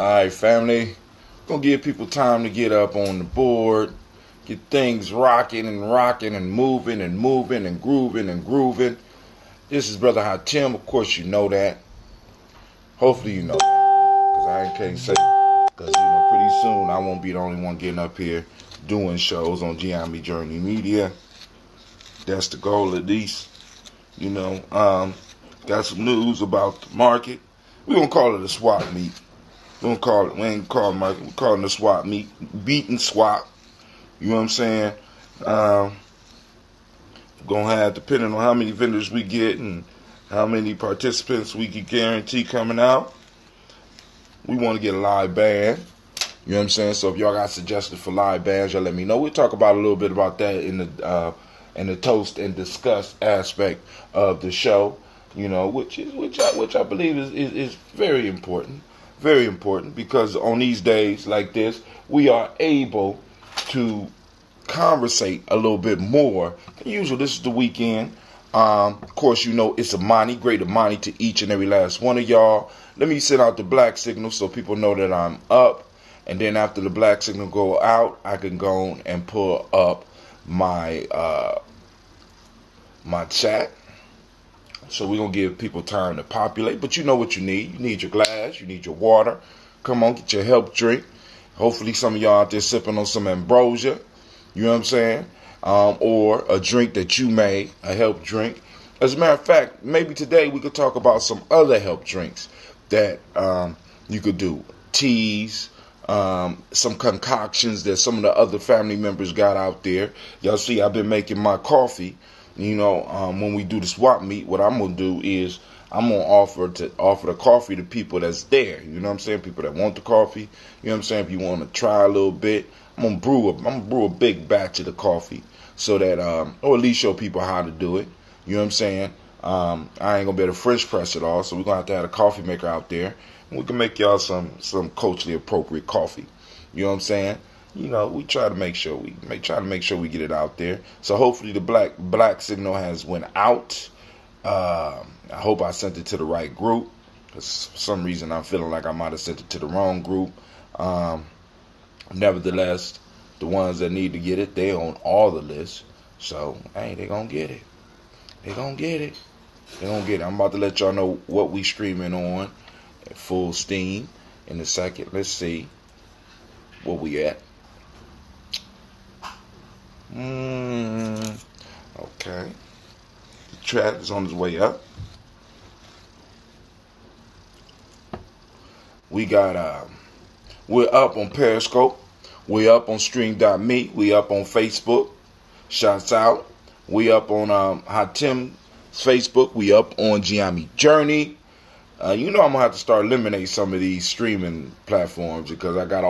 Alright, family. Gonna give people time to get up on the board, get things rocking and moving and moving and grooving and grooving. This is Brother Hatim. Of course, you know that. Hopefully, you know that. Because I can't say. Because, pretty soon I won't be the only one getting up here doing shows on Imani Journey Media. That's the goal, at least. Got some news about the market. We're going to call it a swap meet. We ain't calling it market. We're calling it a swap meet. Beat and swap. You know what I'm saying? We're going to have, depending on how many vendors we get and how many participants we can guarantee coming out, we want to get a live band. You know what I'm saying? So if y'all got suggestions for live bands, y'all let me know. We'll talk about a little bit about that in the toast and discuss aspect of the show. Which I believe is very important. Very important, because on these days like this, we are able to conversate a little bit more than usual. This is the weekend. Of course, it's Imani, great Imani to each and every last one of y'all. Let me send out the black signal so people know that I'm up. And then after the black signal go out, I can go and pull up my my chat. So we're going to give people time to populate. But you know what you need. You need your glass. You need your water. Come on, get your help drink. Hopefully some of y'all out there sipping on some ambrosia. You know what I'm saying? Or a drink that you made, a help drink. As a matter of fact, maybe today we could talk about some other help drinks that you could do. Teas, some concoctions that some of the other family members got out there. Y'all see, I've been making my coffee. When we do the swap meet, what I'm going to do is I'm going to offer the coffee to people that's there. You know what I'm saying? People that want the coffee. You know what I'm saying? If you want to try a little bit, I'm going to brew a big batch of the coffee so that, or at least show people how to do it. You know what I'm saying? I ain't going to be able to French press it all. So we're going to have a coffee maker out there. And we can make y'all some culturally appropriate coffee. You know what I'm saying? We try to make sure we get it out there. So hopefully the black signal has went out. I hope I sent it to the right group. Cause for some reason I'm feeling like I might have sent it to the wrong group. Nevertheless, the ones that need to get it, they on all the lists. So hey, they gonna get it. They gonna get it. I'm about to let y'all know what we streaming on at full steam in a second. Let's see where we at. Okay. The chat is on its way up. We got we're up on Periscope. We're up on Stream.me. We up on Facebook. Shouts out. We up on Hatim's Facebook. We up on Imani Journey. I'm gonna have to start eliminating some of these streaming platforms because I got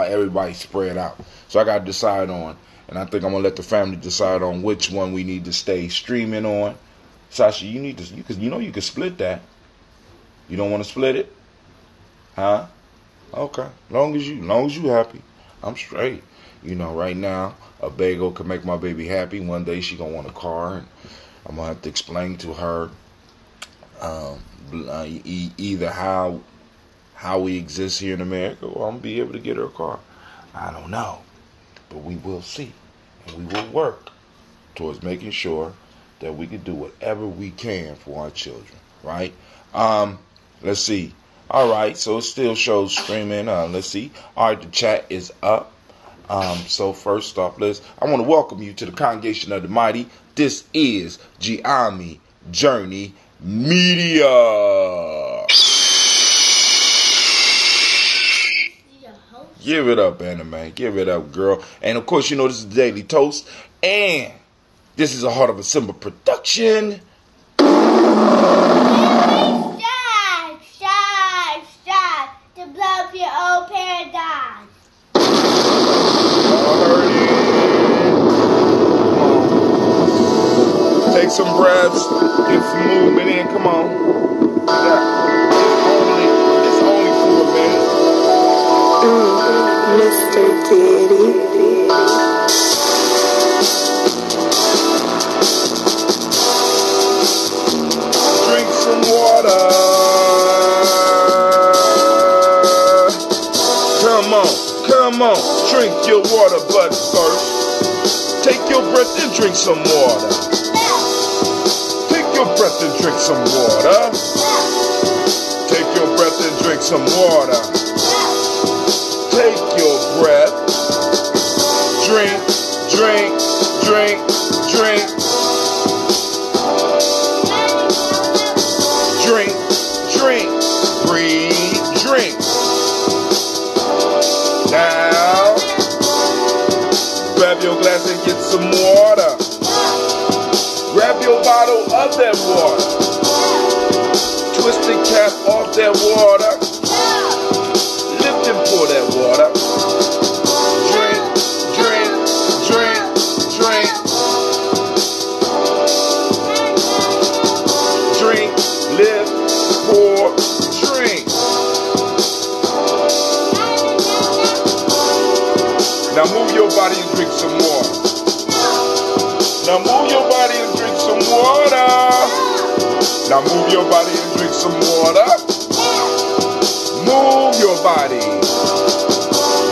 everybody spread out. So I gotta decide on. And I think I'm going to let the family decide on which one we need to stay streaming on. Sasha, you need to, you can split that. You don't want to split it? Huh? Okay. Long as you happy, I'm straight. Right now, a bagel can make my baby happy. One day she going to want a car. And I'm going to have to explain to her either how we exist here in America, or I'm going to be able to get her a car. I don't know. But we will see, and we will work towards making sure that we can do whatever we can for our children, right? Let's see. All right, so it still shows streaming. Let's see. All right, the chat is up. So first off, I want to welcome you to the Congregation of the Mighty. This is Imani Journey Media. Give it up, Anime. Give it up, girl. And of course, this is the Daily Toast. And this is a Heart of a Simba production. Stop. To blow up your old paradise. Y'all heard it. Take some breaths. Get some movement in. Come on. It's only for a minute. Mr. Diddy. Drink some water. come on, drink your water, but first, take your breath and drink some water. Take your breath and drink some water. Take your breath and drink some water. Take your breath. Drink, drink, drink, drink. Drink, drink, breathe, drink. Now, grab your glass and get some water. Grab your bottle of that water. Twist the cap off that water. Lift and pour that water. Drink, drink, drink, drink. Drink, lift, pour, drink. Now move your body and drink some water. Now move your body and drink some water. Now move your body and drink some water. Move your body.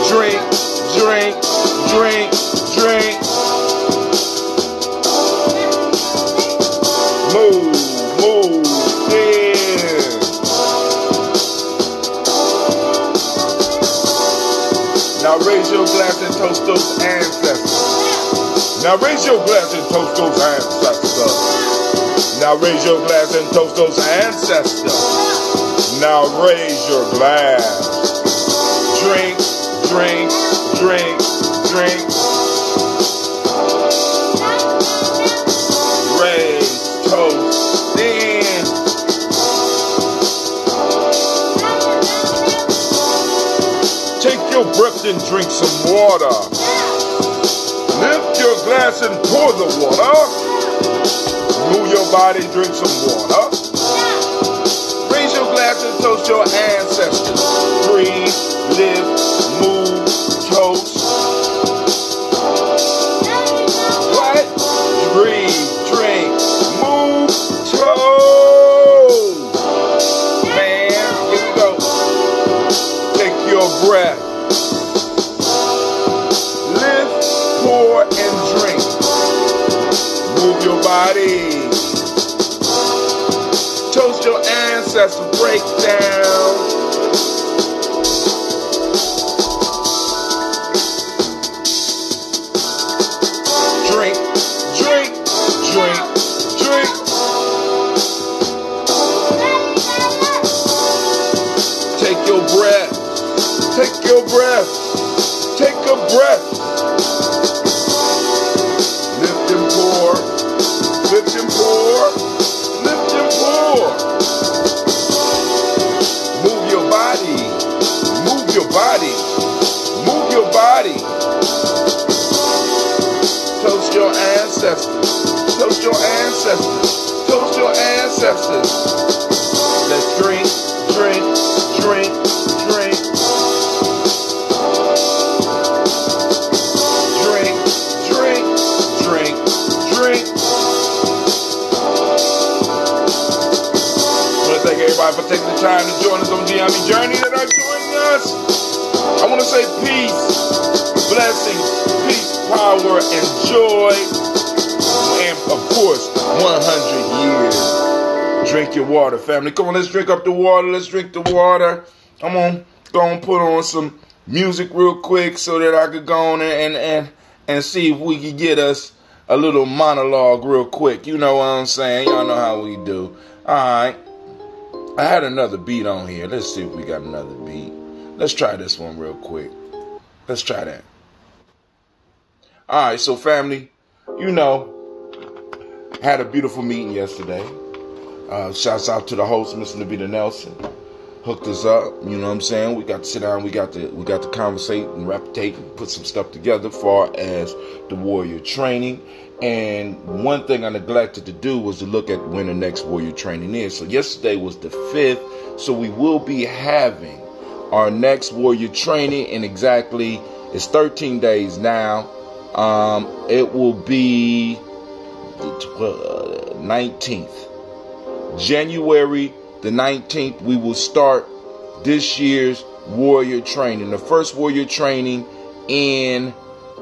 Drink, drink, drink, drink. Move, move, yeah. Now raise your glass and toast those ancestors. Now raise your glass and toast those ancestors. Now raise your glass and toast those ancestors. Now raise your glass. Drink, drink, drink, drink. Raise, toast, in. Take your breath and drink some water. Lift your glass and pour the water. Move your body, drink some water. Raise your glass and toast your ancestors. Breathe, live, move, toast. What? Breathe, drink, move, toast. Man, here we go. Take your breath. Lift, pour, and drink. Move your body. Toast your ancestor. Break down. Drink, drink, drink, drink. Take your breath. Take your breath. Take a breath. Lift and pour. Lift and pour. Lift and pour. Move your body. Move your body. Move your body. Toast your ancestors. Toast your ancestors. Toast your ancestors. Let's drink, drink, drink, drink. Drink, drink, drink, drink. I want to thank everybody for taking the time to join us on the Imani journey that are joining us. I want to say peace, blessings, peace, power, and joy. And of course, 100 years. Drink your water, family. Come on, let's drink up the water. Let's drink the water. I'm going to go and put on some music real quick so that I could go on and see if we could get us a little monologue real quick. You know what I'm saying? Y'all know how we do. All right. I had another beat on here. Let's see if we got another beat. Let's try this one real quick. Let's try that. All right, so family, you know, had a beautiful meeting yesterday. Shouts out to the host, Mr. Nabita Nelson. Hooked us up, you know what I'm saying? We got to sit down, we got to conversate and reputate and put some stuff together as far as the warrior training. And one thing I neglected to do was to look at when the next warrior training is. So yesterday was the 5th, so we will be having our next warrior training in exactly, it's 13 days now. It will be the 19th. January the 19th, we will start this year's warrior training. The first warrior training in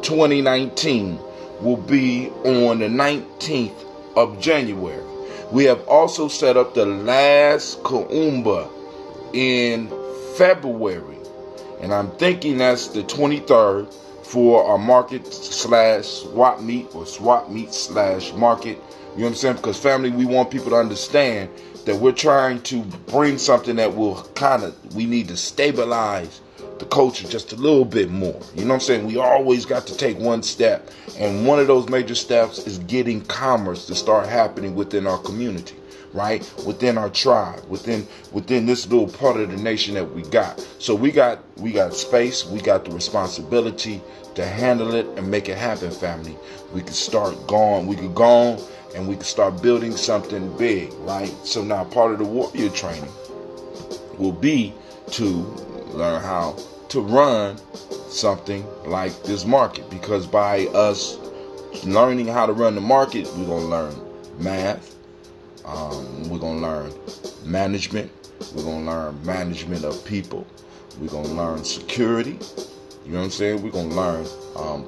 2019 will be on the 19th of January. We have also set up the last Kuumba in February, and I'm thinking that's the 23rd for our market / swap meet or swap meet / market. You know what I'm saying? Because family, we want people to understand that we're trying to bring something that will we need to stabilize the culture just a little bit more. You know what I'm saying? We always got to take one step. And one of those major steps is getting commerce to start happening within our community, right? Within our tribe, within this little part of the nation that we got. So we got space, we got the responsibility to handle it and make it happen, family. We could go and we could start building something big, right? So now part of the warrior training will be to learn how to run something like this market, because by us learning how to run the market, we're going to learn math, we're going to learn management, we're going to learn management of people, we're going to learn security, you know what I'm saying? We're going to learn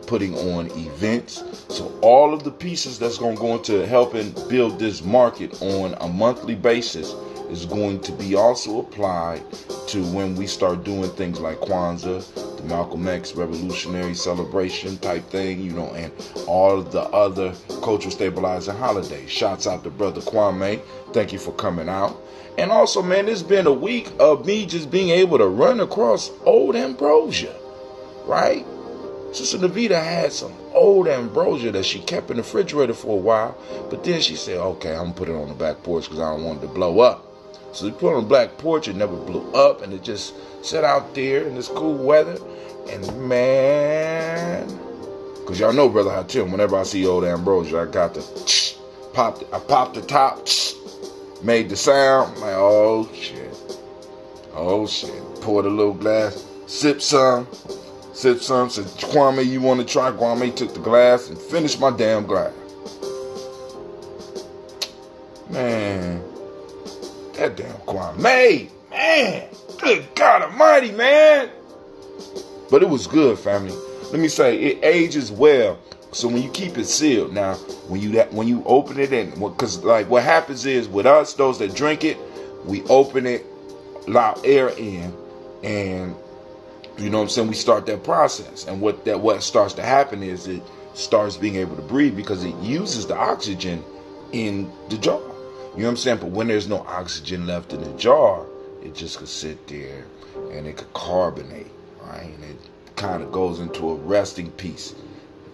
putting on events. So all of the pieces that's going to go into helping build this market on a monthly basis is going to be also applied to when we start doing things like Kwanzaa, the Malcolm X revolutionary celebration type thing, you know, and all of the other cultural stabilizing holidays. Shouts out to Brother Kwame. Thank you for coming out. And also, man, it's been a week of me just being able to run across old ambrosia, right? Sister Navita had some old ambrosia that she kept in the refrigerator for a while, but then she said, okay, I'm going to put it on the back porch because I don't want it to blow up. So we put it on the back porch, it never blew up, and it just sat out there in this cool weather. And man, because y'all know Brother Hatim, whenever I see old ambrosia, I got the I popped the top, made the sound. I'm like, oh shit. Poured a little glass, sip some. Said, Kwame, you want to try? Kwame took the glass and finished my damn glass. Man, that damn Kwame, man, good God Almighty, man. But it was good, family. Let me say, it ages well. So when you keep it sealed, now when you open it in, because like what happens is with us, those that drink it, we open it, allow air in, and you know what I'm saying, we start that process. And what starts to happen is it starts being able to breathe because it uses the oxygen in the jar. You know what I'm saying? But when there's no oxygen left in the jar, it just could sit there and it could carbonate, right? And it kind of goes into a resting piece.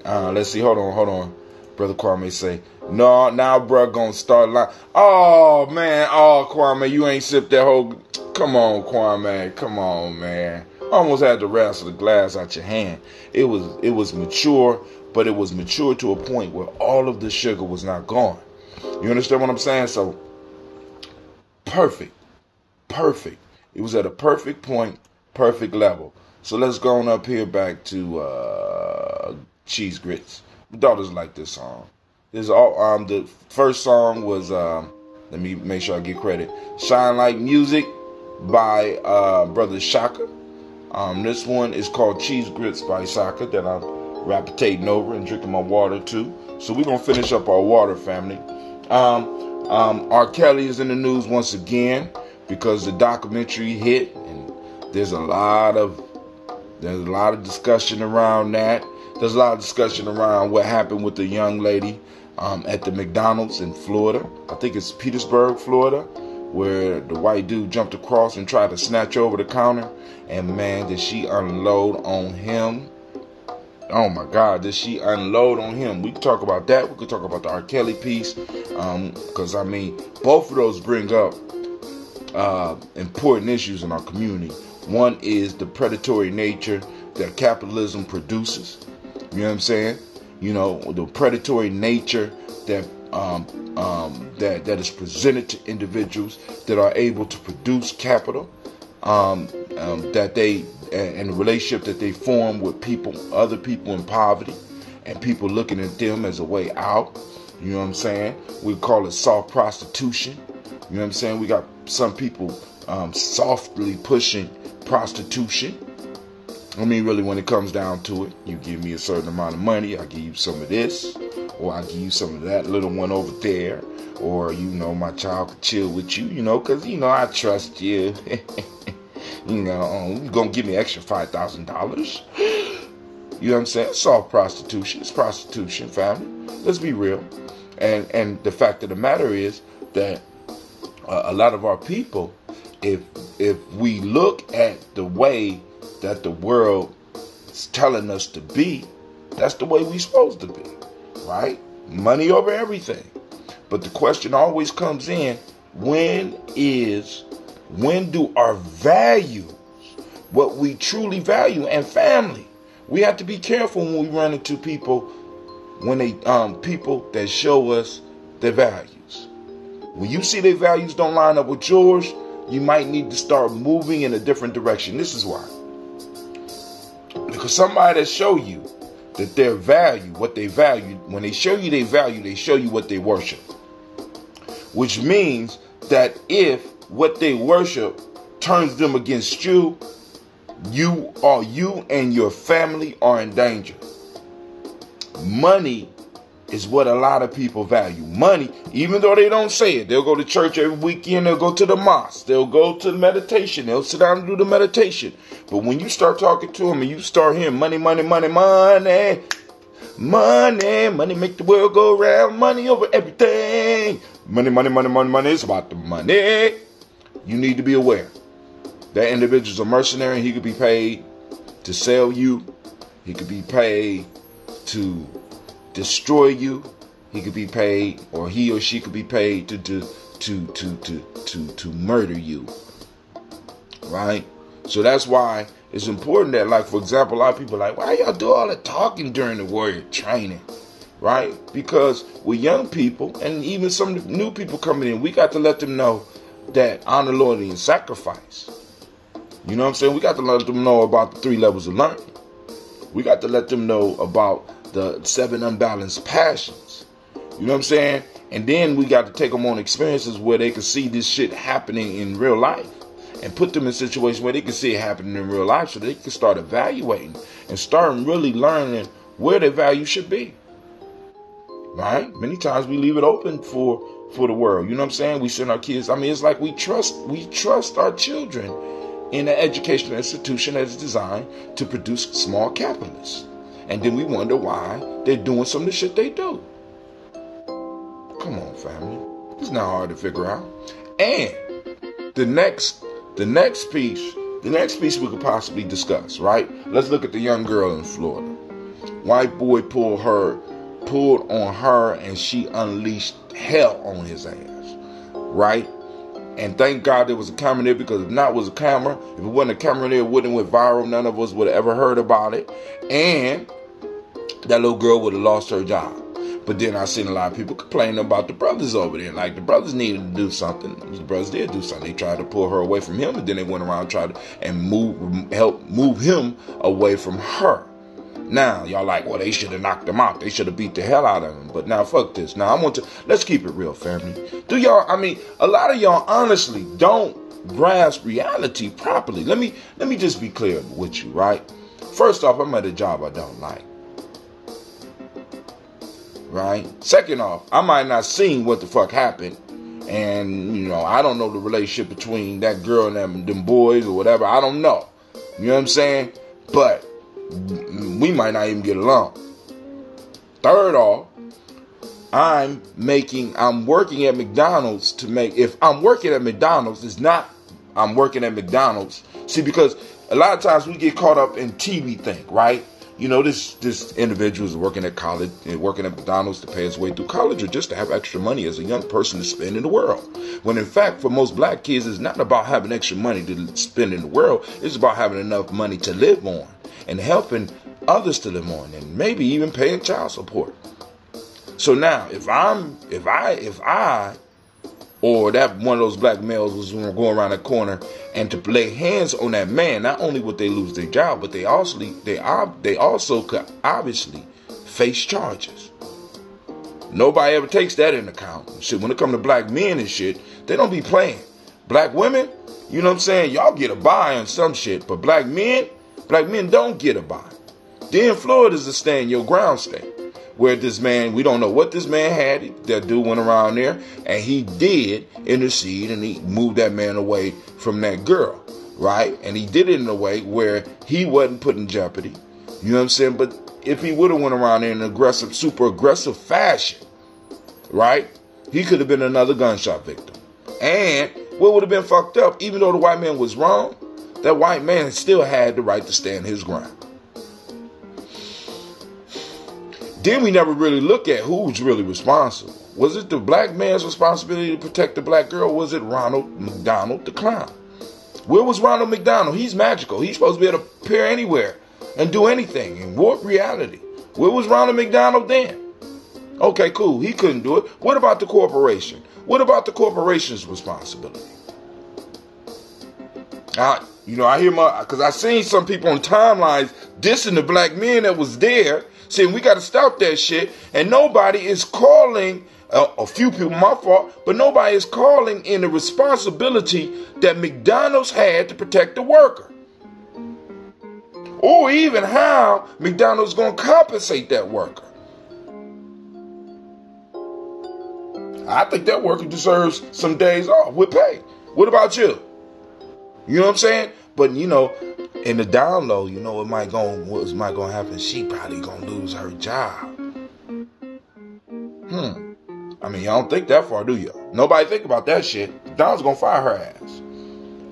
Let's see. Hold on. Brother Kwame say, no, now bro gonna start lying. Oh, man. Oh, Kwame, you ain't sipped that whole... Come on, Kwame. Come on, man. Almost had the rest of the glass out your hand. It was mature, but it was mature to a point where all of the sugar was not gone. You understand what I'm saying? So, perfect. It was at a perfect point, perfect level. So let's go on up here back to Cheese Grits. My daughters like this song. The first song was let me make sure I get credit. Shine Like Music by Brother Shaka. This one is called Cheese Grits by Shaka that I'm rapitating over and drinking my water too. So we're gonna finish up our water, family. R. Kelly is in the news once again because the documentary hit, and there's a lot of discussion around that. There's a lot of discussion around what happened with the young lady at the McDonald's in Florida. I think it's Petersburg, Florida, where the white dude jumped across and tried to snatch over the counter. And man, did she unload on him. Oh my God, did she unload on him. We could talk about that. We could talk about the R. Kelly piece. Because, I mean, both of those bring up important issues in our community. One is the predatory nature that capitalism produces. You know what I'm saying? You know, the predatory nature that that is presented to individuals that are able to produce capital, that they and the relationship that they form with people, other people in poverty, and people looking at them as a way out. You know what I'm saying? We call it soft prostitution. You know what I'm saying? We got some people softly pushing prostitution. I mean, really, when it comes down to it, you give me a certain amount of money, I give you some of this, or I give you some of that little one over there, or, my child could chill with you, because, I trust you. You're going to give me extra $5,000. You know what I'm saying? It's all prostitution. It's prostitution, family. Let's be real. And the fact of the matter is that a lot of our people, if we look at the way that the world is telling us to be, that's the way we're supposed to be, right? Money over everything. But the question always comes in, when do our values, what we truly value, and family, we have to be careful when we run into people, people that show us their values. When you see their values don't line up with yours, you might need to start moving in a different direction. This is why. Because somebody that show you that their value, what they value, when they show you their value, they show you what they worship. Which means that if what they worship turns them against you, you and your family are in danger. Money is what a lot of people value. Money, even though they don't say it. They'll go to church every weekend. They'll go to the mosque. They'll go to the meditation. They'll sit down and do the meditation. But when you start talking to them and you start hearing money, money, money, money, money, money make the world go round, money over everything. Money, money, money, money, money. It's about the money. You need to be aware. That individual's a mercenary. He could be paid to sell you. He could be paid to destroy you. He could be paid, or he or she could be paid to murder you. Right? So that's why it's important that, like, for example, a lot of people are like, why y'all do all the talking during the warrior training? Right? Because with young people, and even some new people coming in, we got to let them know that honor, loyalty, and sacrifice. You know what I'm saying? We got to let them know about the 3 levels of learning. We got to let them know about the 7 unbalanced passions. You know what I'm saying? And then we got to take them on experiences where they can see this shit happening in real life, and put them in situations where they can see it happening in real life, so they can start evaluating and start really learning where their value should be. Right? Many times we leave it open for the world. You know what I'm saying? We send our kids. I mean, it's like we trust our children in an educational institution that is designed to produce small capitalists. And then we wonder why they're doing some of the shit they do. Come on, family. It's not hard to figure out. And the next piece we could possibly discuss, right? Let's look at the young girl in Florida. White boy pulled on her, and she unleashed hell on his ass, right? And thank God there was a camera there, because if not, it was a camera. If it wasn't a camera there, it wouldn't have went viral. None of us would have ever heard about it. And that little girl would have lost her job. But then I seen a lot of people complaining about the brothers over there. Like, the brothers needed to do something. The brothers did do something. They tried to pull her away from him, and then they went around and tried to help move him away from her. Now, y'all like, well, they should have knocked him out. They should have beat the hell out of him. But now, fuck this. Now, let's keep it real, family. A lot of y'all honestly don't grasp reality properly. Let me just be clear with you, right? First off, I'm at a job I don't like. Right? Second off, I might not seen what the fuck happened. And, I don't know the relationship between that girl and them boys or whatever. I don't know. You know what I'm saying? But we might not even get along. Third off, I'm working at McDonald's if I'm working at McDonald's, it's not I'm working at McDonald's. See, because a lot of times we get caught up in TV thing, right? This individual is working at college, working at McDonald's to pay his way through college, or just to have extra money as a young person to spend in the world. When in fact, for most black kids, it's not about having extra money to spend in the world. It's about having enough money to live on and helping others to live on, and maybe even paying child support. So now, if I or that one of those black males was going to go around the corner and to lay hands on that man, not only would they lose their job, but they also could obviously face charges. Nobody ever takes that into account. Shit, when it comes to black men and shit, they don't be playing. Black women, You know what I'm saying? Y'all get a buy on some shit, but black men don't get a buy. Then Florida's a stand your ground state. Where this man, we don't know what this man had. That dude went around there and he did intercede and he moved that man away from that girl, right? And he did it in a way where he wasn't put in jeopardy. You know what I'm saying? But if he would have went around there in an aggressive, super aggressive fashion, right? He could have been another gunshot victim. And what would have been fucked up, even though the white man was wrong, that white man still had the right to stand his ground. Then we never really look at who's really responsible. Was it the black man's responsibility to protect the black girl? Or was it Ronald McDonald, the clown? Where was Ronald McDonald? He's magical. He's supposed to be able to appear anywhere and do anything and warp reality. Where was Ronald McDonald then? Okay, cool. He couldn't do it. What about the corporation? What about the corporation's responsibility? I hear because I seen some people on timelines dissing the black men that was there, saying we got to stop that shit, and nobody is calling, a few people, my fault, but nobody is calling in the responsibility that McDonald's had to protect the worker. Or even how McDonald's going to compensate that worker. I think that worker deserves some days off with pay. What about you? You know what I'm saying? But, in the down low, what's might going to happen? She probably going to lose her job. I mean, y'all don't think that far, do you? Nobody think about that shit. Don's going to fire her ass.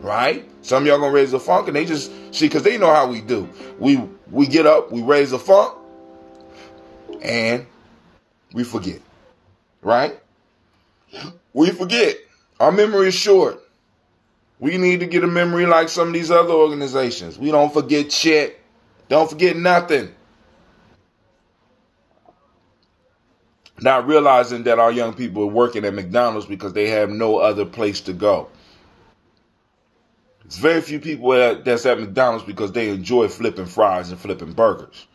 Right? Some of y'all going to raise the funk, and they just, because they know how we do. We get up, we raise the funk, and we forget. Right? We forget. Our memory is short. We need to get a memory like some of these other organizations. We don't forget shit. Don't forget nothing. Not realizing that our young people are working at McDonald's because they have no other place to go. It's very few people that's at McDonald's because they enjoy flipping fries and flipping burgers.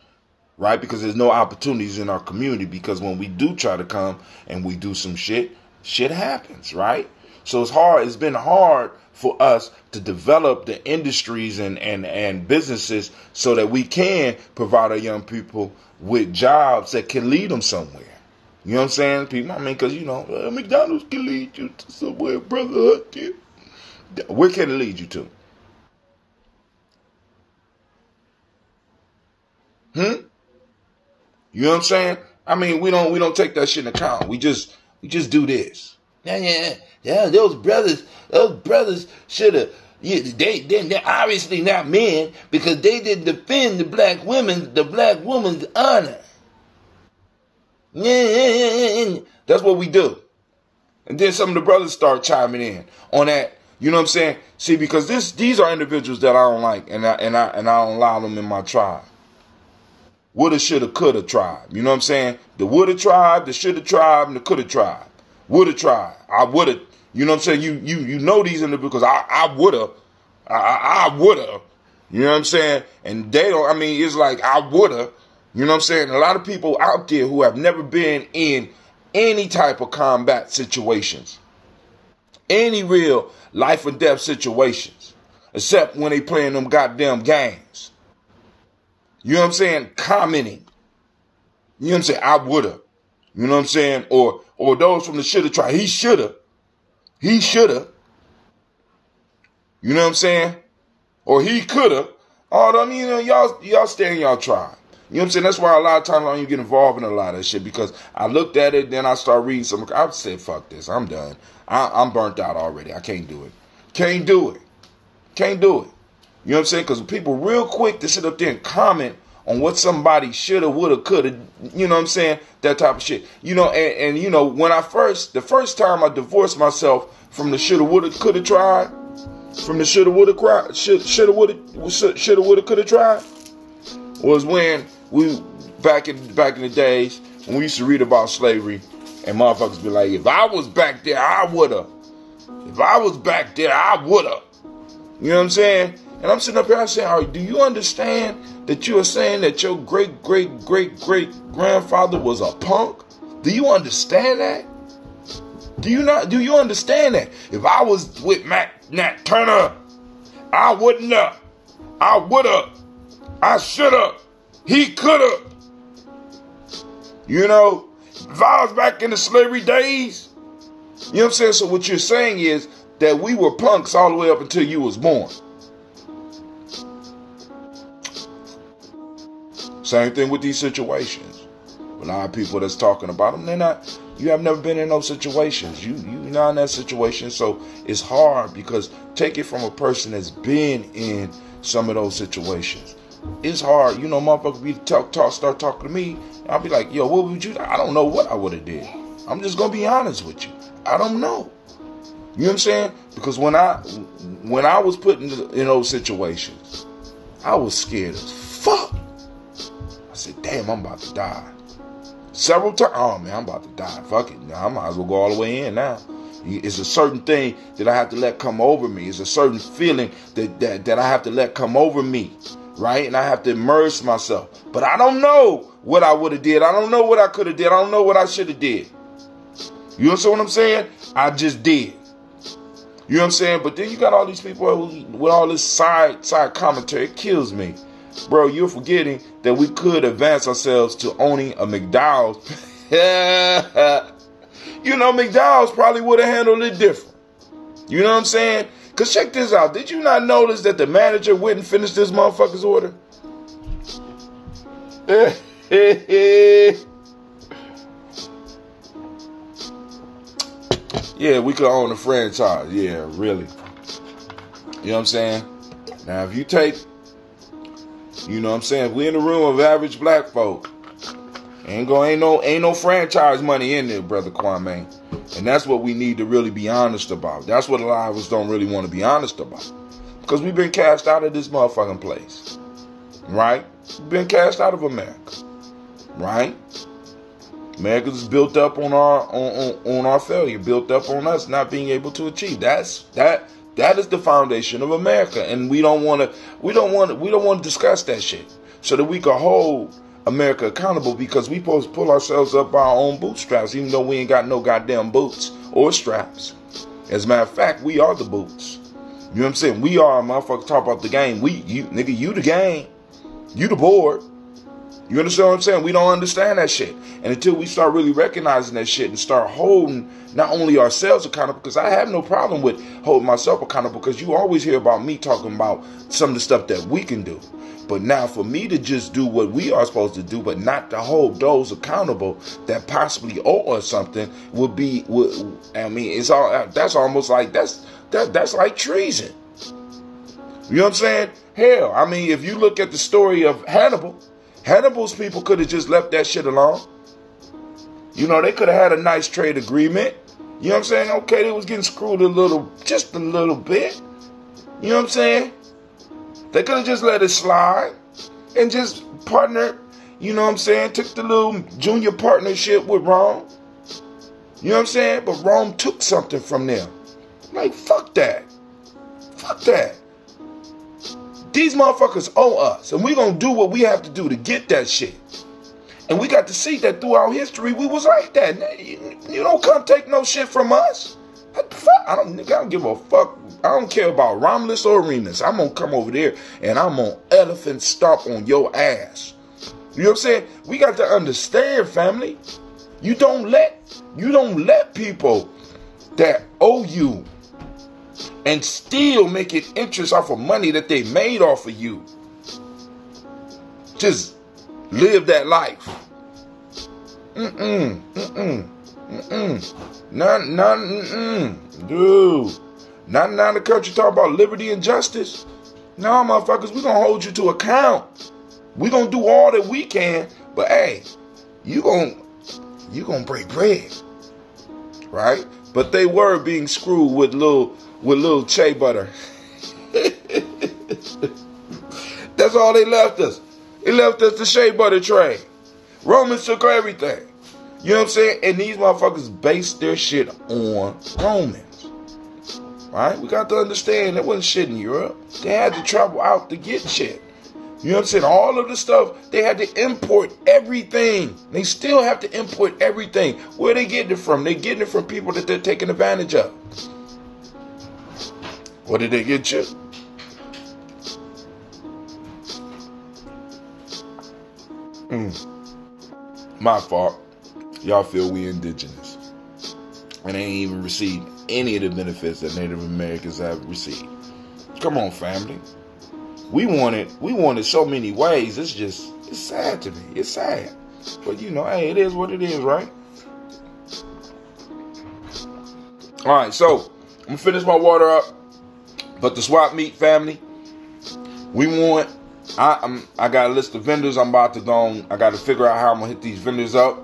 Right? Because there's no opportunities in our community, because when we do try to come and we do some shit happens, right? So it's been hard for us to develop the industries and businesses so that we can provide our young people with jobs that can lead them somewhere. You know what I'm saying? People, because, McDonald's can lead you to somewhere, brother. Where can it lead you to? You know what I'm saying? I mean, we don't take that shit into account. We just do this. Yeah. Those brothers should have. Yeah, they're obviously not men because they didn't defend the black woman's honor. Yeah. That's what we do. And then some of the brothers start chiming in on that. You know what I'm saying? See, because these are individuals that I don't like, and I don't allow them in my tribe. Woulda, shoulda, coulda tribe. You know what I'm saying? The woulda tribe, the shoulda tribe, and the coulda tribe. Woulda tribe. I woulda. You know what I'm saying? You know these individuals because I woulda. I woulda. You know what I'm saying? And they don't, it's like I woulda. You know what I'm saying? A lot of people out there who have never been in any type of combat situations. Any real life or death situations. Except when they playing them goddamn games. You know what I'm saying? Commenting. You know what I'm saying? I woulda. You know what I'm saying? Or those from the shoulda tribe. He shoulda. You know what I'm saying? Or he coulda. All them, y'all stay in y'all tribe. You know what I'm saying? That's why a lot of times I don't even get involved in a lot of that shit, because I looked at it, then I start reading some. I said, fuck this. I'm done. I'm burnt out already. I can't do it. Can't do it. You know what I'm saying? Because people real quick to sit up there and comment on what somebody shoulda, woulda, coulda, you know what I'm saying? That type of shit. And when the first time I divorced myself from the shoulda, woulda, coulda tribe, from the shoulda, woulda, coulda tribe, was when we, back in the days, when we used to read about slavery, and motherfuckers be like, if I was back there, I woulda. If I was back there, I woulda. You know what I'm saying? And I'm sitting up here, I say, all right, do you understand that you are saying that your great-great-great-great grandfather was a punk? Do you understand that? Do you understand that? If I was with Nat Turner, I wouldn't have. I would have. I should have. He could have. You know, if I was back in the slavery days, you know what I'm saying? So what you're saying is that we were punks all the way up until you was born. Same thing with these situations. A lot of people that's talking about them, you have never been in those situations. You're not in that situation, so it's hard because take it from a person that's been in some of those situations. It's hard, you know, motherfucker be start talking to me, I'll be like, yo, what would you do? I don't know what I would have did. I'm just gonna be honest with you. I don't know. You know what I'm saying? Because when I was put in those situations, I was scared as fuck. I said, damn, I'm about to die. Several times. Oh, man, I'm about to die. Fuck it. I might as well go all the way in now. It's a certain thing that I have to let come over me. It's a certain feeling that I have to let come over me. Right? And I have to immerse myself. But I don't know what I would have did. I don't know what I could have did. I don't know what I should have did. You understand what I'm saying? I just did. You know what I'm saying? But then you got all these people with all this side commentary. It kills me. Bro, you're forgetting that we could advance ourselves to owning a McDonald's. You know, McDonald's probably would have handled it different. You know what I'm saying? Because check this out. Did you not notice that the manager went and finished this motherfucker's order? Yeah, we could own a franchise. Yeah, really. You know what I'm saying? Now, if you take, you know what I'm saying, if we in the room of average black folk, ain't no franchise money in there, Brother Kwame. And that's what we need to really be honest about. That's what a lot of us don't really want to be honest about. Because we've been cast out of this motherfucking place. Right? We've been cast out of America. Right? America's built up on our failure, built up on us not being able to achieve. That is the foundation of America. And we don't want to discuss that shit. So that we can hold America accountable, because we supposed to pull ourselves up by our own bootstraps, even though we ain't got no goddamn boots or straps. As a matter of fact, we are the boots. You know what I'm saying? We are, motherfucker, talk about the game. You the game. You the board. You understand what I'm saying? We don't understand that shit. And until we start really recognizing that shit and start holding not only ourselves accountable, because I have no problem with holding myself accountable, because you always hear about me talking about some of the stuff that we can do. But now for me to just do what we are supposed to do, but not to hold those accountable that possibly owe us something that's almost like, that's like treason. You know what I'm saying? Hell, I mean, if you look at the story of Hannibal's people could have just left that shit alone. You know, they could have had a nice trade agreement. You know what I'm saying? Okay, they was getting screwed just a little bit. You know what I'm saying? They could have just let it slide and just partner, you know what I'm saying? Took the little junior partnership with Rome. You know what I'm saying? But Rome took something from them. Like, fuck that. Fuck that. These motherfuckers owe us, and we're going to do what we have to do to get that shit. And we got to see that throughout history we was like that. You don't come take no shit from us. What the fuck? I don't give a fuck. I don't care about Romulus or Remus. I'm going to come over there and I'm going to elephant stomp on your ass. You know what I'm saying? We got to understand, family. You don't let people that owe you and still make it interest off of money that they made off of you. Just live that life. Dude. Not now in the country talk about liberty and justice. No, motherfuckers, we're going to hold you to account. We're going to do all that we can. But, hey, you going to break bread. Right? But they were being screwed with little shea butter. That's all they left us. They left us the shea butter trade. Romans took everything. You know what I'm saying? And these motherfuckers based their shit on Romans. Right? We got to understand there wasn't shit in Europe. They had to travel out to get shit. You know what I'm saying? All of the stuff, they had to import everything. They still have to import everything. Where are they getting it from? They're getting it from people that they're taking advantage of. What did they get you? My fault. Y'all feel we indigenous. And they ain't even received any of the benefits that Native Americans have received. Come on, family. We want it so many ways. It's sad to me. It's sad. But hey, it is what it is, right? Alright, so I'm gonna finish my water up. But the swap meet, family, I got a list of vendors I'm about to go. I got to figure out how I'm gonna hit these vendors up.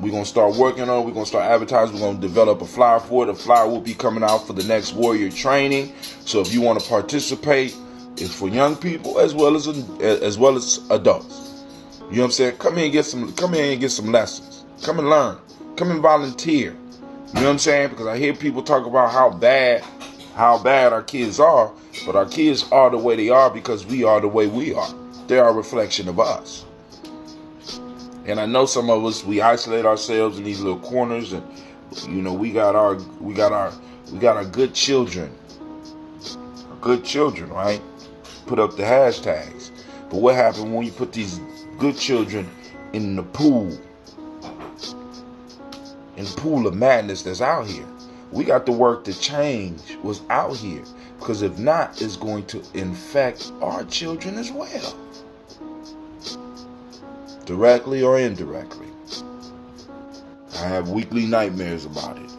We're gonna start working on it. We're gonna start advertising. We're gonna develop a flyer for it. The flyer will be coming out for the next warrior training. So if you want to participate, it's for young people as well as adults. You know what I'm saying? Come in and get some lessons. Come and learn. Come and volunteer. You know what I'm saying? Because I hear people talk about how bad our kids are, but our kids are the way they are because we are the way we are. They are a reflection of us. And I know some of us, we isolate ourselves in these little corners, and we got our good children. Our good children, right? Put up the hashtags. But what happened when you put these good children in the pool of madness that's out here? We got to work to change what's out here, because if not, it's going to infect our children as well, directly or indirectly. I have weekly nightmares about it.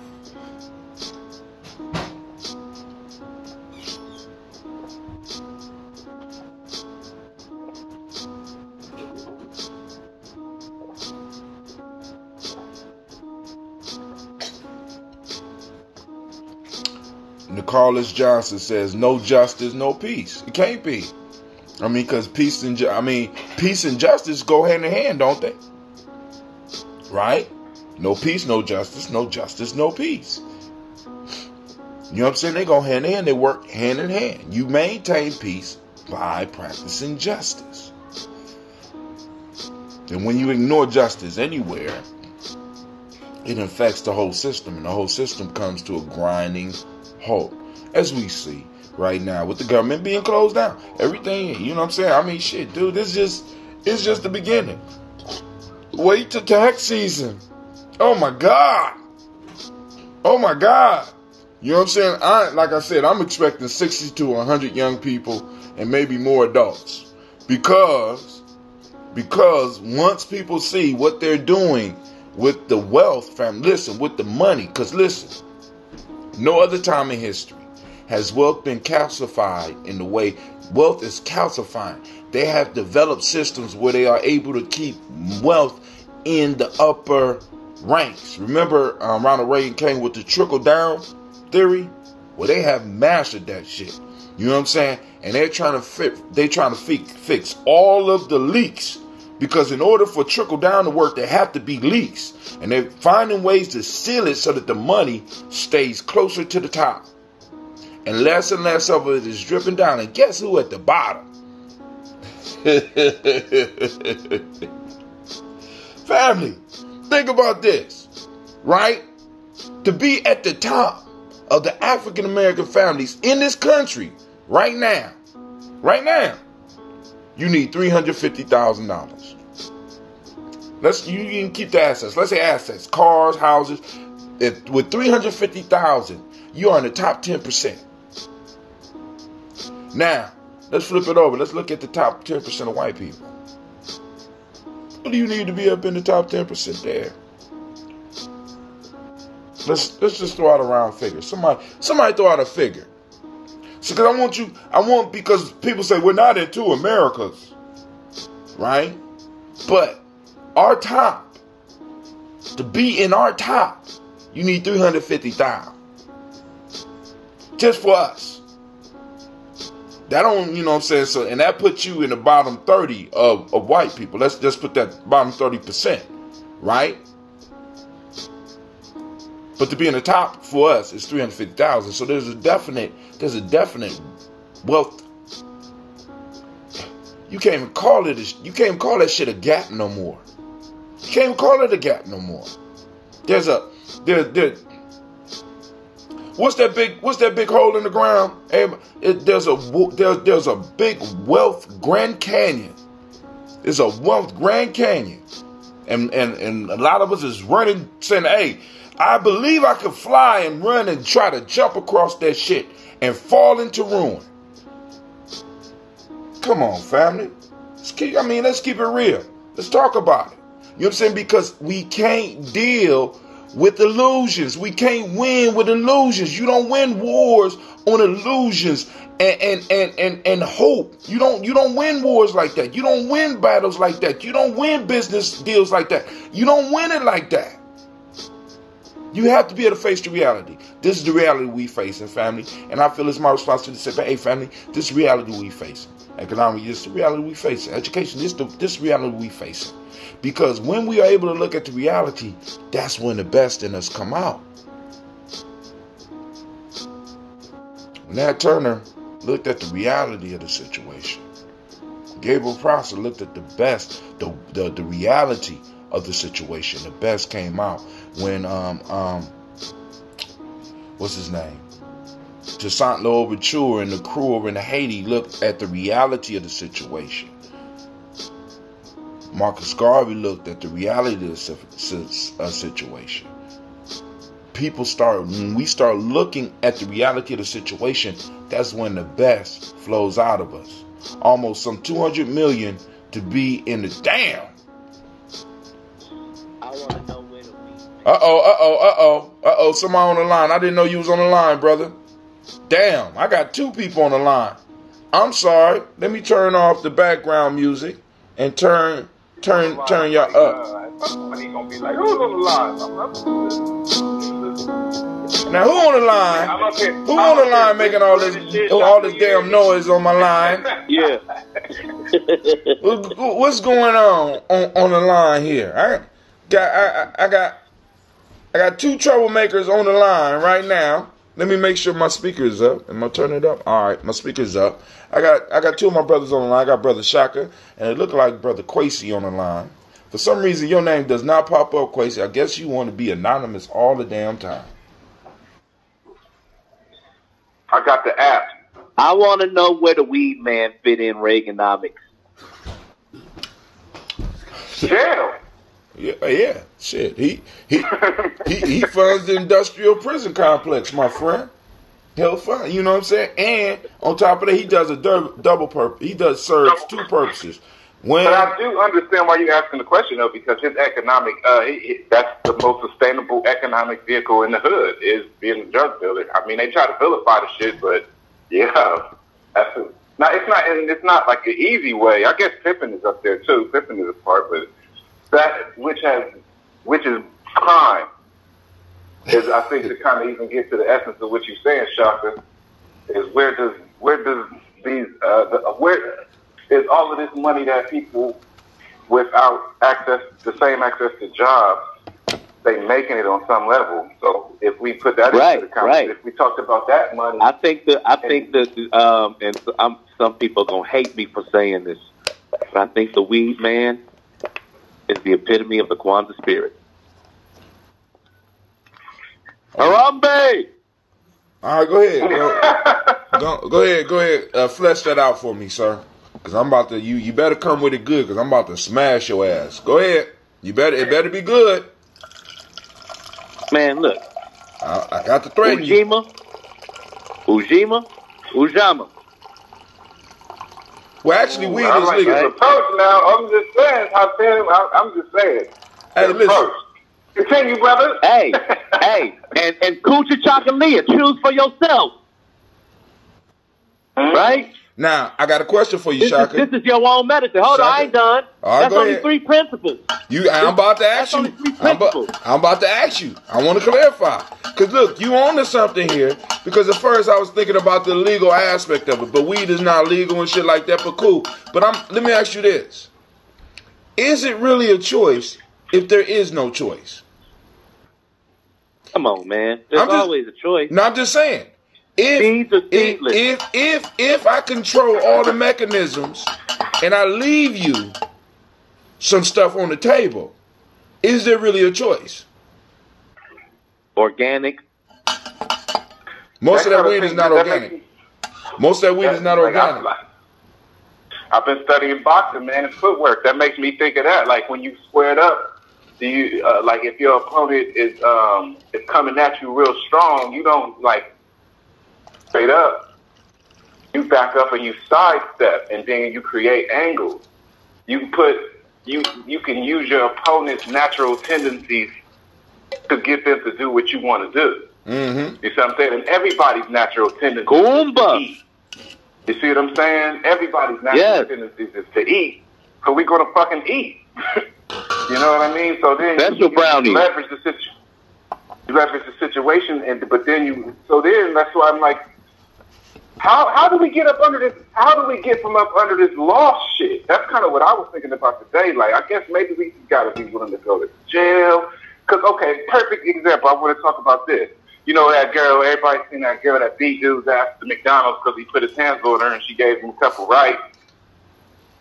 Carlos Johnson says, no justice, no peace. It can't be. Because peace and justice go hand in hand, don't they? Right? No peace, no justice. No justice, no peace. You know what I'm saying? They go hand in hand. They work hand in hand. You maintain peace by practicing justice. And when you ignore justice anywhere, it infects the whole system. And the whole system comes to a grinding halt. As we see right now with the government being closed down. Everything, you know what I'm saying? Shit, dude, it's just the beginning. Wait till tax season. Oh my God. You know what I'm saying? Like I said, I'm expecting 60 to 100 young people and maybe more adults. Because once people see what they're doing with the wealth, with the money, because listen, no other time in history has wealth been calcified in the way wealth is calcifying. They have developed systems where they are able to keep wealth in the upper ranks. Remember, Ronald Reagan came with the trickle-down theory? Well, they have mastered that shit. You know what I'm saying? And they're trying to fix all of the leaks. Because in order for trickle-down to work, there have to be leaks. And they're finding ways to seal it so that the money stays closer to the top. And less of it is dripping down. And guess who at the bottom? Family, think about this, right? To be at the top of the African American families in this country right now, you need $350,000. You can keep the assets. Let's say assets, cars, houses. With $350,000, you are in the top 10%. Now, let's flip it over. Let's look at the top 10% of white people. What do you need to be up in the top 10% there? Let's just throw out a round figure. Somebody throw out a figure. So, because people say we're not in two Americas, right? But our top, to be in our top, you need $350,000 just for us. That don't, you know what I'm saying? So, and that puts you in the bottom 30 of white people. Let's just put that bottom 30%, right? But to be in the top for us is $350,000. So there's a definite wealth. You can't even call it. You can't even call that shit a gap no more. You can't even call it a gap no more. There's a What's that big hole in the ground? There's a big wealth Grand Canyon. There's a wealth Grand Canyon, and a lot of us is running, saying, "Hey, I believe I could fly and run and try to jump across that shit and fall into ruin." Come on, family. Let's keep it real. Let's talk about it. You know what I'm saying? Because we can't deal with illusions. We can't win with illusions. You don't win wars on illusions and hope. You don't win wars like that. You don't win battles like that. You don't win business deals like that. You don't win it like that. You have to be able to face the reality. This is the reality we face in family. And I feel it's my responsibility to say, hey, family, this is the reality we face. Economic, this is the reality we face. Education, this is the reality we face. Because when we are able to look at the reality, that's when the best in us come out. Nat Turner looked at the reality of the situation. Gabriel Prosser looked at the best, the reality of the situation. The best came out when what's his name? Toussaint Louverture and the crew over in Haiti looked at the reality of the situation. Marcus Garvey looked at the reality of the situation. When we start looking at the reality of the situation, that's when the best flows out of us. Almost some 200 million to be in the damn. I want to know where to be. Somebody on the line. I didn't know you was on the line, brother. Damn, I got two people on the line. I'm sorry. Let me turn off the background music and turn y'all up. He gonna be like, who's on the line? Now who on the line? Who on the line making all this damn noise on my line? Yeah. What's going on the line here? I got two troublemakers on the line right now. Let me make sure my speaker is up. Am I turning it up? All right, my speaker's up. I got two of my brothers on the line. I got Brother Shaka, and it looked like Brother Kwesi on the line. For some reason, your name does not pop up, Kwesi. I guess you want to be anonymous all the damn time. I got the app. I want to know where the weed man fit in Reaganomics. Jail. Yeah. Shit. He funds the industrial prison complex, my friend. He'll fund. You know what I'm saying? And on top of that, he does a double purpose. He serves two purposes. But I do understand why you're asking the question, though, because his economic, that's the most sustainable economic vehicle in the hood, is being a drug dealer. I mean, they try to vilify the shit, but yeah, it's not like an easy way. I guess Pippin is up there too. Pippin is a part, but that which is crime is, I think, to kind of even get to the essence of what you're saying, Shaka, is where does these where is all of this money that people without the same access to jobs, they making it on some level. So if we put that into the conversation, if we talked about that money, I think some people are gonna hate me for saying this, but I think the weed man is the epitome of the Kwanzaa spirit. Harambe! All right, go ahead. Go ahead. Flesh that out for me, sir. Because I'm about to, you better come with it good, because I'm about to smash your ass. Go ahead. It better be good. Man, look. I got to threaten you. Ujama. Well, actually, weed is legal. Right? Approach now. I'm just saying. I'm just saying. Hey, listen. Continue, brother. Hey, and Coochie Chocolate, choose for yourself. Right? Now, I got a question for you, Shaka. This is your own medicine. Hold on, I ain't done. Right, that's only 3 principles. I'm about to ask you. I'm about to ask you. I want to clarify. Because, look, you on to something here. Because at first I was thinking about the legal aspect of it. But weed is not legal and shit like that. But cool. But let me ask you this. Is it really a choice if there is no choice? Come on, man. There's always a choice. No, I'm just saying. If I control all the mechanisms and I leave you some stuff on the table, is there really a choice? Organic. Most of that weed is not organic. Most of that weed is not organic. I've been studying boxing, man, and footwork. That makes me think of that. Like when you square it up, do you like if your opponent is coming at you real strong, you don't like straight up. You back up and you sidestep, and then you create angles. You can use your opponent's natural tendencies to get them to do what you want to do. Mm-hmm. You see what I'm saying? And everybone's natural tendency is to eat. You see what I'm saying? Everybody's natural tendencies is to eat. So we're going to fucking eat. You know what I mean? So then you leverage the situation, but then that's why I'm like, how do we get up under this? How do we get from up under this lost shit? That's kind of what I was thinking about today. Like, I guess maybe we got to be willing to go to jail. Because, okay, perfect example. I want to talk about this. You know that girl, everybody's seen that girl that beat dude's ass to McDonald's because he put his hands on her and she gave him a couple rights.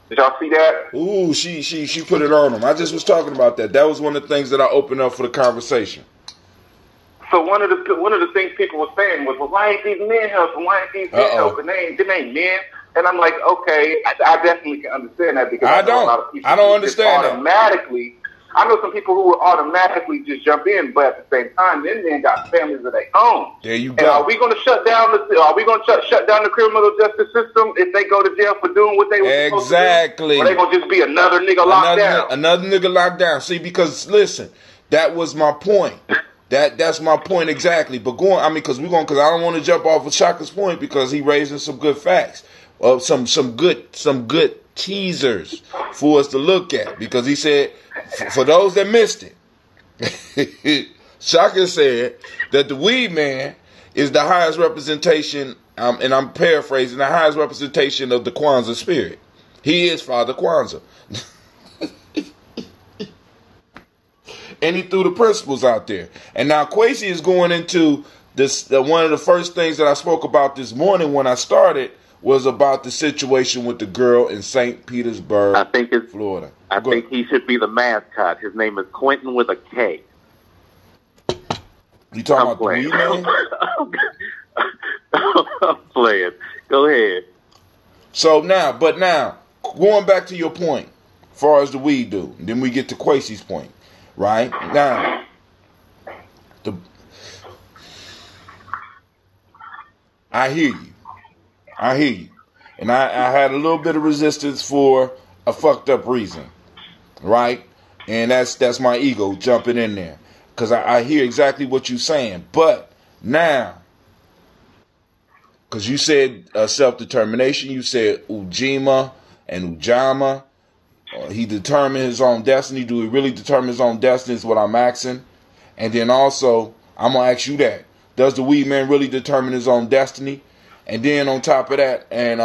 Did y'all see that? Ooh, she put it on him. I just was talking about that. That was one of the things that I opened up for the conversation. So one of the things people were saying was, well, why ain't these men helping? Why ain't these men helping? They ain't men. And I'm like, okay, I definitely can understand that because I know a lot of people I don't understand that. I know some people who will automatically just jump in, but at the same time, then men got families of their own. There you go. And are we going to shut down the criminal justice system if they go to jail for doing what they were supposed to do? Or they going to just be another nigga locked down? Another nigga locked down. See, because listen, that was my point. That's my point exactly. But because I don't want to jump off of Shaka's point because he raising some good facts, some good teasers for us to look at. Because he said, for those that missed it, Shaka said that the weed man is the highest representation, and I'm paraphrasing, the highest representation of the Kwanzaa spirit. He is Father Kwanzaa. And he threw the principles out there. And now Kwesi is going into this. One of the first things that I spoke about this morning when I started was about the situation with the girl in St. Petersburg, Florida. I think he should be the mascot. His name is Quentin with a K. You talking about the weed man? I'm playing. Go ahead. So now, going back to your point, as far as the weed dude, then we get to Kwesi's point. Right now, I hear you, and I had a little bit of resistance for a fucked up reason, right? And that's my ego jumping in there because I hear exactly what you're saying. But now, because you said self-determination, you said Ujima and Ujama. He determined his own destiny. Do he really determine his own destiny is what I'm asking. And then also, I'm going to ask you that. Does the weed man really determine his own destiny? And then on top of that, and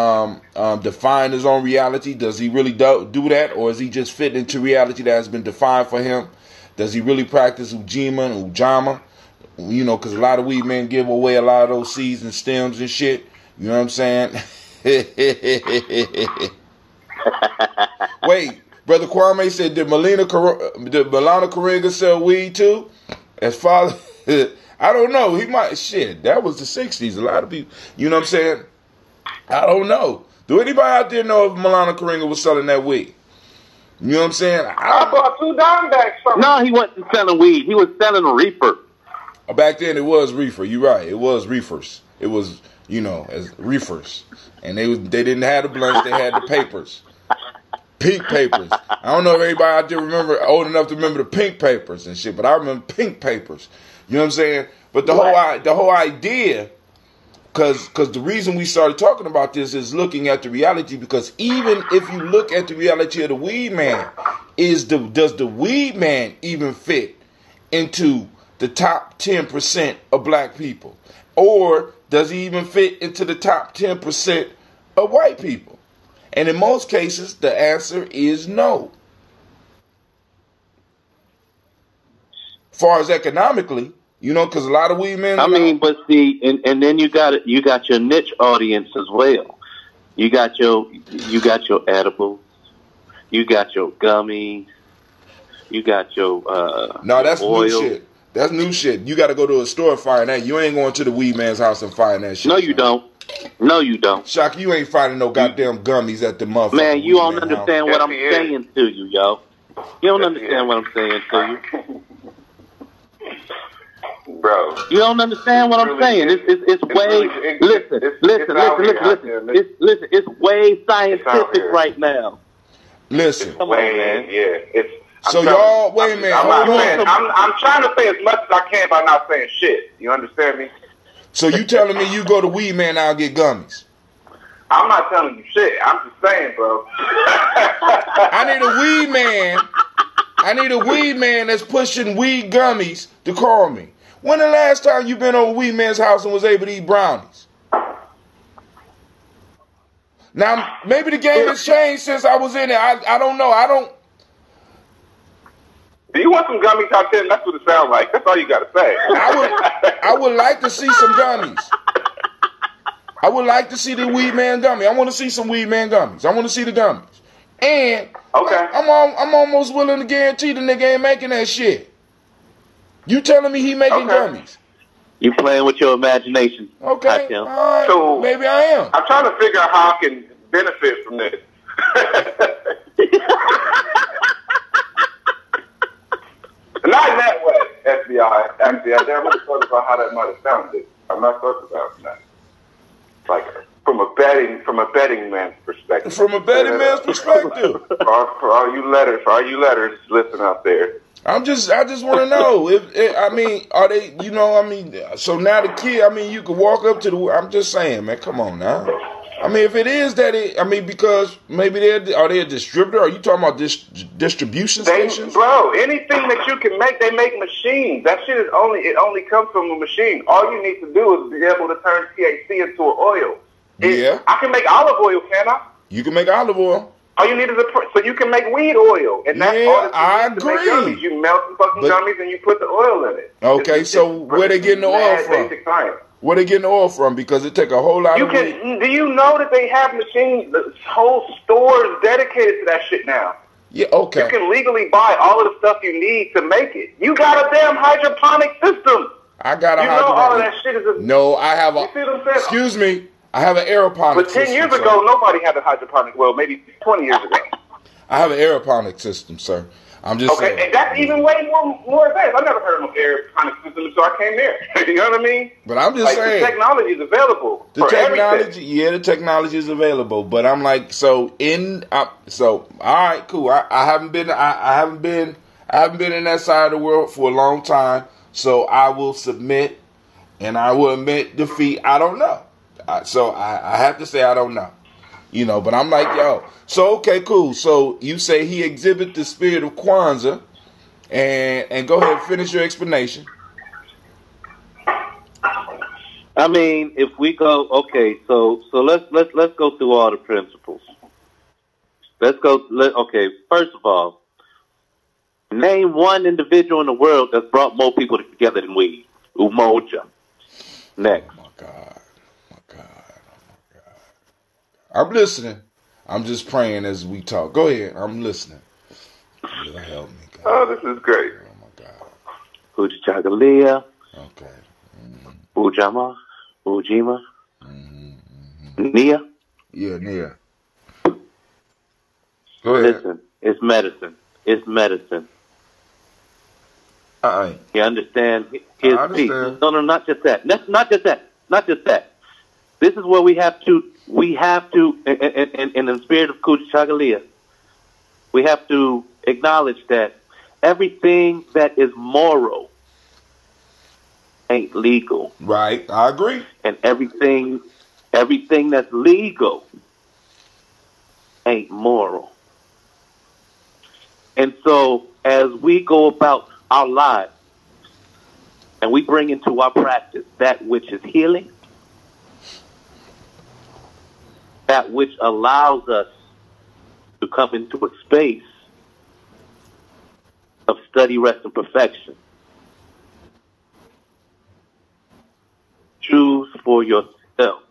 define his own reality. Does he really do that? Or is he just fitting into reality that has been defined for him? Does he really practice Ujima and Ujama? You know, because a lot of weed men give away a lot of those seeds and stems and shit. You know what I'm saying? Wait, Brother Kwame said, did Milana Karenga sell weed too? As father, I don't know. He might. Shit, that was the 60s. A lot of people, you know what I'm saying? I don't know. Do anybody out there know if Milana Karenga was selling that weed? You know what I'm saying? I bought 2 dime bags from him. No, he wasn't selling weed. He was selling reefer. Back then it was reefer. You're right. It was reefers. It was, as reefers. And they didn't have the blunts. They had the papers. Pink papers. I don't know if everybody out there old enough to remember the pink papers and shit, but I remember pink papers. You know what I'm saying? But the whole idea, because the reason we started talking about this is looking at the reality. Because even if you look at the reality of the weed man, does the weed man even fit into the top 10% of black people, or does he even fit into the top 10% of white people? And in most cases, the answer is no. As far as economically, because a lot of weed men. But see, and then you got your niche audience as well. You got your edibles. You got your gummies. You got your No, that's oil. new shit. That's new shit. You got to go to a store and find that. You ain't going to the weed man's house and find that shit. No, you don't. No, you don't. Shock, you ain't finding no goddamn gummies at the motherfucking Man, you weed don't man understand house. what I'm saying to you, yo. You don't understand what I'm saying to you. Bro. You don't understand what I'm saying. It's way listen. It's way scientific right now. Listen. Come on, man. Yeah. So y'all, wait a minute. I'm trying to say as much as I can by not saying shit. You understand me? So you telling me you go to weed man now and get gummies? I'm not telling you shit. I'm just saying, bro. I need a weed man that's pushing weed gummies to call me. When the last time you been over weed man's house and was able to eat brownies? Now, maybe the game has changed since I was in it. I don't know. Do you want some gummies out there? That's what it sounds like. That's all you got to say. I would like to see some gummies. I would like to see the weed man gummy. I want to see some weed man gummies. I want to see the gummies. And okay. I'm almost willing to guarantee the nigga ain't making that shit. You telling me he making gummies? You playing with your imagination. Okay. So maybe I am. I'm trying to figure out how I can benefit from this. Not in that way, FBI. Actually, I never really thought about how that might have sounded. I'm not thought about that. Like from a betting man's perspective. From a betting man's perspective. For all you letters, listen out there. I just want to know are they? So now the kid. You could walk up to the. I'm just saying, man. Come on now. If it is that because maybe are they a distributor? Are you talking about distribution stations? Bro, anything that you can make, they make machines. That shit it only comes from a machine. All you need to do is be able to turn THC into an oil. I can make olive oil, can I? You can make olive oil. All you need is so you can make weed oil, and that's all that you need to make gummies. You melt some fucking gummies and you put the oil in it. Okay, where they getting the oil from? Basic science. Where they getting the oil from? Because it take a whole lot of weed. Do you know that they have machines, whole stores dedicated to that shit now? Yeah, okay. You can legally buy all of the stuff you need to make it. You got a damn hydroponic system. I got a hydroponic. You know all of that shit is No, I have a... You see what I'm saying? Excuse me. I have an aeroponic system. But 10 years ago, nobody had a hydroponic. Well, maybe 20 years ago. I have an aeroponic system, sir. I'm just saying. Okay, and that's even way more advanced. I never heard of an aeroponic system until I came here. You know what I mean? But I'm just saying. The technology is available. The technology is available. But I'm like, all right, cool. I haven't been in that side of the world for a long time. So I will submit, and I will admit defeat. I don't know. So I have to say I don't know. But I'm like, yo. So, okay, cool. So you say he exhibits the spirit of Kwanzaa, and go ahead and finish your explanation. If we go, okay, so let's go through all the principles. First of all, name one individual in the world that's brought more people together than we. Umoja. Next. Oh my God. I'm listening. I'm just praying as we talk. Go ahead. I'm listening. You'll help me, God. Oh, this is great. Oh, my God. Hujagalia. Okay. Mm-hmm. Ujama. Ujima. Mm-hmm. Nia. Yeah, Nia. Go ahead. Listen, it's medicine. It's medicine. You understand? I understand. No, not just that. Not just that. This is where we have to, in the spirit of Kuchagalia, we have to acknowledge that everything that is moral ain't legal. Right, I agree. And everything that's legal ain't moral. And so as we go about our lives and we bring into our practice that which is healing, that which allows us to come into a space of study, rest, and perfection. Choose for yourself.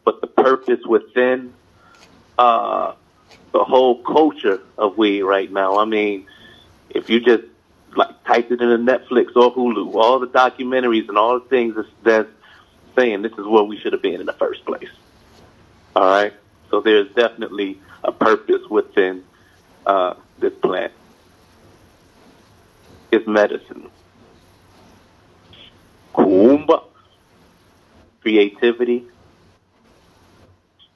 But the purpose within the whole culture of weed right now. I mean, if you just like typed it into Netflix or Hulu, all the documentaries and all the things that's saying this is where we should have been in the first place. All right? So there's definitely a purpose within this plant. It's medicine. Kuumba. Creativity.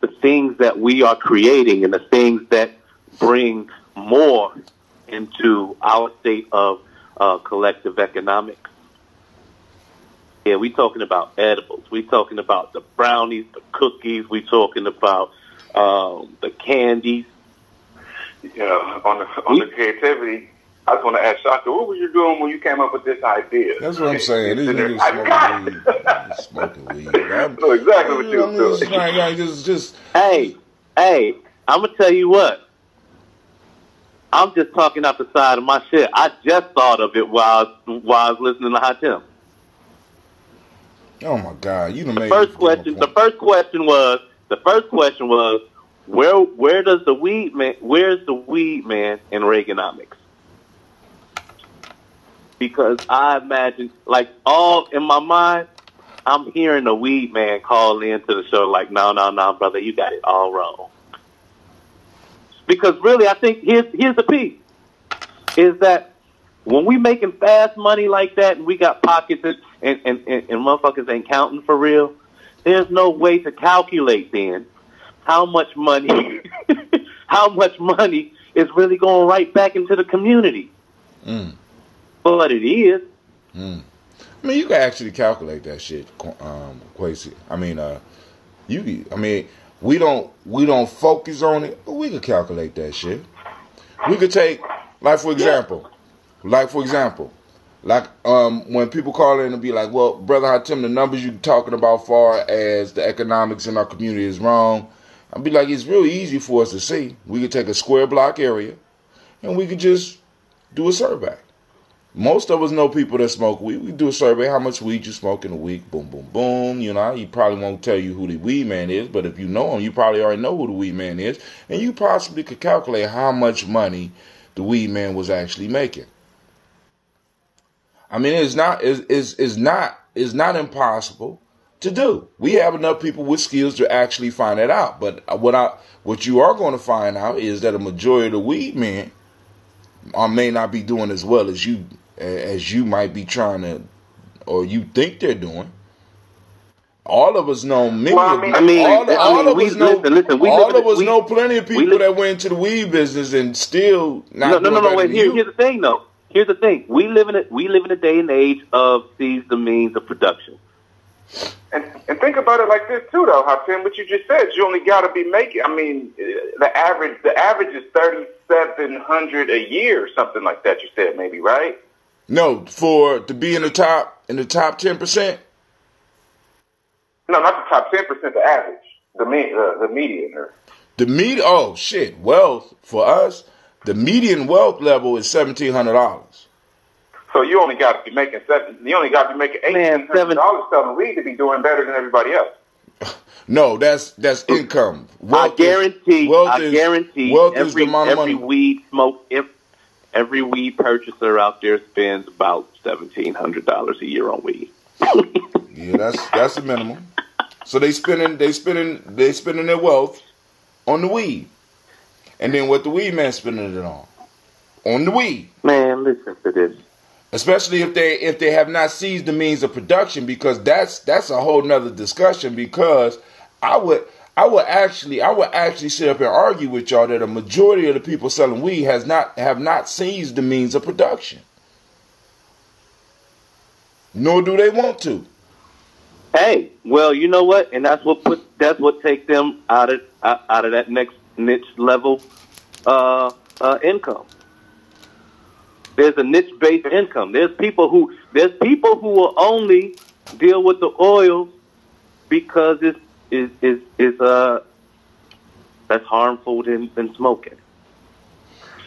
The things that we are creating and the things that bring more into our state of collective economics. Yeah, we talking about edibles. We talking about the brownies, the cookies. We talking about the candies. Yeah, on the creativity, I just want to ask Shaka, what were you doing when you came up with this idea? That's what I'm saying. These niggas smoking weed. I know exactly what you were doing. Just. Hey, I'm gonna tell you what. I'm just talking out the side of my shit. I just thought of it while I was listening to Hatem. Oh my God! You done made The first question was, where's the weed man in Reaganomics? Because I imagine, like, all in my mind, I'm hearing the weed man call into the show like, no, brother, you got it all wrong. Because really, I think here's the piece, is that when we making fast money like that and we got pockets and motherfuckers ain't counting for real, there's no way to calculate then how much money is really going right back into the community. But it is. I mean, you can actually calculate that shit, Quasi. I mean, we don't focus on it, but we can calculate that shit. We could take, for example, when people call in and be like, well, Brother Hatem, the numbers you're talking about far as the economics in our community is wrong, I'd be like, it's real easy for us to see. We could take a square block area and we could just do a survey. Most of us know people that smoke weed. We do a survey, how much weed you smoke in a week, boom, boom, boom. You know, he probably won't tell you who the weed man is, but if you know him, you probably already know who the weed man is, and you possibly could calculate how much money the weed man was actually making. I mean, it's not impossible to do. We have enough people with skills to actually find that out. But what you are going to find out is that a majority of the weed men may not be doing as well as you might be trying to, or you think they're doing. All of us know many. Well, all of us know plenty of people that went into the weed business and still not. No. Wait. Here's the thing, though. Here's the thing. We live in a day and age of seize the means of production. And think about it like this too, though, Hatem. What you just said, you only got to be making. I mean, the average is $3,700 a year, or something like that. You said maybe, right? No, to be in the top 10%. No, not the top 10%. The average, the median. The median. Oh shit! Wealth for us, the median wealth level is $1,700. So you only got to be making $1,800 selling weed to be doing better than everybody else. No, that's income. I guarantee is the amount of money. Every weed purchaser out there spends about $1,700 a year on weed. Yeah, that's the minimum. So they spending their wealth on the weed, and then what the weed man spending it on the weed. Man, listen to this. Especially if they have not seized the means of production, because that's a whole nother discussion. Because I would actually sit up and argue with y'all that a majority of the people selling weed have not seized the means of production, nor do they want to. Hey, well, you know what, and that's what takes them out of that next niche level income. There's a niche-based income. There's people who will only deal with the oil because that's harmful than smoking.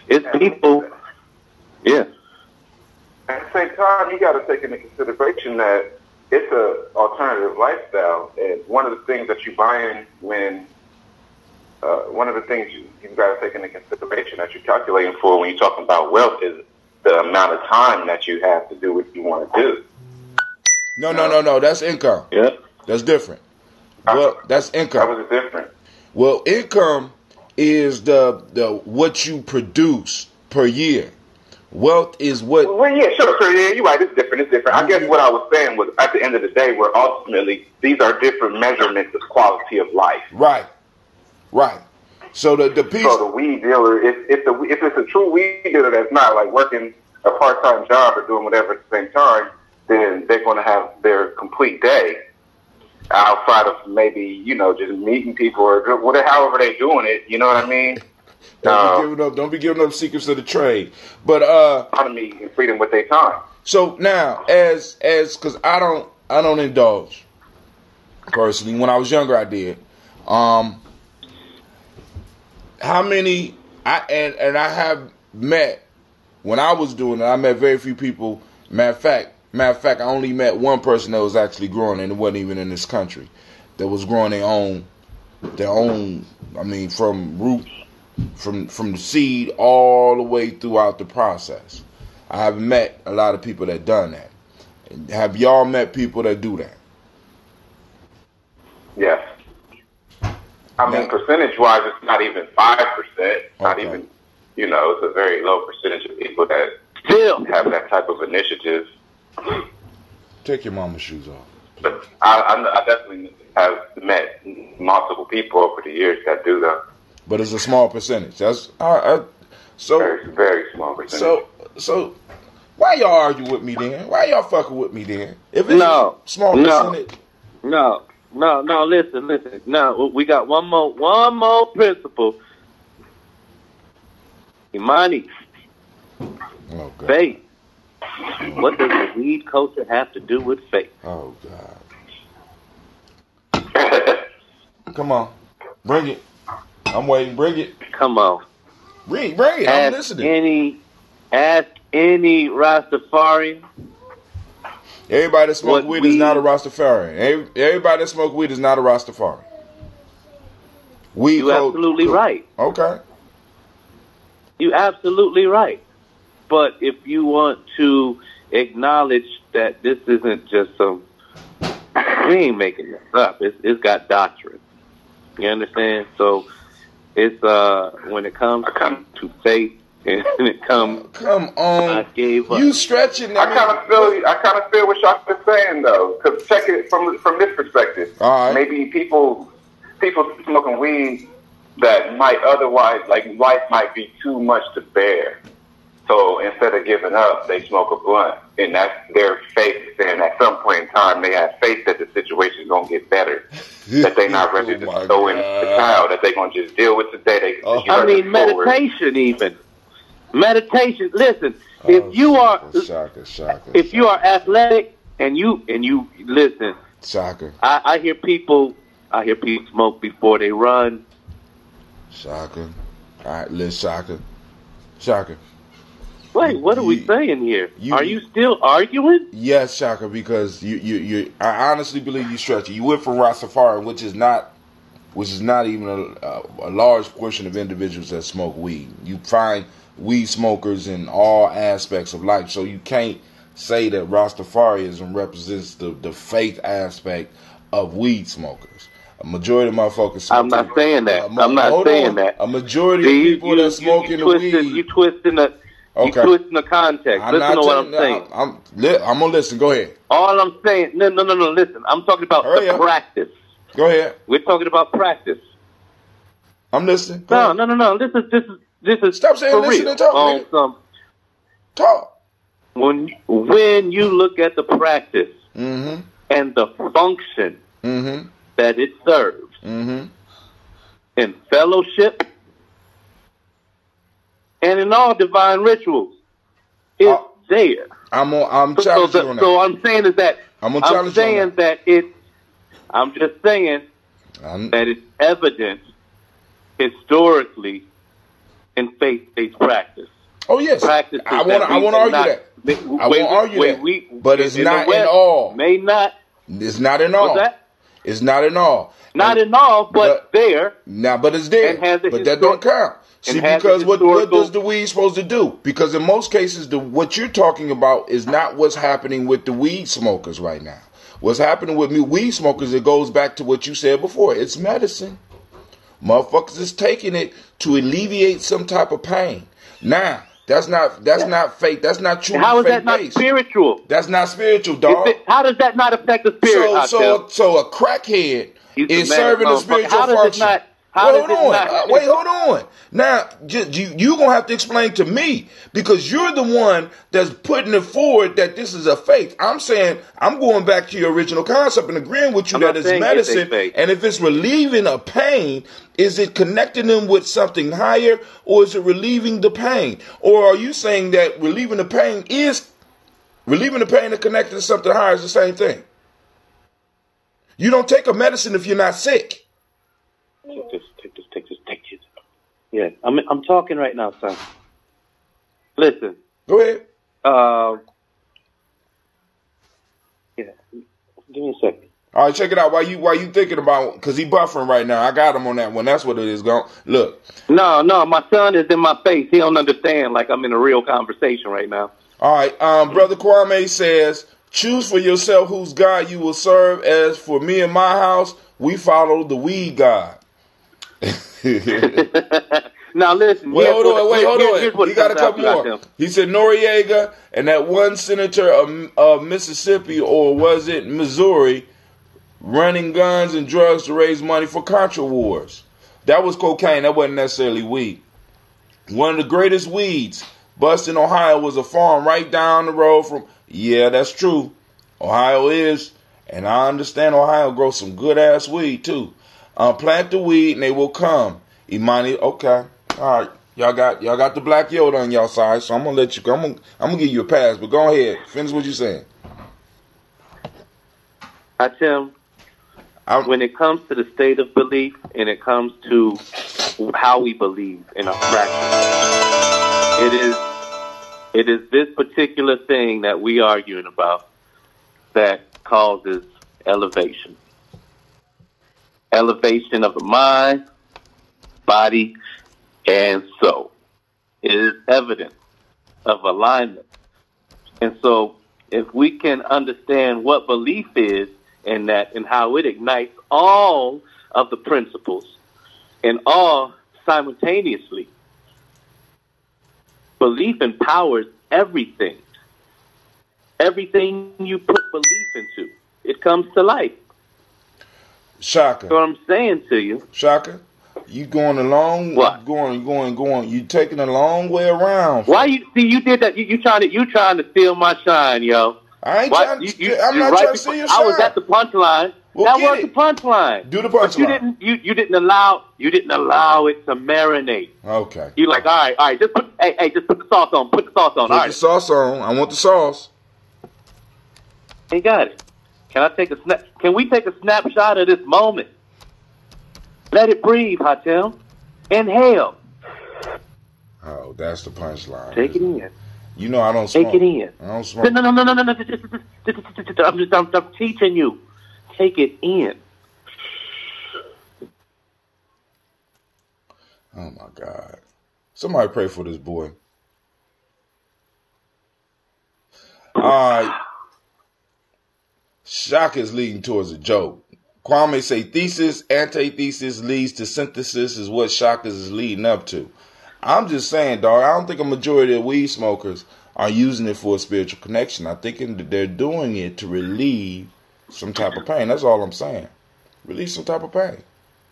It's people, yeah. At the same time, you got to take into consideration that it's a alternative lifestyle, and one of the things that you buy in when one of the things you've got to take into consideration that you're calculating for when you're talking about wealth is the amount of time that you have to do what you want to do. No. That's income. Yeah. That's different. Well, that's income. How was it different? Well, income is the what you produce per year. Wealth is what. Well, yeah, sure. Yeah, you're right. It's different. It's different. I guess what I was saying was, at the end of the day, we're ultimately these are different measurements of quality of life. Right. So the piece. So the weed dealer, if it's a true weed dealer that's not like working a part-time job or doing whatever at the same time, then they're going to have their complete day outside of maybe, just meeting people or whatever, however they're doing it. You know what I mean? Don't be giving up secrets of the trade. But autonomy and freedom with their time. So now, as because I don't indulge personally. When I was younger, I did. How many I have met when I was doing it. I met very few people. Matter of fact, I only met one person that was actually growing, and it wasn't even in this country. That was growing their own. I mean, from root, from the seed all the way throughout the process. I haven't met a lot of people that done that. Have y'all met people that do that? Yes. I mean, percentage-wise, it's not even 5%. Not even, it's a very low percentage of people that still have that type of initiative. Take your mama's shoes off. But I definitely have met multiple people over the years that do that. But it's a small percentage. That's so very, very small percentage. So why y'all argue with me then? Why y'all fucking with me then? If it's small percentage. No. Listen. No, we got one more principle. Imani. Oh, God. Faith. What does the weed culture have to do with faith? Oh, God. Come on. Bring it. I'm waiting. Bring it. Come on. Bring it. I'm listening. Ask any Rastafarian. Everybody that smoke weed is not a Rastafarian. Everybody that smoke weed is not a Rastafarian. You're absolutely right. Okay. You're absolutely right. But if you want to acknowledge that this isn't just we ain't making this up. It's got doctrine. You understand? So it's when it comes to faith and it comes. Come on. I gave up. You stretching. I kind of feel what y'all is saying though. Because check it from this perspective. All right. Maybe people smoking weed that might otherwise life might be too much to bear. So instead of giving up, they smoke a blunt. And that's their faith saying at some point in time they have faith that the situation is going to get better. That they're not ready to throw in the towel, that they're going to just deal with today. Meditation even. Meditation. Listen, if you are athletic and you listen. Shaka. I hear people smoke before they run. Shaka. All right, listen, Shaka. Wait, what are we saying here? Are you still arguing? Yes, Shaka, because you I honestly believe you stretch it. You went from Rastafari, which is not even a large portion of individuals that smoke weed. You find weed smokers in all aspects of life, so you can't say that Rastafarianism represents the faith aspect of weed smokers. A majority of motherfuckers smoke. I'm not saying that. A majority of people that smoke in the weed. You twisting the. Okay. You twisting the context. Listen to what I'm saying. I'm gonna listen. Go ahead. All I'm saying. No. Listen. I'm talking about practice. Go ahead. We're talking about practice. I'm listening. No. This is. Stop saying listen and talk. Talk. When you look at the practice and the function that it serves in fellowship. And in all divine rituals, it's there. I'm challenging you on that. So I'm saying is that I'm just saying that it's evident historically in faith-based practice. Oh yes, I want to argue that. I won't argue that. But it's not in all. May not. It's not in all. What's that? It's not in all. Not in all, but there. Now, but it's there. But that don't count. See, because what does the weed supposed to do? Because in most cases, what you're talking about is not what's happening with the weed smokers right now. What's happening with weed smokers, it goes back to what you said before. It's medicine. Motherfuckers is taking it to alleviate some type of pain. Now, that's not fake. That's not true. How is that not spiritual? That's not spiritual, dog. How does that not affect the spirit? So a crackhead is serving a spiritual function. Hold on. Now, you're going to have to explain to me, because you're the one that's putting it forward that this is a faith. I'm saying, I'm going back to your original concept and agreeing with you that it's medicine. And if it's relieving a pain, is it connecting them with something higher, or is it relieving the pain? Or are you saying that relieving the pain and connecting to something higher is the same thing? You don't take a medicine if you're not sick. Take this. Yeah, I'm talking right now, son. Listen. Go ahead. Yeah. Give me a second. All right, check it out. Why you thinking about? Because he buffering right now. I got him on that one. That's what it is. Look. No, my son is in my face. He don't understand. Like I'm in a real conversation right now. All right. Brother Kwame says, choose for yourself whose God you will serve. As for me and my house, we follow the weed God. Now listen. Wait, hold on. He got a couple more. He said Noriega and that one senator of Mississippi, or was it Missouri, running guns and drugs to raise money for Contra wars. That was cocaine. That wasn't necessarily weed. One of the greatest weeds bust in Ohio was a farm right down the road from. Yeah, that's true. Ohio is, and I understand Ohio grows some good ass weed too. Plant the weed and they will come. Imani, okay. All right. Y'all got the black Yoda on y'all side, so I'm gonna let you go. I'm gonna give you a pass, but go ahead. Finish what you're saying. Tim, when it comes to the state of belief and it comes to how we believe in our practice, it is this particular thing that we arguing about that causes elevation. Elevation of the mind, body, and soul. It is evidence of alignment. And so if we can understand what belief is and how it ignites all of the principles and all simultaneously, belief empowers everything. Everything you put belief into, it comes to life. Shaka. That's what I'm saying to you. Shaka, you going a long going. You taking a long way around. Why you did that? You trying to steal my shine, yo. I ain't trying to steal your shine. I was at the punchline. Well, that was the punchline. Do the punchline. But you didn't allow it to marinate. Okay. You like, all right, just put the sauce on. Put the sauce on. Put the sauce on. I want the sauce. Ain't got it. Can we take a snapshot of this moment? Let it breathe, Hatem. Inhale. Oh, that's the punchline. Take it in. You know I don't smoke. Take it in. I don't smoke. No. I'm teaching you. Take it in. Oh my God. Somebody pray for this boy. All right. Shock is leading towards a joke. Kwame say thesis, antithesis leads to synthesis is what Shaka is leading up to. I'm just saying, dog, I don't think a majority of weed smokers are using it for a spiritual connection. I think they're doing it to relieve some type of pain. That's all I'm saying. Relieve some type of pain.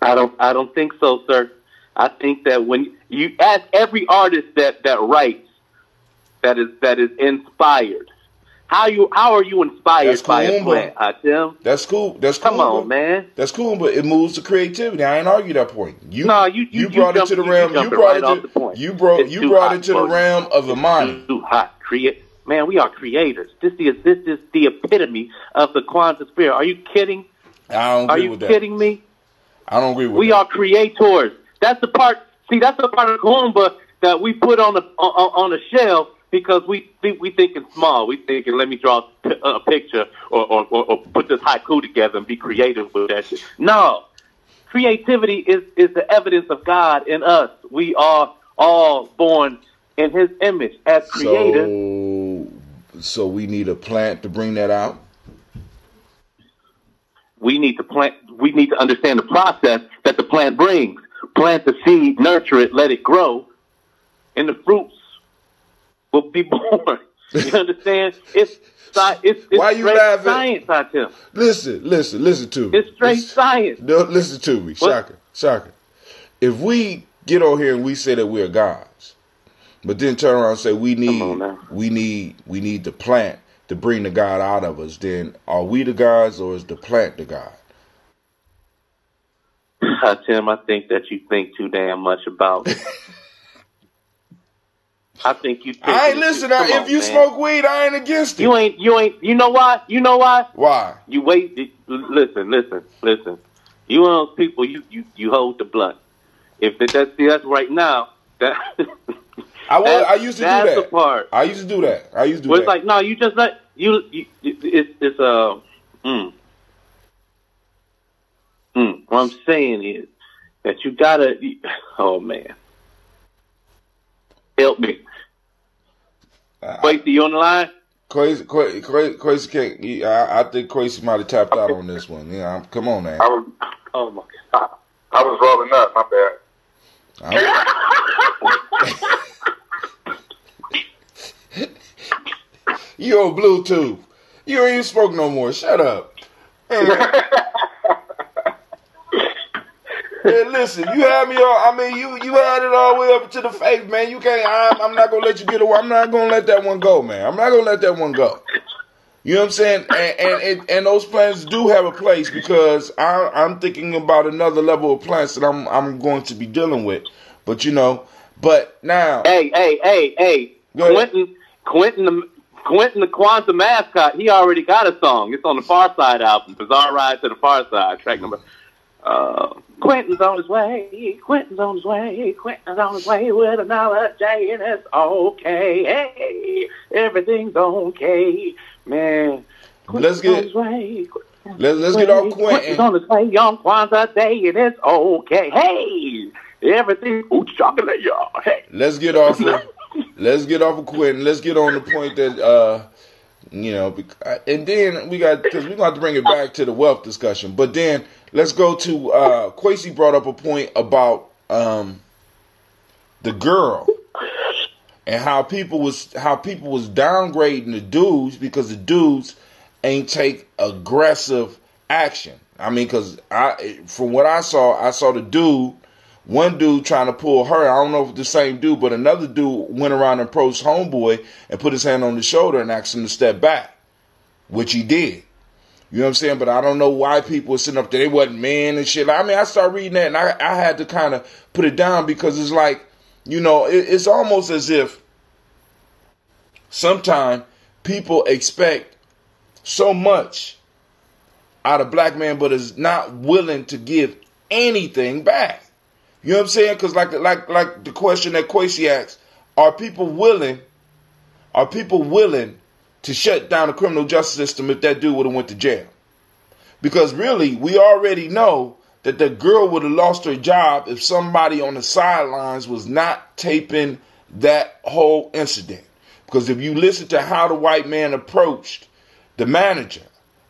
I don't think so, sir. I think that when you ask every artist that writes, that is inspired, how are you inspired by a plant, Tim? That's cool. Come on, man. That's cool, but it moves to creativity. I ain't argue that point. You brought it to the realm. You brought it to the realm of Imani. Too hot. Man, we are creators. This is the epitome of the quantum spirit. Are you kidding? I don't agree with that. Are you kidding me? I don't agree with that. We are creators. That's the part. See, that's the part of Kumba that we put on a shelf because we thinking small. We thinking, let me draw a picture or put this haiku together and be creative with that shit. No, creativity is the evidence of God in us. We are all born in His image as creators. So we need a plant to bring that out. We need to plant. We need to understand the process that the plant brings. Plant the seed, nurture it, let it grow, and the fruits will be born. You understand? It's Why you laughing? Science, I tell. Listen to me. It's straight science. No, listen to me, Shaka. If we get on here and we say that we're gods, but then turn around and say we need the plant to bring the God out of us, then are we the gods or is the plant the God? Tim, I think that you think too damn much about it. I think you. I ain't listen. If you smoke weed, I ain't against it. You ain't. You know why? Why? You wait. Listen. You one of those people. You hold the blunt. If that's right now. That I used to do that. That's the part. I used to do that. It's like no. You just let you. It's What I'm saying is that you gotta. Oh man, help me. Quasi, you on the line? Quasi can't. I think Quasi might have tapped out on this one. Yeah, come on, man. Oh my God. I was rolling up. My bad. You on Bluetooth. You ain't even spoke no more. Shut up. Hey, listen, you had me all. I mean, you had it all the way up to the faith, man. You can't. I'm not gonna let you get away. I'm not gonna let that one go, man. I'm not gonna let that one go. You know what I'm saying? And those plants do have a place because I'm thinking about another level of plants that I'm going to be dealing with. But but now. Hey. Quentin the Kwanzaa mascot. He already got a song. It's on the Far Side album, Bizarre Ride to the Far Side, track number. Quentin's on his way. Quentin's on his way with another J, and it's okay. Hey, everything's okay, man. Let's get off Quentin. Quentin's on his way on Kwanzaa Day, and it's okay. Hey, everything. Ooh, chocolate, y'all. Hey, let's get off of Quentin. Let's get on the point that and then because we're going to have to bring it back to the wealth discussion. But then let's go to Quasi brought up a point about the girl and how people was downgrading the dudes because the dudes ain't take aggressive action. I mean, because from what I saw the one dude trying to pull her. I don't know if it's the same dude, but another dude went around and approached homeboy and put his hand on his shoulder and asked him to step back, which he did. You know what I'm saying? But I don't know why people were sitting up there. They wasn't men and shit. I mean, I started reading that and I had to kind of put it down because it's like, it's almost as if sometimes people expect so much out of black man, but is not willing to give anything back. You know what I'm saying? Because like the question that Quasi asked, are people willing to shut down the criminal justice system if that dude would have went to jail? Because really, we already know that the girl would have lost her job if somebody on the sidelines was not taping that whole incident. Because if you listen to how the white man approached the manager,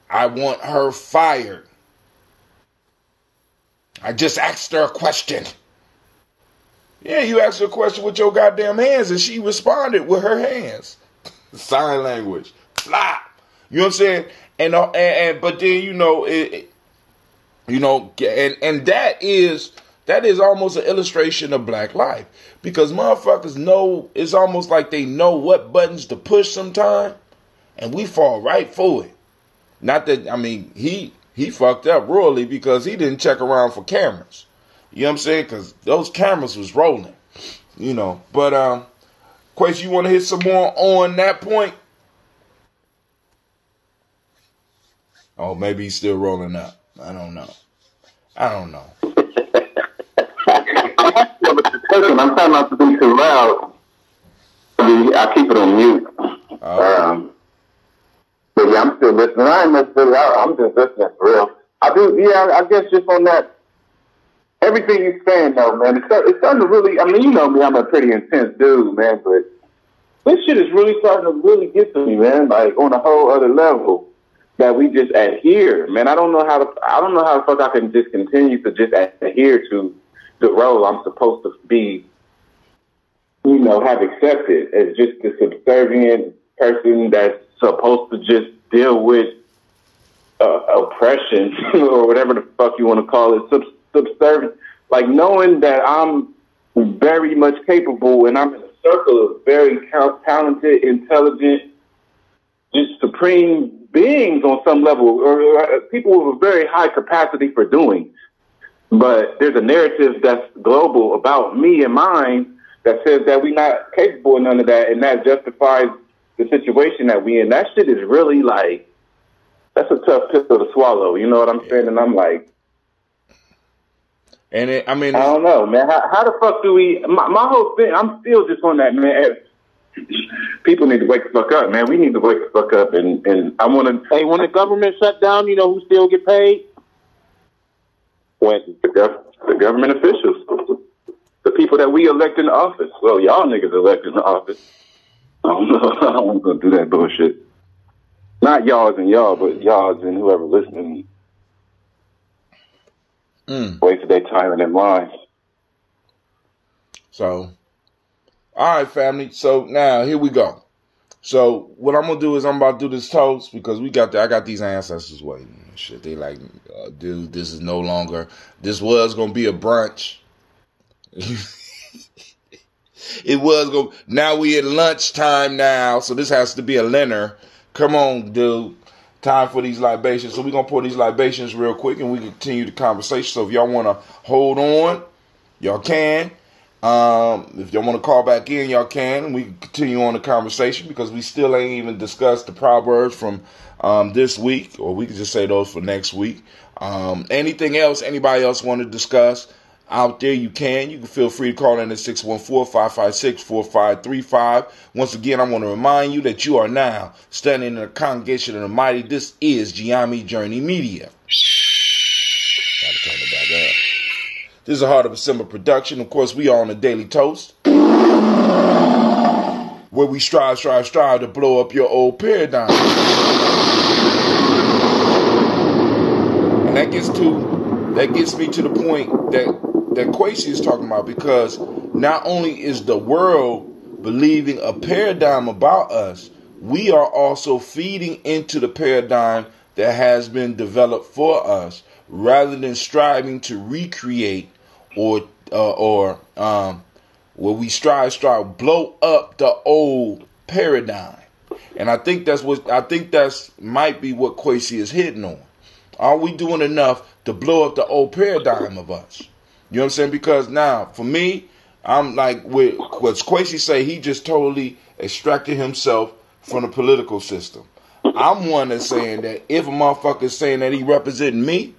I want her fired. I just asked her a question. Yeah, you asked her a question with your goddamn hands, and she responded with her hands. Sign language. Blah. You know what I'm saying? And but then and that is almost an illustration of black life because motherfuckers know, it's almost like they know what buttons to push sometime, and we fall right for it. Not that he fucked up royally because he didn't check around for cameras. You know what I'm saying? Because those cameras was rolling, But, Quasi, you want to hit some more on that point? Oh, maybe he's still rolling up. I don't know. I'm trying not to be too loud. I keep it on mute. But yeah, I'm still listening. I ain't necessarily out. I'm just listening for real. I do, yeah, I guess just on that, everything you're saying though, man, it's starting to really, I mean, you know me, I'm a pretty intense dude, man, but this shit is really starting to really get to me, man, like on a whole other level that we just adhere, man. I don't know how the fuck I can just continue to just adhere to the role I'm supposed to be, you know, have accepted as just the subservient person that's supposed to just deal with oppression or whatever the fuck you want to call it, subservient. Like knowing that I'm very much capable and I'm in a circle of very talented, intelligent, just supreme beings on some level, or people with a very high capacity for doing. But there's a narrative that's global about me and mine that says that we're not capable of none of that, and that justifies the situation that we in. That shit is really like, that's a tough pill to swallow. You know what I'm saying? And I'm like, and I don't know, man. How the fuck do we? My whole thing, I'm still just on that, man. People need to wake the fuck up, man. We need to wake the fuck up, and I want to. Hey, when the government shut down, you know who still get paid? When the government officials, the people that we elect in the office. Well, y'all niggas elect in the office. I don't know. I don't want to do that bullshit. Not y'all's and y'all, but y'all's and whoever listening. Wasted their time and their minds. So, all right, family. So now here we go. So what I'm gonna do is I'm about to do this toast because I got these ancestors waiting. Shit, they like, dude, this is no longer. This was gonna be a brunch. It was going. Now we at lunchtime now, so this has to be a dinner. Come on, dude. Time for these libations. So we're going to pour these libations real quick and we continue the conversation. So if y'all want to hold on, y'all can. If y'all want to call back in, y'all can. And we can continue on the conversation because we still ain't even discussed the proverbs from this week. Or we can just say those for next week. Anything else anybody else want to discuss out there, you can feel free to call in at 614-556-4535. Once again, I want to remind you that you are now standing in the congregation of the mighty. This is Giami Journey Media. Gotta turn it back up. This is a Heart of December production. Of course, we are on a daily toast where we strive to blow up your old paradigm. And that gets me to the point that Kwesi is talking about, because not only is the world believing a paradigm about us, we are also feeding into the paradigm that has been developed for us, rather than striving to recreate or where we strive blow up the old paradigm. And I think that's might be what Kwesi is hitting on. Are we doing enough to blow up the old paradigm of us? You know what I'm saying? Because now, for me, I'm like, with what Kwesi say, he just totally extracted himself from the political system. I'm one that's saying that if a motherfucker is saying that he representing me,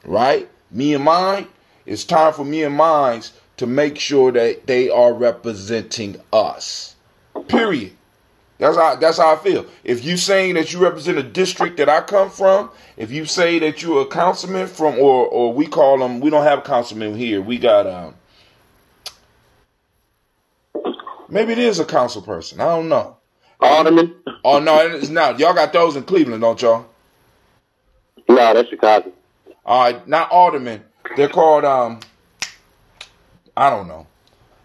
right, me and mine, it's time for me and mine to make sure that they are representing us. Period. That's how I feel. If you saying that you represent a district that I come from, if you say that you're a councilman from, or we call them, we don't have a councilman here. We got maybe it is a council person. I don't know. Alderman. Oh no, it's not. Y'all got those in Cleveland, don't y'all? No, that's Chicago. All right, not aldermen. They're called I don't know.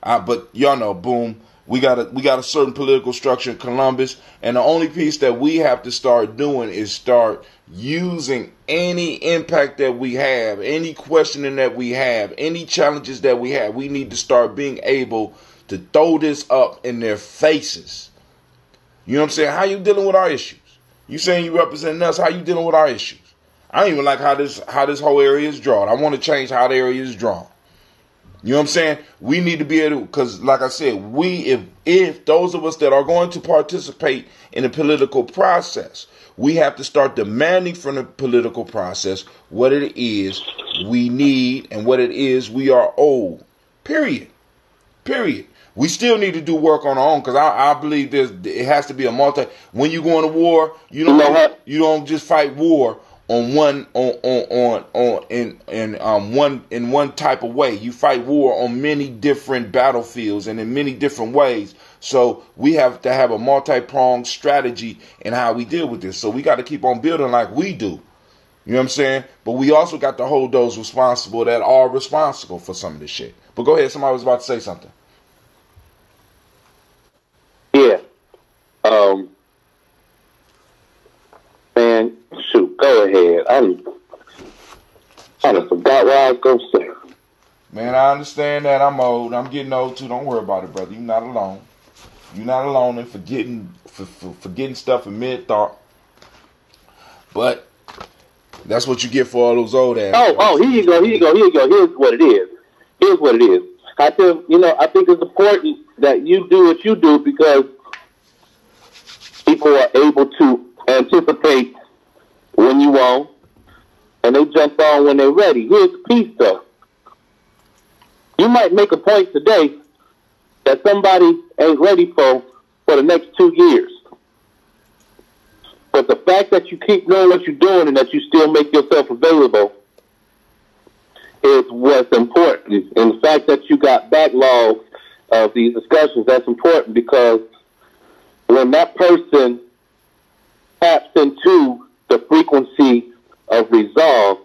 But y'all know, boom. We got a certain political structure in Columbus, and the only piece that we have to start doing is start using any impact that we have, any questioning that we have, any challenges that we have. We need to start being able to throw this up in their faces. You know what I'm saying? How you dealing with our issues? You saying you representing us? How you dealing with our issues? I don't even like how this whole area is drawn. I want to change how the area is drawn. You know what I'm saying? We need to be able to, because like I said, if those of us that are going to participate in the political process, we have to start demanding from the political process what it is we need and what it is we are owed. Period. We still need to do work on our own because I believe it has to be a multi. When you go into war, you don't just fight war on one in one type of way. You fight war on many different battlefields and in many different ways. So we have to have a multi-pronged strategy in how we deal with this. So we got to keep on building like we do. You know what I'm saying? But we also got to hold those responsible that are responsible for some of this shit. But go ahead. Somebody was about to say something. Yeah. Man, shoot, go ahead. I done forgot what I was going to say. Man, I understand that. I'm old. I'm getting old too. Don't worry about it, brother. You're not alone. You're not alone in forgetting stuff in mid-thought. But that's what you get for all those old ass. Oh, here you go. Here's what it is. I think it's important that you do what you do because people are able to anticipate when you on, and they jump on when they're ready. Here's the piece, though. You might make a point today that somebody ain't ready for the next 2 years. But the fact that you keep doing what you're doing and that you still make yourself available is what's important. And the fact that you got backlogs of these discussions, that's important because when that person taps into the frequency of resolve,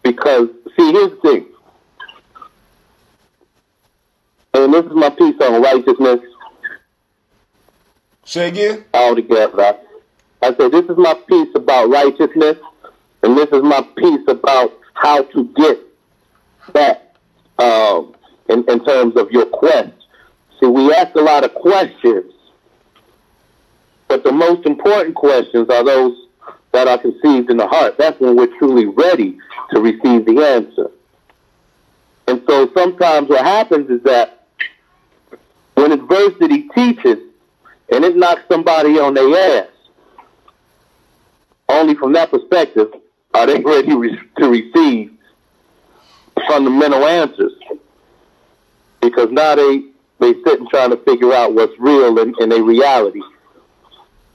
because, see, here's the thing. And this is my piece on righteousness. Say again? All together. I said, this is my piece about righteousness, and this is my piece about how to get that in terms of your quest. See, we ask a lot of questions, but the most important questions are those that are conceived in the heart. That's when we're truly ready to receive the answer. And so sometimes what happens is that when adversity teaches and it knocks somebody on their ass, only from that perspective are they ready to receive fundamental answers. Because now they sit and trying to figure out what's real in a reality.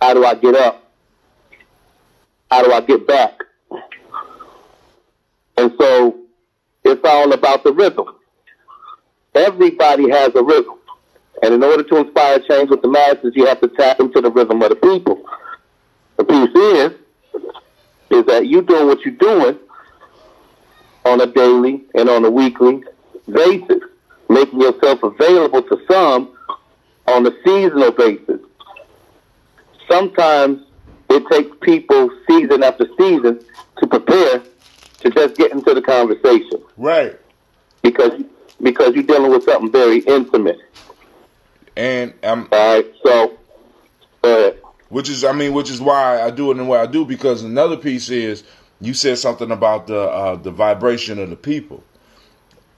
How do I get up? How do I get back? And so it's all about the rhythm. Everybody has a rhythm. And in order to inspire change with the masses, you have to tap into the rhythm of the people. The piece is that you doing what you're doing on a daily and on a weekly basis, making yourself available to some on a seasonal basis. Sometimes it takes people season after season to prepare to just get into the conversation. Right. Because you're dealing with something very intimate. And all right, so which is why I do it in the way I do, because another piece is you said something about the vibration of the people.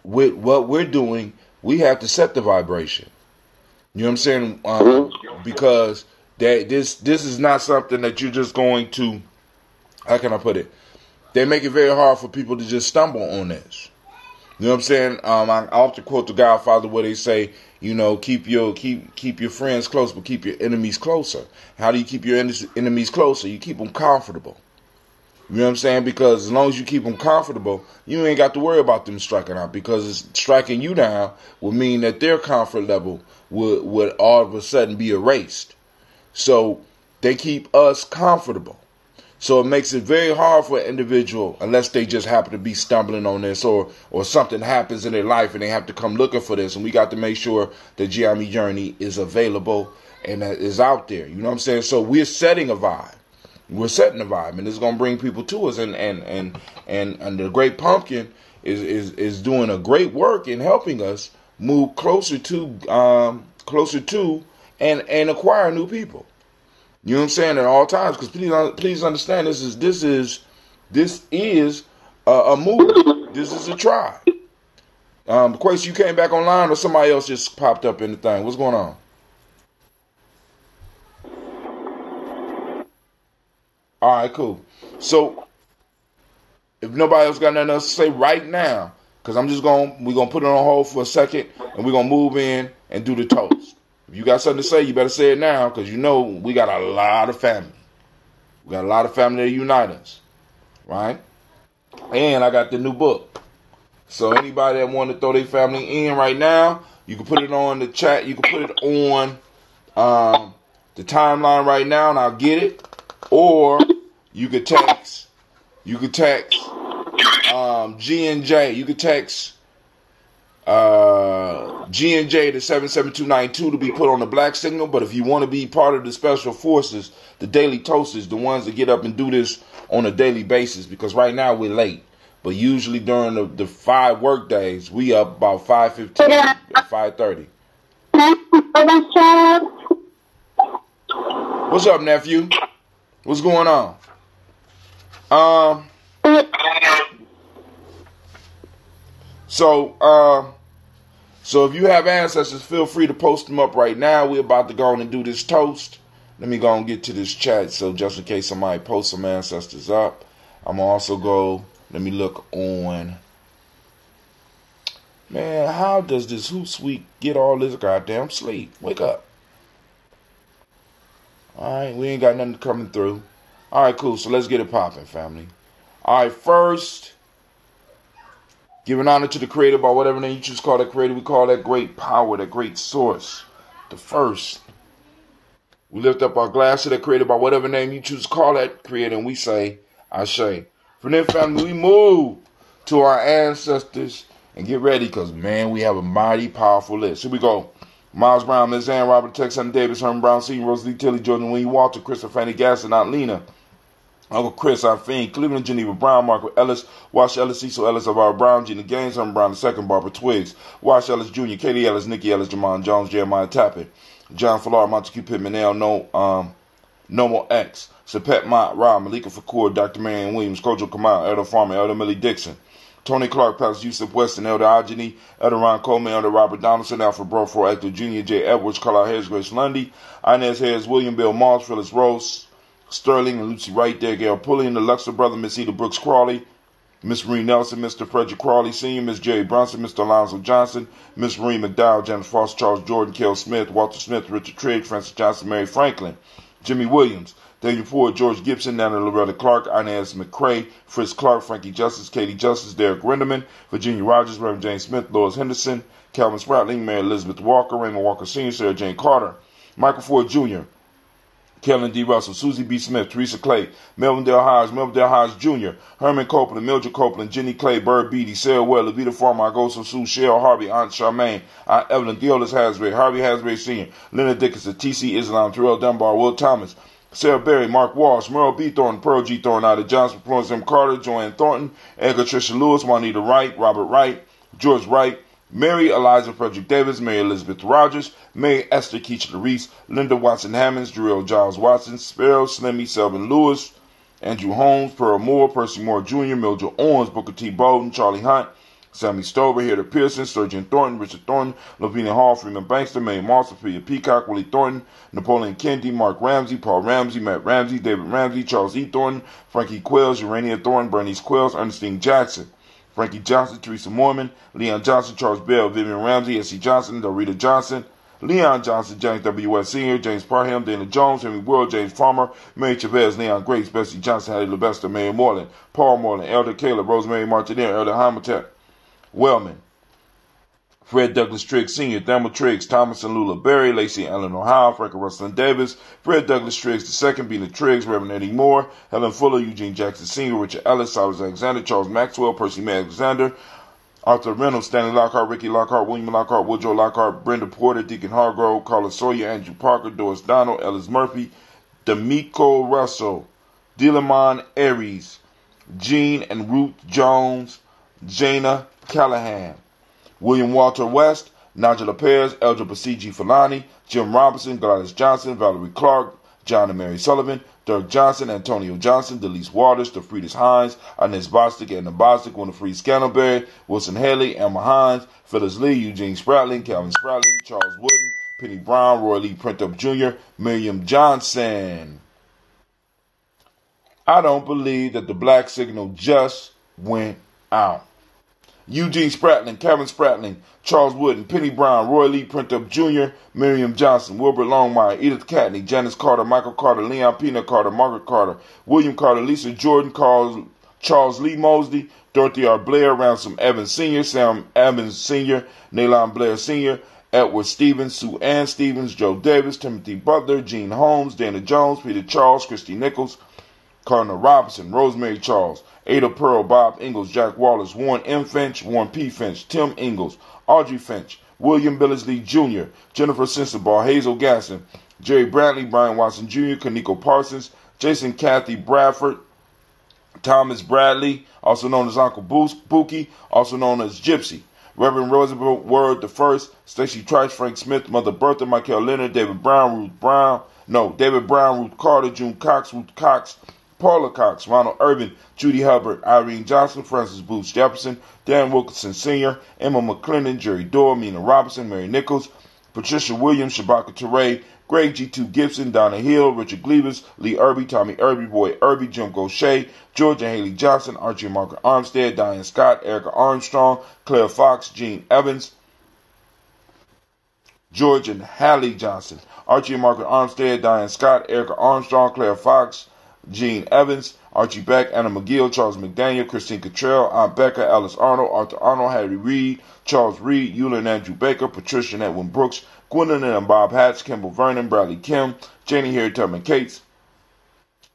With what we're doing, we have to set the vibration. You know what I'm saying? Because this is not something that you're just going to, how can I put it? They make it very hard for people to just stumble on this. You know what I'm saying? I often quote the Godfather where they say, you know, keep your friends close, but keep your enemies closer. How do you keep your enemies closer? You keep them comfortable. You know what I'm saying? Because as long as you keep them comfortable, you ain't got to worry about them striking out, because striking you down would mean that their comfort level would all of a sudden be erased. So they keep us comfortable. So it makes it very hard for an individual, unless they just happen to be stumbling on this or something happens in their life and they have to come looking for this. And we got to make sure the GME journey is available and that is out there. You know what I'm saying? So we're setting a vibe. We're setting a vibe, and it's going to bring people to us. And the Great Pumpkin is doing a great work in helping us move closer to and acquire new people. You know what I'm saying, at all times, because please understand, this is a movement. This is a tribe. Quasi, you came back online, or somebody else just popped up in the thing? What's going on? All right, cool. So if nobody else got nothing else to say right now, because we're gonna put it on hold for a second, and we're gonna move in and do the toast. If you got something to say, you better say it now, because you know we got a lot of family. We got a lot of family that unite us, right? And I got the new book. So anybody that want to throw their family in right now, you can put it on the chat. You can put it on the timeline right now, and I'll get it. Or you could text. You could text G and J. You could text G and J to 77292 to be put on the black signal. But if you want to be part of the special forces, the daily toasters, the ones that get up and do this on a daily basis, because right now we're late. But usually during the 5 work days, we up about 5:15, 5:30. What's up, nephew? What's going on? So if you have ancestors, feel free to post them up right now. We're about to go on and do this toast. Let me go and get to this chat. So just in case somebody posts some ancestors up, I'm gonna also go. Let me look on. Man, how does this Hootsuite get all this goddamn sleep? Wake up. Alright, we ain't got nothing coming through. Alright, cool. So let's get it popping, family. Alright, first, giving honor to the creator by whatever name you choose to call that creator. We call that great power, that great source. The first. We lift up our glass to that creator by whatever name you choose to call that creator, and we say, Ashe. From there, family, we move to our ancestors and get ready, because, man, we have a mighty powerful list. Here we go. Miles Brown, Miss Ann, Robert Tex, Hunter Davis, Herman Brown, Senior, Rosalie Tilly, Jordan William Walter, Christopher Fanny Gasson, Aunt Lena, Uncle Chris, Aunt Fiend, Cleveland, Geneva Brown, Margaret Ellis, Wash Ellis, Cecil Ellis, Alvaro Brown, Gina Gaines, Herman Brown II, Barbara Twiggs, Wash Ellis Jr., Katie Ellis, Nikki Ellis, Jamon Jones, Jeremiah Tappet, John Falar, Montague Pittman, Nomo X, Sapet Mott, Rob, Malika Fakur, Dr. Marion Williams, Kojo Kamal, Elder Farmer, Elder Millie Dixon, Tony Clark, Pastor Yusuf Weston, Elder Ageni, Elder Ron Coleman, Elder Robert Donaldson, Alfred Brofor, Actor Jr., J. Edwards, Carlisle Harris, Grace Lundy, Inez Harris, William Bill Moss, Phyllis Rose, Sterling, and Lucy Wright, there, Gail Pullian, the Luxor brother, Miss Eda Brooks Crawley, Miss Marie Nelson, Mr. Frederick Crawley Sr., Miss Jerry Bronson, Mr. Alonzo Johnson, Miss Marie McDowell, Janet Foster, Charles Jordan, Kel Smith, Walter Smith, Richard Trigg, Francis Johnson, Mary Franklin, Jimmy Williams, Daniel Ford, George Gibson, Nana Loretta Clark, Inez McCrae, Fritz Clark, Frankie Justice, Katie Justice, Derek Renderman, Virginia Rogers, Reverend James Smith, Lois Henderson, Calvin Spratling, Mary Elizabeth Walker, Raymond Walker Sr., Sarah Jane Carter, Michael Ford Jr., Kellen D. Russell, Susie B. Smith, Teresa Clay, Melvin Dale Hodge Jr., Herman Copeland, Mildred Copeland, Jenny Clay, Bird Beatty, Sarah Well, Levita Farmer, Agoso Sue, Cheryl Harvey, Aunt Charmaine, Aunt Evelyn, Theolis Hasbury, Harvey Hasbury Sr., Leonard Dickinson, T.C. Islam, Terrell Dunbar, Will Thomas, Sarah Berry, Mark Walsh, Merle B. Thornton, Pearl G. Thornton, Ida Johnson, Florence M. Carter, Joanne Thornton, Edgar Tricia Lewis, Juanita Wright, Robert Wright, George Wright, Mary Eliza Frederick Davis, Mary Elizabeth Rogers, Mary Esther Keachler Reese, Linda Watson Hammonds, Jarrell Giles Watson, Sparrow, Slimmy, Selvin Lewis, Andrew Holmes, Pearl Moore, Percy Moore Jr., Mildred Owens, Booker T. Bowden, Charlie Hunt, Sammy Stover, Heather Pearson, Sturgeon Thornton, Richard Thornton, Lavinia Hall, Freeman Bankster, Mae Moss, Sophia Peacock, Willie Thornton, Napoleon Kennedy, Mark Ramsey, Paul Ramsey, Matt Ramsey, David Ramsey, Charles E. Thornton, Frankie Quills, Urania Thornton, Bernice Quills, Ernestine Jackson, Frankie Johnson, Teresa Mormon, Leon Johnson, Charles Bell, Vivian Ramsey, S.C. Johnson, Dorita Johnson, Leon Johnson, James W.S. Sr., James Parham, Dana Jones, Henry World, James Farmer, Mary Chavez, Leon Grace, Bessie Johnson, Hattie LeBester, Mary Moreland, Paul Moreland, Elder Caleb, Rosemary Martineau, Elder Hamatech, Wellman, Fred Douglas Triggs Sr., Thelma Triggs, Thomas and Lula Berry, Lacey Allen Ohio, Frank Russell Davis, Fred Douglas Triggs II, Bina Triggs, Reverend Eddie Moore, Helen Fuller, Eugene Jackson Sr., Richard Ellis, Silas Alexander, Charles Maxwell, Percy May Alexander, Arthur Reynolds, Stanley Lockhart, Ricky Lockhart, William Lockhart, Woodrow Lockhart, Brenda Porter, Deacon Hargrove, Carla Sawyer, Andrew Parker, Doris Donald, Ellis Murphy, D'Amico Russell, Dilamon Aries, Jean and Ruth Jones, Jana Callahan, William Walter West, Nigel Perez, Eldra Basiji Falani, Jim Robinson, Gladys Johnson, Valerie Clark, John and Mary Sullivan, Dirk Johnson, Antonio Johnson, Delise Waters, DeFriedis Hines, Inez Bostic, Edna Bostic, Winifred Scannelberry, Wilson Haley, Emma Hines, Phyllis Lee, Eugene Spratling, Calvin Spratling, Charles Wooden, Penny Brown, Roy Lee Printup Jr., Miriam Johnson. I don't believe that the black signal just went out. Eugene Spratling, Kevin Spratling, Charles Wooden, Penny Brown, Roy Lee Printup Jr., Miriam Johnson, Wilbert Longmire, Edith Catney, Janice Carter, Michael Carter, Leon Pena Carter, Margaret Carter, William Carter, Lisa Jordan, Charles Lee Mosley, Dorothy R. Blair, Ransom Evans Sr., Sam Evans Sr., Nalon Blair Sr., Edward Stevens, Sue Ann Stevens, Joe Davis, Timothy Butler, Gene Holmes, Dana Jones, Peter Charles, Christy Nichols, Cardinal Robinson, Rosemary Charles, Ada Pearl, Bob Ingalls, Jack Wallace, Warren M. Finch, Warren P. Finch, Tim Ingalls, Audrey Finch, William Billingsley Jr., Jennifer Sensabaugh, Hazel Gasson, Jerry Bradley, Brian Watson Jr., Kaniko Parsons, Jason Kathy Bradford, Thomas Bradley, also known as Uncle Bookie, also known as Gypsy, Reverend Roosevelt Word I, Stacey Trice, Frank Smith, Mother Bertha, Michael Leonard, David Brown, Ruth Carter, June Cox, Ruth Cox, Paula Cox, Ronald Urban, Judy Hubbard, Irene Johnson, Francis Booth Jefferson, Dan Wilkinson Sr., Emma McClendon, Jerry Dorr, Mina Robinson, Mary Nichols, Patricia Williams, Shabaka Teray, Greg G2 Gibson, Donna Hill, Richard Gleavers, Lee Irby, Tommy Irby, Boy Irby, Jim Gaucher, George and Haley Johnson, Archie and Margaret Armstead, Diane Scott, Erica Armstrong, Claire Fox, Gene Evans, George and Hallie Johnson, Archie and Margaret Armstead, Diane Scott, Erica Armstrong, Claire Fox, Gene Evans, Archie Beck, Anna McGill, Charles McDaniel, Christine Cottrell, Aunt Becca, Alice Arnold, Arthur Arnold, Harry Reid, Charles Reed, Eula and Andrew Baker, Patricia and Edwin Brooks, Gwendolyn and Bob Hatch, Kimball Vernon, Bradley Kim, Janie Harry Tubman Cates,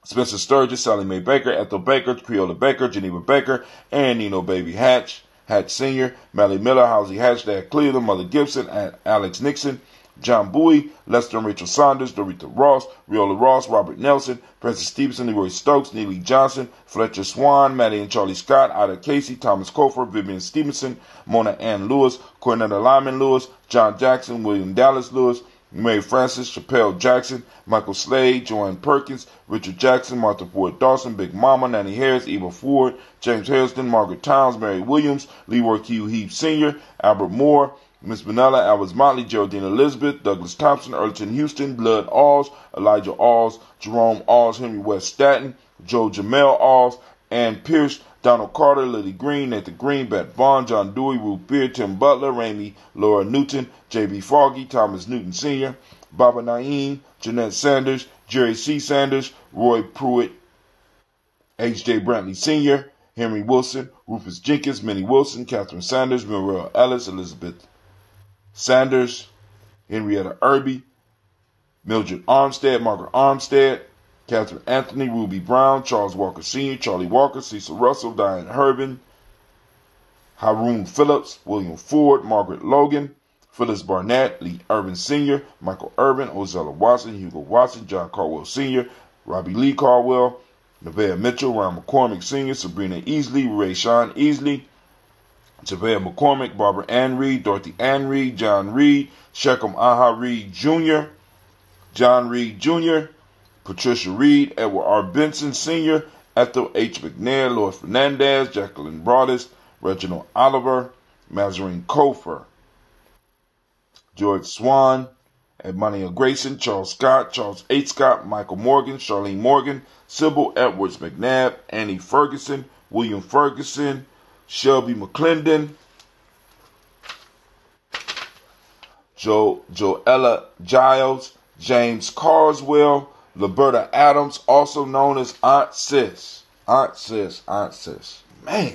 Spencer Sturgis, Sally Mae Baker, Ethel Baker, Creola Baker, Geneva Baker, and Nino Baby Hatch, Hatch Sr., Mally Miller, Housie Hatch, Dad Cleveland, Mother Gibson, and Alex Nixon, John Bowie, Lester and Rachel Saunders, Dorita Ross, Riola Ross, Robert Nelson, Francis Stevenson, Leroy Stokes, Neely Johnson, Fletcher Swan, Maddie and Charlie Scott, Ida Casey, Thomas Cofer, Vivian Stevenson, Mona Ann Lewis, Cornetta Lyman Lewis, John Jackson, William Dallas Lewis, Mary Francis, Chappelle Jackson, Michael Slade, Joanne Perkins, Richard Jackson, Martha Ford Dawson, Big Mama, Nanny Harris, Eva Ford, James Harrison, Margaret Towns, Mary Williams, Leroy Q. Heath Sr., Albert Moore, Miss Vanilla, Albert Motley, Geraldine Elizabeth, Douglas Thompson, Earlton Houston, Blood Alls, Elijah Alls, Jerome Alls, Henry West Staten, Joe Jamel Alls, Ann Pierce, Donald Carter, Lily Green, Nathan Green, Beth Vaughn, John Dewey, Ruth Beard, Tim Butler, Ramey, Laura Newton, J.B. Foggy, Thomas Newton Sr., Baba Naeem, Jeanette Sanders, Jerry C. Sanders, Roy Pruitt, H.J. Brantley Sr., Henry Wilson, Rufus Jenkins, Minnie Wilson, Catherine Sanders, Muriel Ellis, Elizabeth Sanders, Henrietta Irby, Mildred Armstead, Margaret Armstead, Catherine Anthony, Ruby Brown, Charles Walker Sr., Charlie Walker, Cecil Russell, Diane Herbin, Haroon Phillips, William Ford, Margaret Logan, Phyllis Barnett, Lee Irvin Sr., Michael Irvin, Ozella Watson, Hugo Watson, John Caldwell Sr., Robbie Lee Caldwell, Nevaeh Mitchell, Ron McCormick Sr., Sabrina Easley, Ray Sean Easley, Javea McCormick, Barbara Ann Reed, Dorothy Ann Reed, John Reed, Shechem Aha Reed Jr., John Reed Jr., Patricia Reed, Edward R. Benson Sr., Ethel H. McNair, Lloyd Fernandez, Jacqueline Broadus, Reginald Oliver, Mazarine Kofer, George Swan, Edmonia Grayson, Charles Scott, Charles H. Scott, Michael Morgan, Charlene Morgan, Sybil Edwards McNabb, Annie Ferguson, William Ferguson, Shelby McClendon, Joella Giles, James Carswell, Liberta Adams, also known as Aunt Sis. Aunt Sis, Aunt Sis. Man.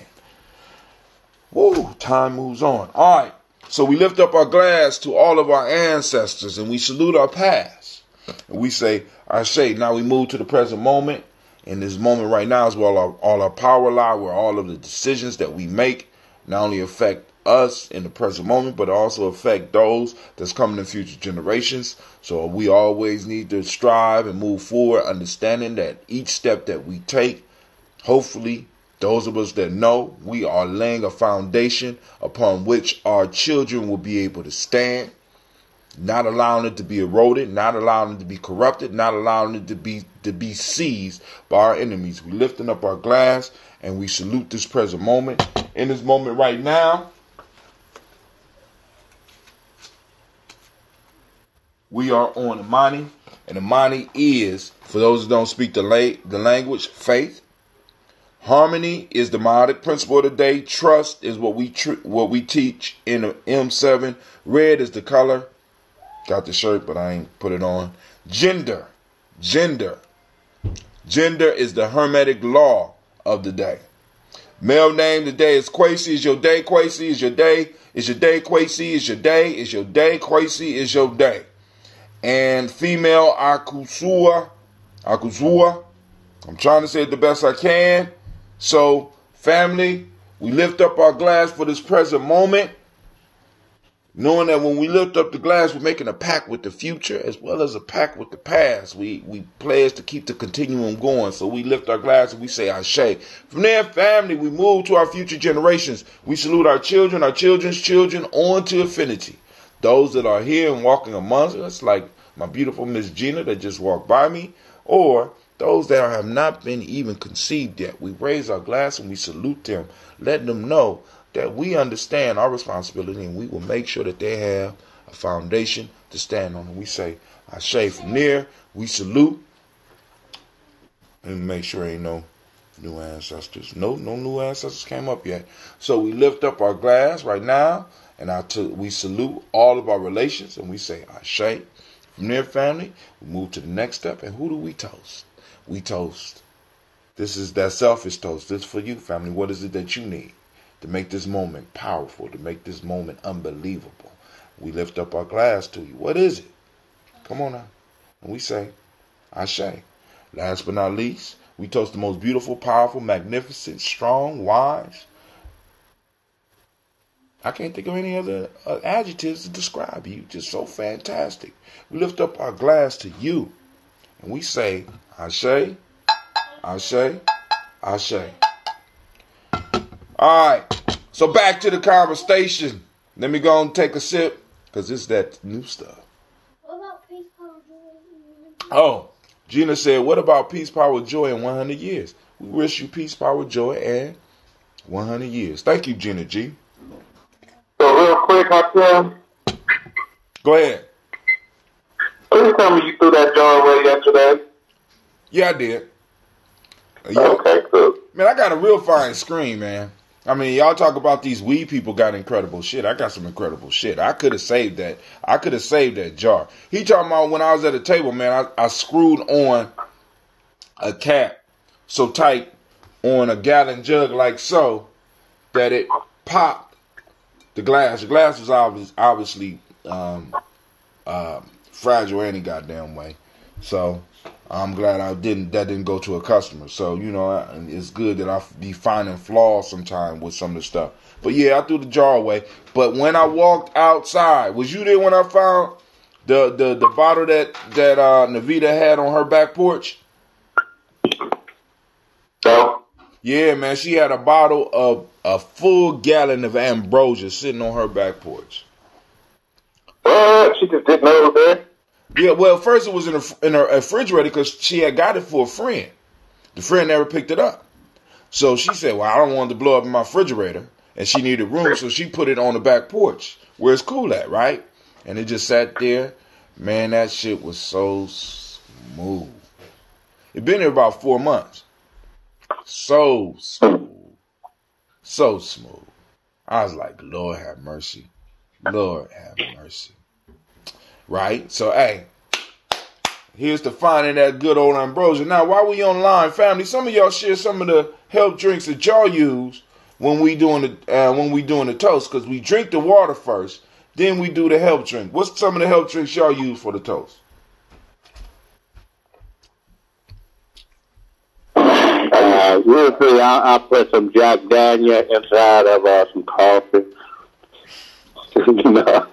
Woo, time moves on. All right. So we lift up our glass to all of our ancestors and we salute our past. And we say, now we move to the present moment. And this moment right now is where all our power lie, where all of the decisions that we make not only affect us in the present moment, but also affect those that's coming in future generations. So we always need to strive and move forward, understanding that each step that we take, hopefully, those of us that know, we are laying a foundation upon which our children will be able to stand, not allowing it to be eroded, not allowing it to be corrupted, not allowing it to be seized by our enemies. We lifting up our glass and we salute this present moment. In this moment right now, we are on Imani, and Imani is, for those who don't speak the language, faith, Harmony is the melodic principle of the day. Trust is what we teach in the M7. Red is the color. Got the shirt, but I ain't put it on. Gender is the hermetic law of the day. Male name today is Quasi. Is your day, Quasi? Is your day? Is your day, Quasi? Is your day? Is your day, Quasi? Is your day? And female Akuzua. I'm trying to say it the best I can. So, family, we lift up our glass for this present moment, knowing that when we lift up the glass, we're making a pact with the future as well as a pact with the past. We pledge to keep the continuum going. So we lift our glass and we say Ashe. From there, family, we move to our future generations. We salute our children, our children's children, on to infinity. Those that are here and walking amongst us, like my beautiful Miss Gina that just walked by me, or those that have not been even conceived yet. We raise our glass and we salute them, letting them know that we understand our responsibility and we will make sure that they have a foundation to stand on. And we say, Ashe. From there, we salute and make sure ain't no new ancestors. No new ancestors came up yet. So we lift up our glass right now and we salute all of our relations and we say, Ashe. From there, family, we move to the next step. And who do we toast? We toast. This is that selfish toast. This is for you, family. What is it that you need to make this moment powerful, to make this moment unbelievable? We lift up our glass to you. What is it? Come on now. And we say, Ashe. Last but not least, we toast the most beautiful, powerful, magnificent, strong, wise. I can't think of any other adjectives to describe you. Just so fantastic. We lift up our glass to you. And we say, Ashe, Ashe, Ashe. All right. So back to the conversation. Let me go and take a sip, because it's that new stuff. What about peace, power, joy? Oh, Gina said, what about peace, power, joy in 100 years? We wish you peace, power, joy, and 100 years. Thank you, Gina G. So real quick, Hakim, Go ahead. please tell me you threw that jar away yesterday. Yeah, I did. Okay, cool. Man, I got a real fine screen, man. I mean, y'all talk about these weed people got incredible shit. I got some incredible shit. I could have saved that. I could have saved that jar. He talking about when I was at the table, man, I screwed on a cap so tight on a gallon jug like so that it popped the glass. The glass was obviously fragile any goddamn way. So I'm glad that didn't go to a customer. So, you know, it's good that I be finding flaws sometime with some of the stuff. But yeah, I threw the jar away. But when I walked outside, was you there when I found the bottle that Navita had on her back porch? No. Yeah, man, she had a bottle of a full gallon of ambrosia sitting on her back porch. She just didn't know it was there. Yeah, well, first it was in her refrigerator because she had got it for a friend. The friend never picked it up. So she said, well, I don't want it to blow up in my refrigerator. And she needed room, so she put it on the back porch where it's cool at, right? And it just sat there. Man, that shit was so smooth. It been there about 4 months. So smooth. So smooth. I was like, Lord have mercy. Lord have mercy. Right? So, hey, here's to finding that good old ambrosia. Now, while we online, family, some of y'all share some of the health drinks that y'all use when we doing the toast, because we drink the water first, then we do the health drink. What's some of the health drinks y'all use for the toast? Usually I'll put some Jack Daniel inside of some coffee. You know.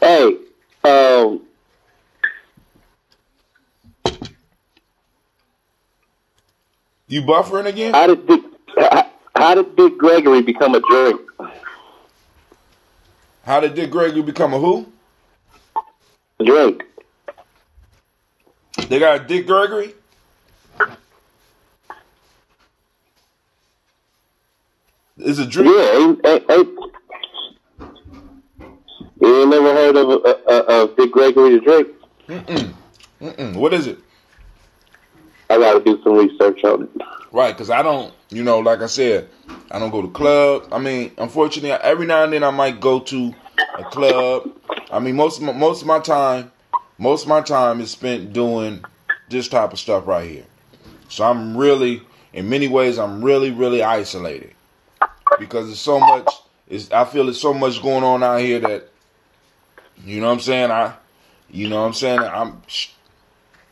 Hey, You buffering again? how did Dick Gregory become a drink? How did Dick Gregory become a who? Drink. They got a Dick Gregory? Is a drink? Yeah, you ain't never heard of Dick Gregory the drink? What is it? I got to do some research on it. Right, because I don't, like I said, I don't go to club. I mean, unfortunately, every now and then I might go to a club. I mean, most of my time is spent doing this type of stuff right here. So I'm really, in many ways, I'm really, really isolated because there's so much. I feel there's so much going on out here that, you know what I'm saying.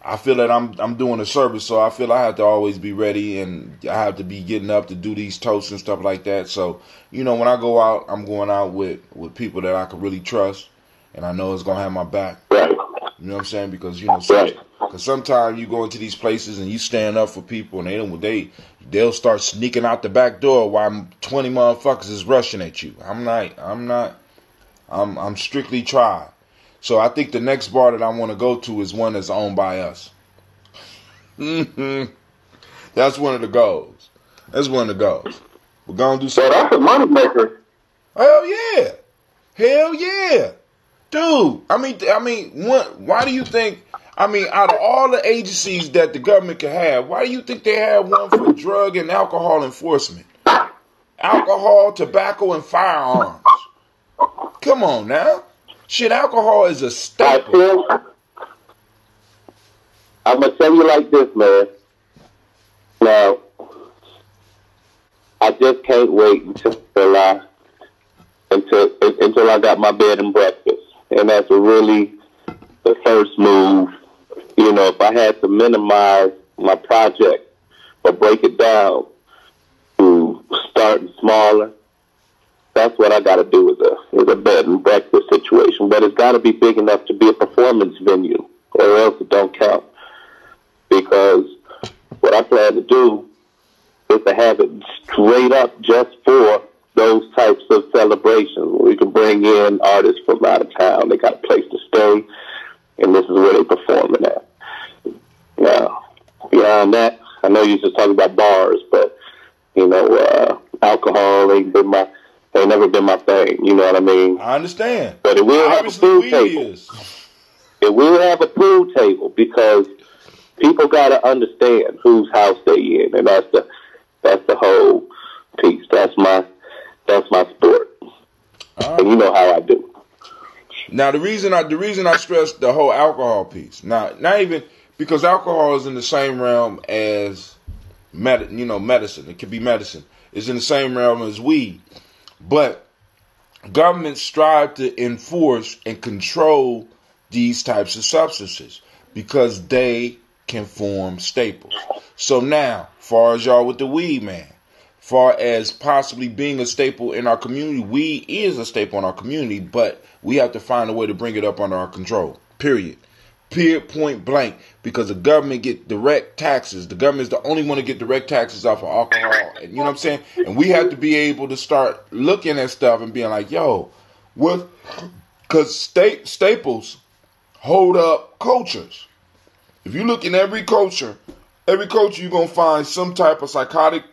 I feel that I'm doing a service, so I feel I have to always be ready, and I have to be getting up to do these toasts and stuff like that. So, when I go out, I'm going out with people that I can really trust, and I know it's gonna have my back. Right. You know what I'm saying? Because sometimes you go into these places and you stand up for people, and they'll start sneaking out the back door while 20 motherfuckers is rushing at you. I'm strictly tried. So I think the next bar that I want to go to is one that's owned by us. That's one of the goals. We're going to do something. So that's a money maker. Hell yeah. Dude, why do you think, out of all the agencies that the government can have, why do you think they have one for drug and alcohol enforcement? Alcohol, tobacco, and firearms. Come on now. Shit, alcohol is a staple. I'm going to tell you like this, man. Now, I just can't wait until I got my bed and breakfast. And that's really the first move. If I had to minimize my project or break it down to starting smaller, that's what I got to do is a bed and breakfast situation. But it's got to be big enough to be a performance venue, or else it don't count. Because what I plan to do is to have it straight up just for those types of celebrations. We can bring in artists from out of town. They got a place to stay, and this is where they're performing at. Now, beyond that, I know you just talking about bars, but alcohol ain't never been my thing. You know what I mean? I understand. But it will have a pool table. It will have a pool table because people got to understand whose house they in, and that's the whole piece. That's my sport, and you know how I do. Now the reason I stress the whole alcohol piece. Now, not even because alcohol is in the same realm as medicine. It can be medicine. It's in the same realm as weed. But governments strive to enforce and control these types of substances because they can form staples. So now, far as y'all with the weed, man, far as possibly being a staple in our community, weed is a staple in our community, but we have to find a way to bring it up under our control. Period, point blank, because the government get direct taxes. The government is the only one to get direct taxes off of alcohol. And you know what I'm saying? And we have to be able to start looking at stuff and being like, yo, what? Because staples hold up cultures. If you look in every culture you're going to find some type of psychotic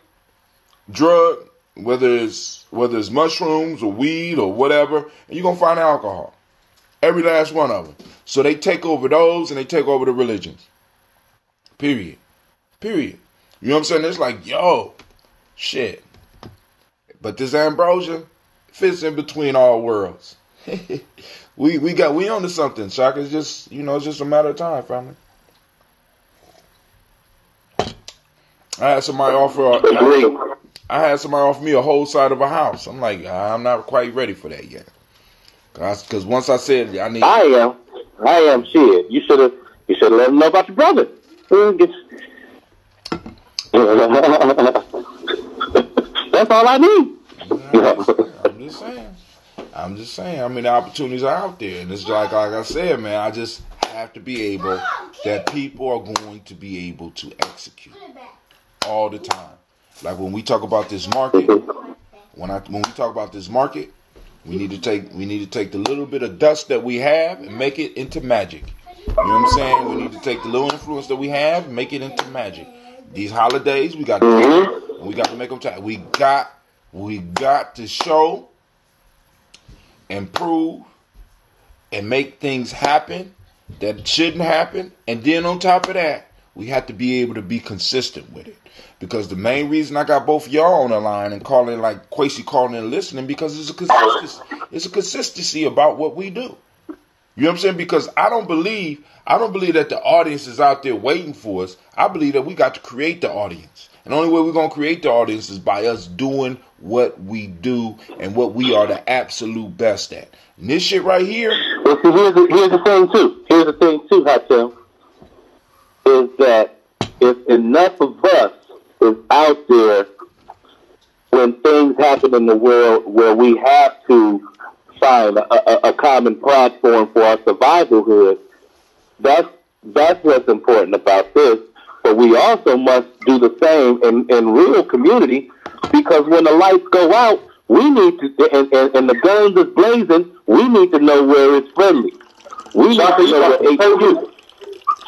drug, whether it's mushrooms or weed or whatever, and you're going to find alcohol. Every last one of them. So they take over those and they take over the religions. Period. You know what I'm saying? It's like, yo, shit. But this ambrosia fits in between all worlds. we onto something, Shaka. It's just, it's just a matter of time, family. I had somebody offer me a whole side of a house. I'm like, I'm not quite ready for that yet. Because once I said I need, I am. Shit, you should have let him know about your brother. That's all I need. I'm just saying. I mean, the opportunities are out there, and it's like I said, man. I just have to be able that people are going to be able to execute all the time. Like when we talk about this market, when we talk about this market. We need to take the little bit of dust that we have and make it into magic. You know what I'm saying? We need to take the little influence that we have and make it into magic. These holidays, we got to make them time. We got to show and prove and make things happen that shouldn't happen. And then on top of that, we have to be able to be consistent with it. Because the main reason I got both of y'all on the line and calling, like Quasi calling and listening, because it's a consistency about what we do. You know what I'm saying? Because I don't believe that the audience is out there waiting for us. I believe that we got to create the audience. And the only way we're going to create the audience is by us doing what we do and what we are the absolute best at. And this shit right here. Well, see, here's the thing, too. Here's the thing, too, Hatem, is that if enough of us is out there when things happen in the world where we have to find a common platform for our survivalhood, that's what's important about this. But we also must do the same in real community, because when the lights go out, we need to, and the guns is blazing, we need to know where it's friendly. We need to know where HQ.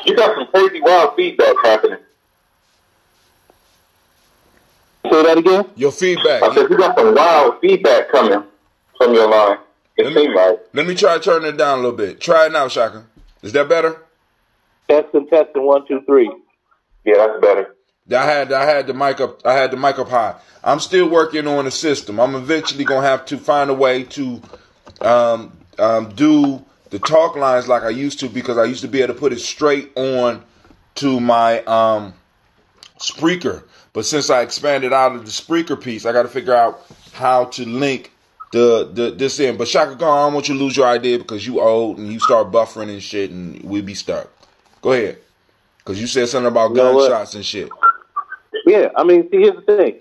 You got some crazy wild feedback happening. Say that again? Your feedback. I said you got some wild feedback coming from your line. Let me try to turn it down a little bit. Try it now, Shaka. Is that better? Testing, 1, 2, 3. Yeah, that's better. I had the mic up. I had the mic up high. I'm still working on the system. I'm eventually gonna have to find a way to do the talk lines like I used to, because I used to be able to put it straight on to my Spreaker. But since I expanded out of the Spreaker piece, I got to figure out how to link this in. But Shaka Khan, I don't want you to lose your idea, because you old and you start buffering and shit, and we be stuck. Go ahead, because you said something about gunshots and shit. Yeah, I mean, see, here's the thing: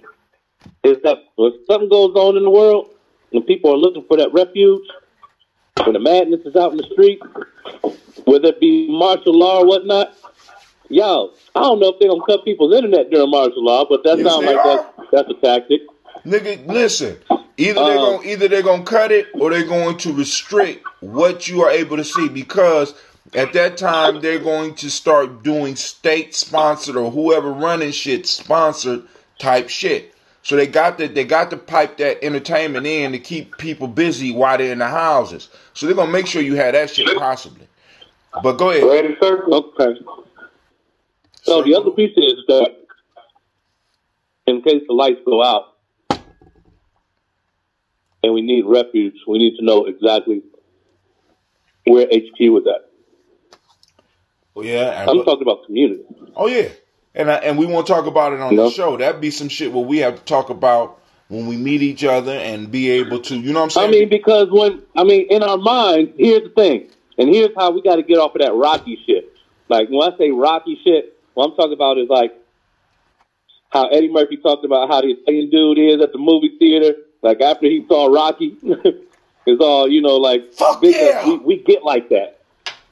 is that when something goes on in the world, and people are looking for that refuge, when the madness is out in the street, whether it be martial law or whatnot, yo, I don't know if they're gonna cut people's internet during martial law, but that sounds like that's a tactic. Nigga, listen. Either they're gonna cut it, or they're going to restrict what you are able to see, because at that time they're going to start doing state sponsored or whoever running shit sponsored type shit. So they got to pipe that entertainment in to keep people busy while they're in the houses. So they're gonna make sure you have that shit possibly. But go ahead. Ready, sir? Okay. So the other piece is that in case the lights go out and we need refuge, we need to know exactly where HQ is at. Oh yeah, I'm talking about community. Oh yeah, and we won't talk about it on the show. That'd be some shit where we have to talk about when we meet each other and be able to, you know what I'm saying? I mean, because in our minds, here's the thing, and here's how we got to get off of that Rocky shit. Like when I say Rocky shit, what I'm talking about is like how Eddie Murphy talked about how the Italian dude is at the movie theater. Like after he saw Rocky, it's all, like, fuck yeah. We get like that.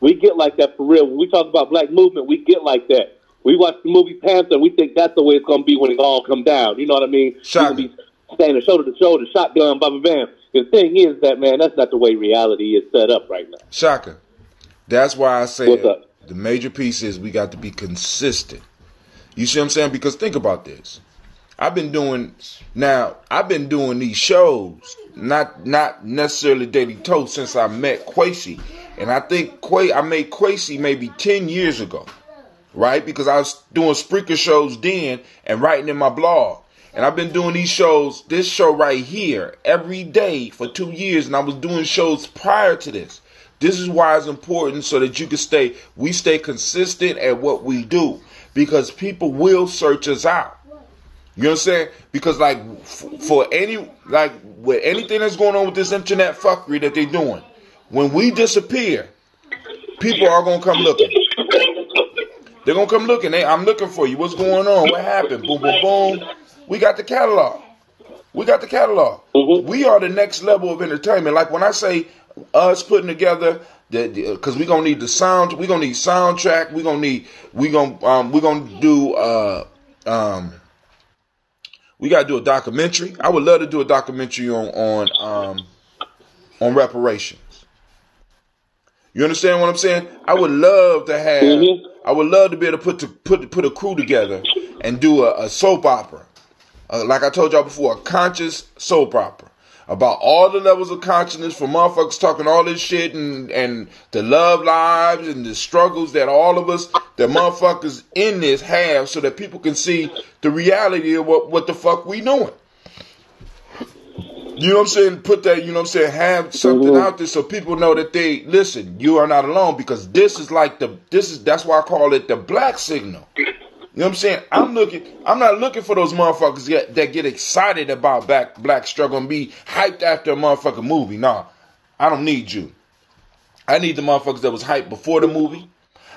We get like that for real. When we talk about black movement, we get like that. We watch the movie Panther, we think that's the way it's going to be when it all come down. You know what I mean? Shaka. We're going to be standing shoulder to shoulder, shotgun, bam, bam. The thing is that, man, that's not the way reality is set up right now. Shaka, that's why I say what's up? The major piece is we got to be consistent. You see what I'm saying? Because think about this. I've been doing these shows, not necessarily Daily Toast, since I met Quasi. And I think I made Quasi maybe 10 years ago, right? Because I was doing Spreaker shows then and writing in my blog. And I've been doing these shows, this show right here, every day for 2 years. And I was doing shows prior to this. This is why it's important, so that you can we stay consistent at what we do. Because people will search us out. You know what I'm saying? Because with anything that's going on with this internet fuckery that they're doing, when we disappear, people are going to come looking. They're going to come looking. I'm looking for you. What's going on? What happened? Boom, boom, boom. We got the catalog. Mm-hmm. We are the next level of entertainment. Like when I say us putting together, because we're going to need the sound. We're going to need soundtrack. We're going to do we got to do a documentary. I would love to do a documentary on reparations. You understand what I'm saying? I would love to have. Mm-hmm. I would love to be able to put a crew together and do a soap opera. Like I told y'all before, a conscious soap opera. about all the levels of consciousness for motherfuckers talking all this shit and the love lives and the struggles that all of us, the motherfuckers in this have, so that people can see the reality of what the fuck we doing. You know what I'm saying? Put that, you know what I'm saying? Have something out there so people know that they, listen, you are not alone, because this is like that's why I call it the black signal. You know what I'm saying? I'm not looking for those motherfuckers that get excited about black struggle and be hyped after a motherfucking movie. Nah, I don't need you. I need the motherfuckers that was hyped before the movie.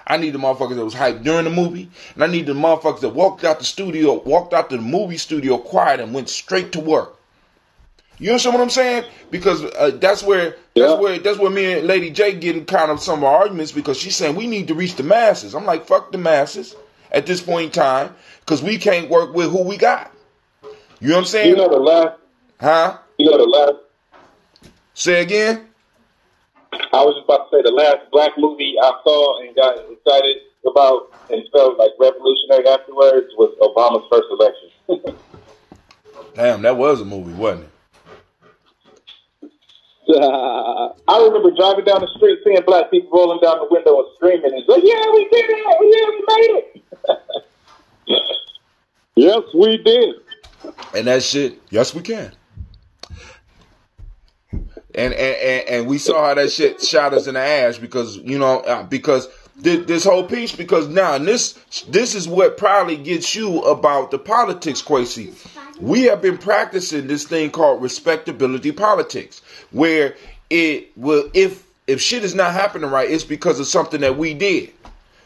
I need the motherfuckers that was hyped during the movie. And I need the motherfuckers that walked out the movie studio quiet and went straight to work. You understand what I'm saying? Because that's where me and Lady J getting kind of some arguments, because she's saying we need to reach the masses. I'm like, fuck the masses at this point in time, because we can't work with who we got. You know what I'm saying? You know the last. Say again? I was just about to say the last black movie I saw and got excited about and felt like revolutionary afterwards was Obama's first election. Damn, that was a movie, wasn't it? I remember driving down the street, seeing black people rolling down the window and screaming. It's like, yeah, we did it! Yeah, we made it! Yes, we did. And that shit, yes, we can. And we saw how that shit shot us in the ass, because, you know, because this whole piece, because now, and this is what probably gets you about the politics, Quasi. We have been practicing this thing called respectability politics, where it will, if shit is not happening right, it's because of something that we did.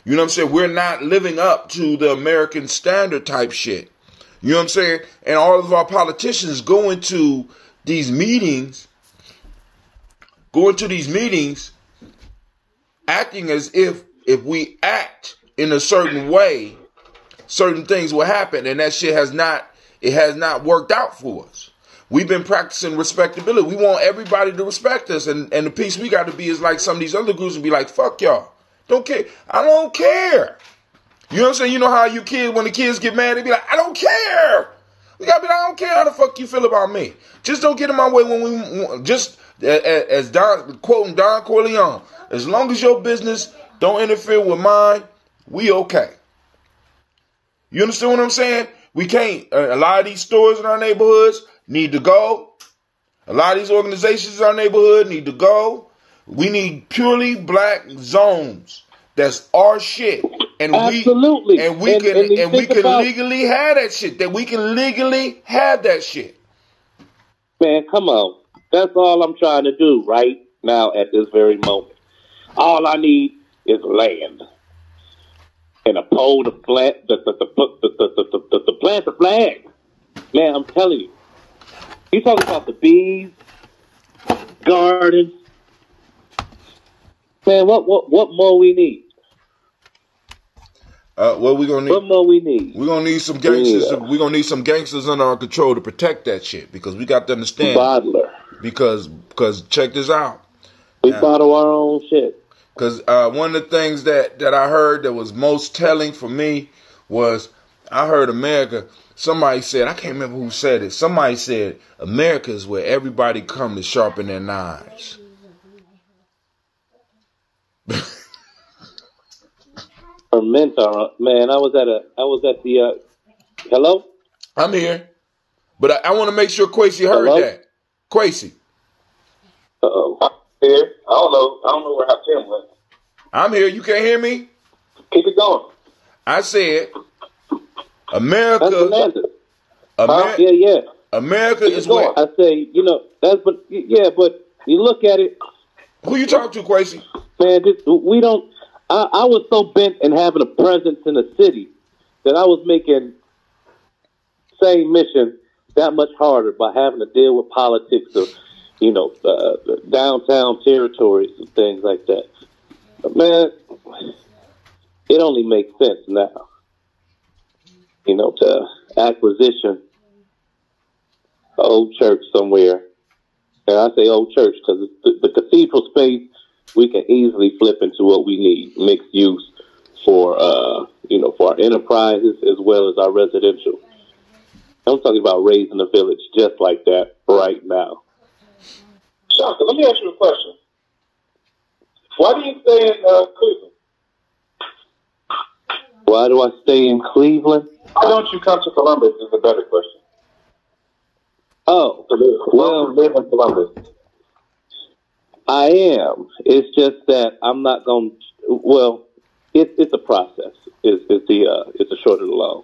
You know what I'm saying? We're not living up to the American standard type shit. You know what I'm saying? And all of our politicians go into these meetings acting as if we act in a certain way, certain things will happen, and that shit has not worked out for us. We've been practicing respectability. We want everybody to respect us, and the piece we got to be is like some of these other groups and be like, fuck y'all. Don't care. I don't care. You know what I'm saying? You know how when the kids get mad, they be like, I don't care. We gotta be like, I don't care how the fuck you feel about me. Just don't get in my way when we just, as quoting Don Corleone, as long as your business don't interfere with mine, we okay. You understand what I'm saying? We can't, a lot of these stores in our neighborhoods need to go. A lot of these organizations in our neighborhood need to go. We need purely black zones. That's our shit. And absolutely. we can legally have that shit. That we can legally have that shit. Man, come on. That's all I'm trying to do right now at this very moment. All I need is land. And a pole to plant the plant the flag. Man, I'm telling you. You talking about the bees, gardens. Man, what more we need? What we gonna need? What more we need? We're gonna need some gangsters. Yeah. We're gonna need some gangsters under our control to protect that shit, because we got to understand. Bottler. Because check this out. We bottle our own shit. Because one of the things that I heard that was most telling for me was, I heard America. Somebody said, I can't remember who said it. Somebody said America is where everybody come to sharpen their knives. Mentor, man, I was at the hello? I'm here. But I want to make sure Quasi heard that. Quasi. Uh-oh. I'm here. I don't know where Tim went. I'm here. You can't hear me? Keep it going. I said America. Yeah. America is where. I say, but you look at it. Who you talking to, Quasi? Man, we don't. I was so bent in having a presence in the city that I was making same mission that much harder by having to deal with politics of, the downtown territories and things like that. But man, it only makes sense now, to acquisition an old church somewhere. And I say old church because the cathedral space we can easily flip into what we need, mixed use for for our enterprises as well as our residential. I'm talking about raising a village just like that right now. Shaka, let me ask you a question. Why do you stay in Cleveland? Why do I stay in Cleveland? Why don't you come to Columbus is a better question. Oh, Well, live in Columbus. I am. It's just that I'm not going to, well, it's a process. It's a short of the long.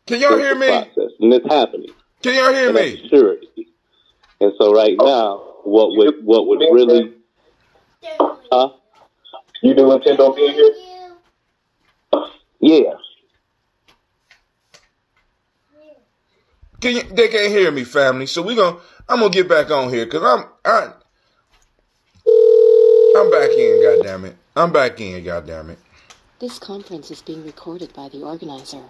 Can y'all hear me? Process, and it's happening. Can y'all hear me? Surety. And so right now, what would really, huh? You do intend on being here? Yeah. They can't hear me, family. So I'm gonna get back on here because I'm back in. Goddamn it! I'm back in. Goddamn it! This conference is being recorded by the organizer.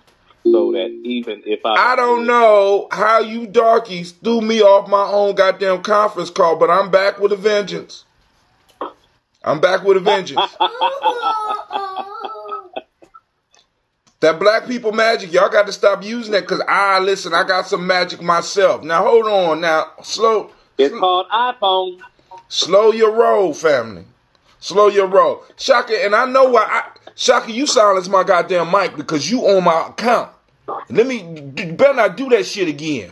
So that even if I don't know how you darkies threw me off my own goddamn conference call, but I'm back with a vengeance. I'm back with a vengeance. That black people magic, y'all got to stop using that because listen, I got some magic myself. Now, hold on. Now, It's called iPhone. Slow your roll, family. Slow your roll. Shaka, and I know why. Shaka, you silence my goddamn mic because you on my account. You better not do that shit again.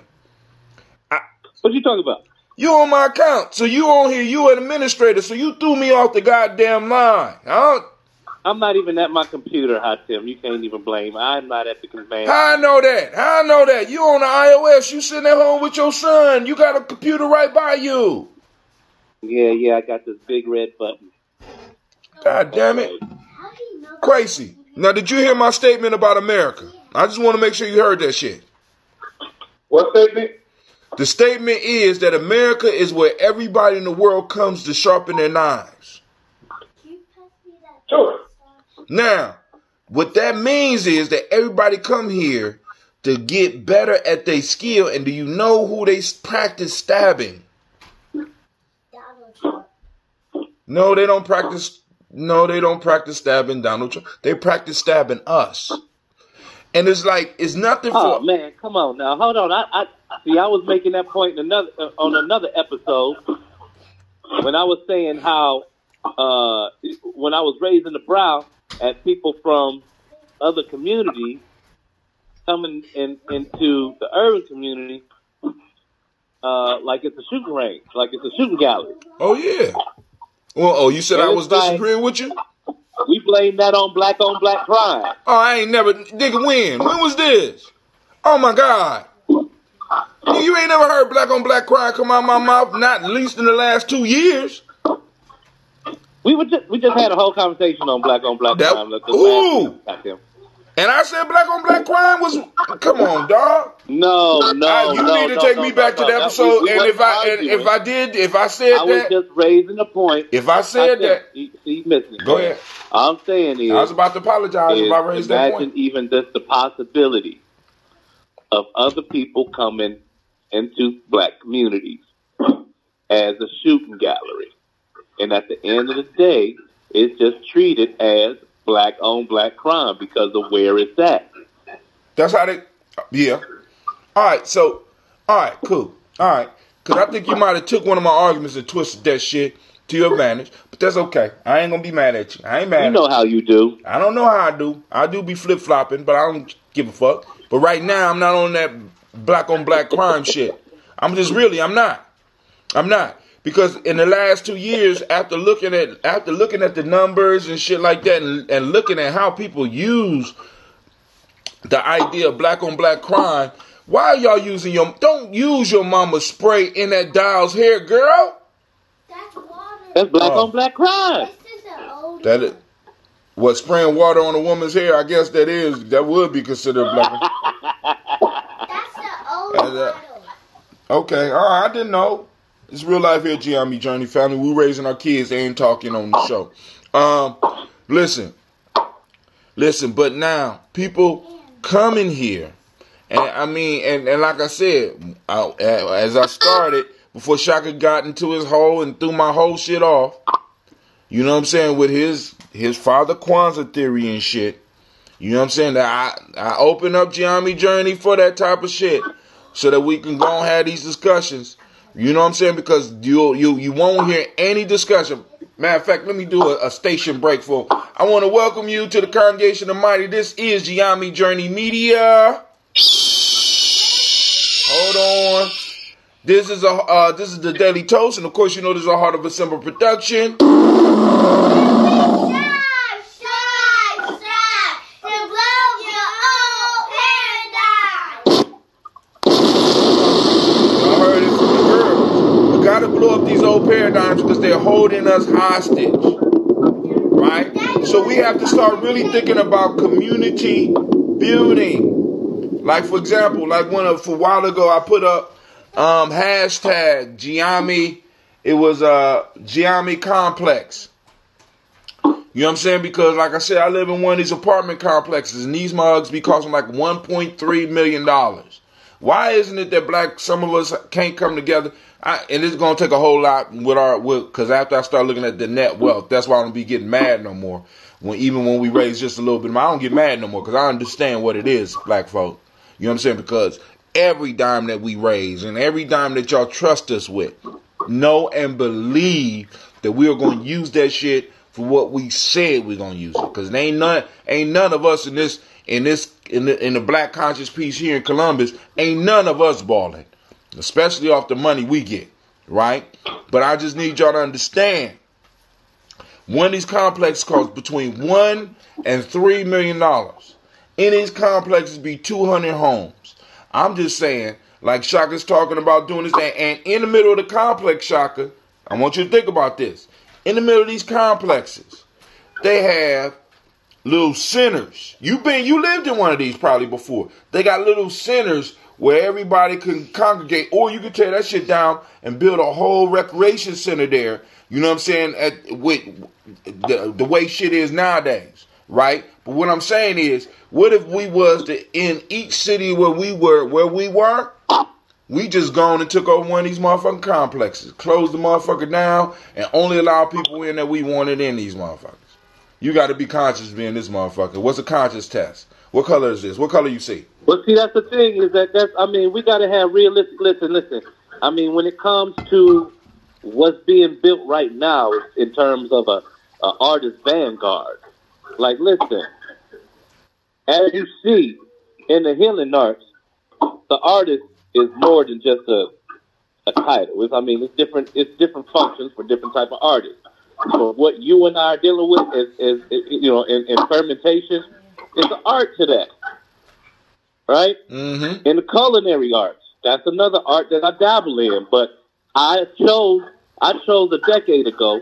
What you talking about? You on my account. So you on here, you an administrator, so you threw me off the goddamn line. I'm not even at my computer, Tim. You can't even blame. I'm not at the command. How I know that? You on the iOS. You sitting at home with your son. You got a computer right by you. Yeah, I got this big red button. God damn it. Crazy. Now, did you hear my statement about America? I just want to make sure you heard that shit. What statement? The statement is that America is where everybody in the world comes to sharpen their knives. Sure. Now, what that means is that everybody come here to get better at their skill. And do you know who they practice stabbing? No, they don't practice stabbing Donald Trump. They practice stabbing us. And it's like, it's nothing for... Oh, man, come on now. Hold on. I was making that point on another episode when I was saying how when I was raising the brow at people from other communities coming into the urban community like it's a shooting range, like it's a shooting gallery. Oh, yeah. Well, you said I was disagreeing with you? We blame that on black crime. Oh, I ain't never... Nigga, when? When was this? Oh, my God. You ain't never heard black on black crime come out of my mouth, not at least in the last 2 years. We just had a whole conversation on black crime. Ooh. And I said black on black crime was... Come on, dog. No. You need to take me back to the episode. And if I said that... I was just raising a point. If I said that... You missing it. Go ahead. I'm saying is... I was about to apologize if I raised that point. Imagine even just the possibility of other people coming into black communities as a shooting gallery. And at the end of the day, it's just treated as black on black crime because of where it's at. That's how they... Yeah. All right, cool. All right. Because I think you might have took one of my arguments and twisted that shit to your advantage. But that's okay. I ain't going to be mad at you. I ain't mad at you. You know how you do. I don't know how I do. I do be flip-flopping, but I don't give a fuck. But right now, I'm not on that black on black crime shit. I'm not. Because in the last 2 years, after looking at the numbers and shit like that, and looking at how people use the idea of black on black crime, why are y'all using don't use your mama's spray in that doll's hair, girl? That's water. That's black on black crime. That is, what, spraying water on a woman's hair? I guess that would be considered black. That's the old bottle. Okay, all right, I didn't know. It's real life here, Gianni Journey family. We raising our kids. They ain't talking on the show. Listen. But now people come in here, and I mean, and like I said, as I started before Shaka got into his hole and threw my whole shit off. You know what I'm saying, with his Father Kwanzaa theory and shit. You know what I'm saying, that I open up Gianni Journey for that type of shit, so that we can go and have these discussions. You know what I'm saying? Because you won't hear any discussion. Matter of fact, let me do a station break for. I want to welcome you to the Congregation of Mighty. This is Giami Journey Media. Hold on. This is the Daily Toast, and of course, you know this is a Heart of December production. Gotta blow up these old paradigms because they're holding us hostage, right? So we have to start really thinking about community building. Like, for example, like for a while ago, I put up hashtag Giami. It was Giami Complex. You know what I'm saying? Because, like I said, I live in one of these apartment complexes, and these mugs be costing like $1.3 million. Why isn't it that some of us can't come together? And it's going to take a whole lot because after I start looking at the net wealth, that's why I don't be getting mad no more. Even when we raise just a little bit, I don't get mad no more because I understand what it is, black folk. You know what I'm saying? Because every dime that we raise and every dime that y'all trust us with, know and believe that we are going to use that shit for what we said we're going to use it. Because ain't none of us in the black conscious piece here in Columbus, ain't none of us balling. Especially off the money we get, right? But I just need y'all to understand, one of these complexes costs between $1 and $3 million. In these complexes be 200 homes. I'm just saying, like Shaka's talking about doing this thing, and in the middle of the complex, Shaka, I want you to think about this. In the middle of these complexes, they have little centers. You lived in one of these probably before. They got little centers where everybody can congregate, or you can tear that shit down and build a whole recreation center there. You know what I'm saying? With the way shit is nowadays, right? But what I'm saying is, what if we was in each city where we were, we just gone and took over one of these motherfucking complexes, closed the motherfucker down, and only allow people in that we wanted in these motherfuckers. You got to be conscious being this motherfucker. What's a conscious test? What color is this? What color you see? Well, see, that's the thing is we got to have realistic. Listen. I mean, when it comes to what's being built right now in terms of a artist vanguard, like, listen, as you see in the healing arts, the artist is more than just a title. It's different functions for different type of artists. So what you and I are dealing with is in fermentation, it's an art to that. Right? Mm-hmm. In the culinary arts, that's another art that I dabble in. But I chose a decade ago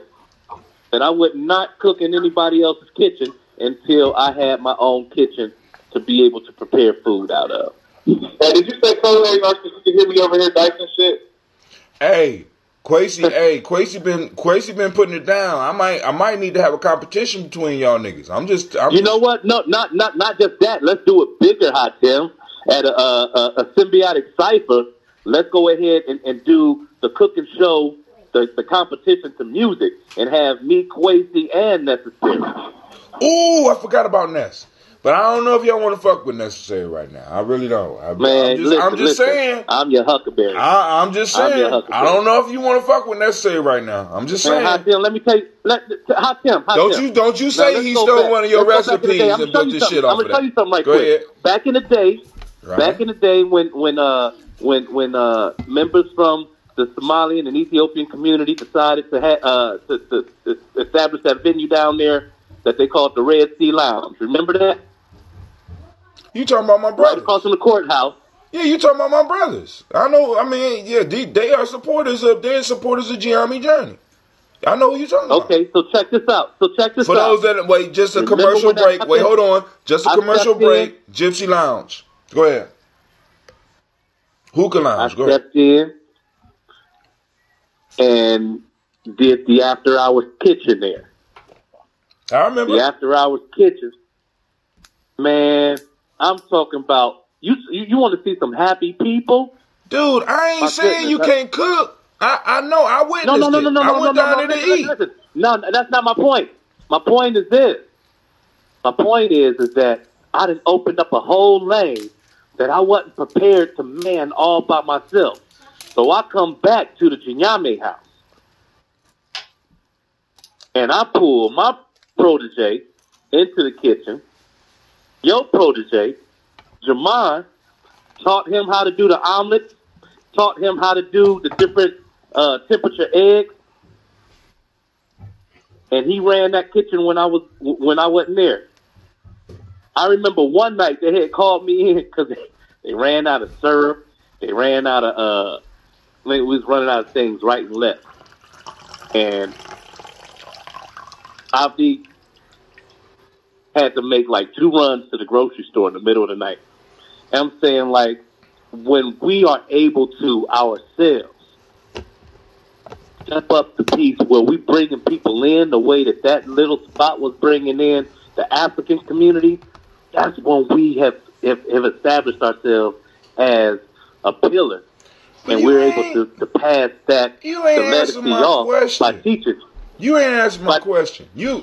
that I would not cook in anybody else's kitchen until I had my own kitchen to be able to prepare food out of. Hey, did you say culinary arts because you can hear me over here dicing shit? Hey, Quasi been putting it down. I might need to have a competition between y'all niggas. You know what? No, not just that. Let's do it bigger, Hot Tim. At a symbiotic cipher, let's go ahead and do the cooking show, the competition to music, and have me, Quasi, and Necessary. Ooh, I forgot about Ness. But I don't know if y'all want to fuck with Necessary right now. I really don't. I'm just saying. I'm your Huckleberry. I'm just saying. I don't know if you want to fuck with Necessary right now. I'm just saying. Hot Tim, let me tell you. Hot Tim. Don't you say he stole one of your recipes and put this shit off of that. I'm gonna tell you something right Go quick. ahead. Back in the day, when members from the Somalian and Ethiopian community decided to establish that venue down there that they called the Red Sea Lounge. Remember that? You talking about my brothers? Right across from the courthouse. Yeah, you talking about my brothers. I know. I mean, yeah, they are supporters of Giami Journey. I know what you're talking about. Okay, so check this out. For those that wait, just a commercial break. Wait, hold on. Just a commercial break. Gypsy Lounge. Go ahead. Hookah Lounge. Go ahead. I stepped in and did the after hours kitchen there. I remember the after hours kitchen. Man, I'm talking about you want to see some happy people, dude. I ain't saying you can't cook. I know. I witnessed it. I went down there to eat. Listen. No, that's not my point. My point is this. My point is that I done opened up a whole lane that I wasn't prepared to man all by myself. So I come back to the Jinyame house. And I pull my protege into the kitchen. Your protege, Jamar, taught him how to do the omelets, taught him how to do the different temperature eggs. And he ran that kitchen when I wasn't there. I remember one night they had called me in because they ran out of syrup. They ran out of, we was running out of things right and left. And Abdi had to make like 2 runs to the grocery store in the middle of the night. And I'm saying, like, when we are able to ourselves step up the piece where we bringing people in the way that little spot was bringing in the African community, that's when we have established ourselves as a pillar. And we're able to pass that the legacy off by teaching. You ain't answered my question. You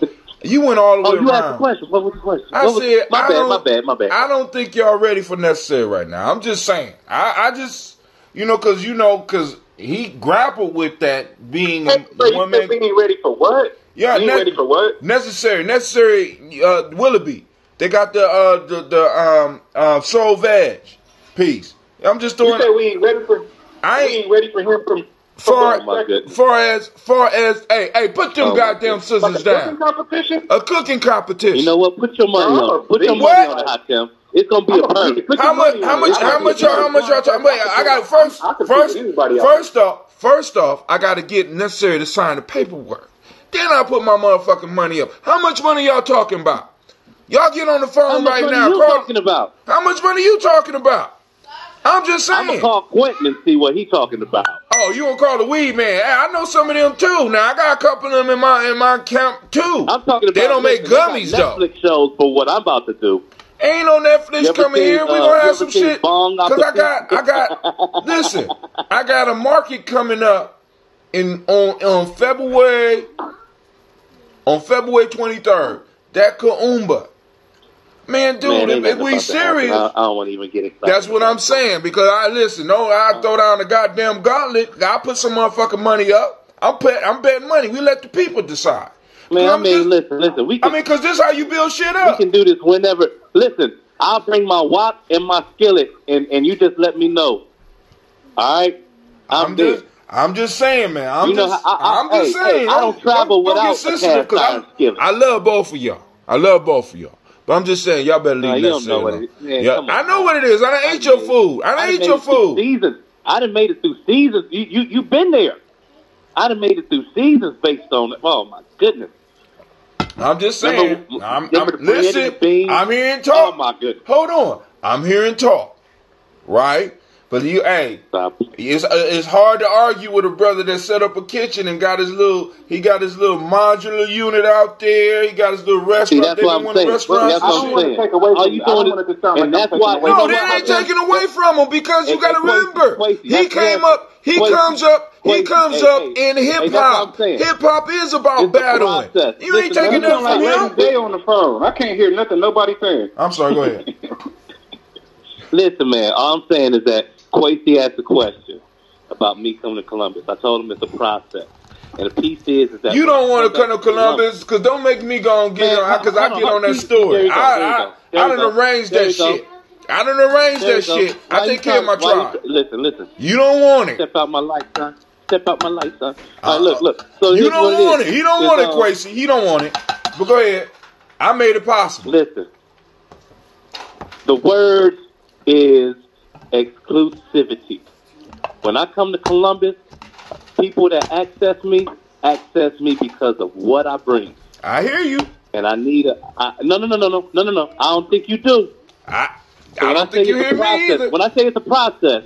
went all the way around. You asked the question. What was the question? I said, my bad. I don't think y'all ready for necessary right now. I'm just saying. I just, because he grappled with that being a woman. We ain't ready for what? Yeah, ready for what? Necessary, Willoughby. They got the soul veg piece. I'm just throwing. You said we ain't ready for. We ain't ready for him from. Far as, hey, put them goddamn scissors down. A cooking competition. You know what? Put your money on. Put your money on it, Hot Tim. It's gonna be a perfect. How much y'all talking? Wait, I got first off, I got to get necessary to sign the paperwork. Then I put my motherfucking money up. How much money y'all talking about? Y'all get on the phone right now. How much money you talking about? I'm just saying. I'm gonna call Quentin and see what he talking about. Oh, you gonna call the weed man? Hey, I know some of them too. Now I got a couple of them in my camp too. I'm talking about. They don't make gummies though. Netflix shows for what I'm about to do. Ain't no Netflix coming here. We gonna have some shit. Cause I got. Listen, I got a market coming up on February 23rd. That Kaumba. Man, dude, if we serious, I don't want to even get excited. That's what I'm saying. Because I throw down the goddamn gauntlet. I put some motherfucking money up. I'm betting money. We let the people decide. Man, listen. Because this is how you build shit up. We can do this whenever. Listen, I'll bring my wok and my skillet, and you just let me know. All right, I'm just saying, man. I'm just saying. I don't travel without a cast iron skillet. I love both of y'all. But I'm just saying, y'all better leave that shit alone. I know what it is. I done ate your food. Seasons. I done made it through seasons. You been there. I done made it through seasons based on it. Oh, my goodness. I'm just saying. Listen, I'm hearing talk. Oh, my goodness. Hold on. I'm hearing talk. Right? But it's hard to argue with a brother that set up a kitchen and got his little modular unit out there. He got his little restaurant. See, that's what I'm saying. That's what I'm saying. Take away from you. And that's why. No, that ain't taking away from him because you got to remember he comes up in hip hop. Hip hop is about battling. You ain't taking nothing from him. They on the phone. I can't hear nothing nobody saying. I'm sorry. Go ahead. Listen, man. All I'm saying is that Quasi asked a question about me coming to Columbus. I told him it's a process. And the piece is that... You don't want to come to Columbus because don't make me go and get on, because I get on that story. I done arranged that shit. I take care of my tribe. Listen. You don't want it. Step out my light, son. All right, look. So you don't want it. He don't want it, Quasi. He don't want it. But go ahead. I made it possible. Listen. The word is exclusivity. When I come to Columbus, people that access me because of what I bring. I hear you. And I need no. I don't think you do. I don't think you hear me either. When I say it's a process,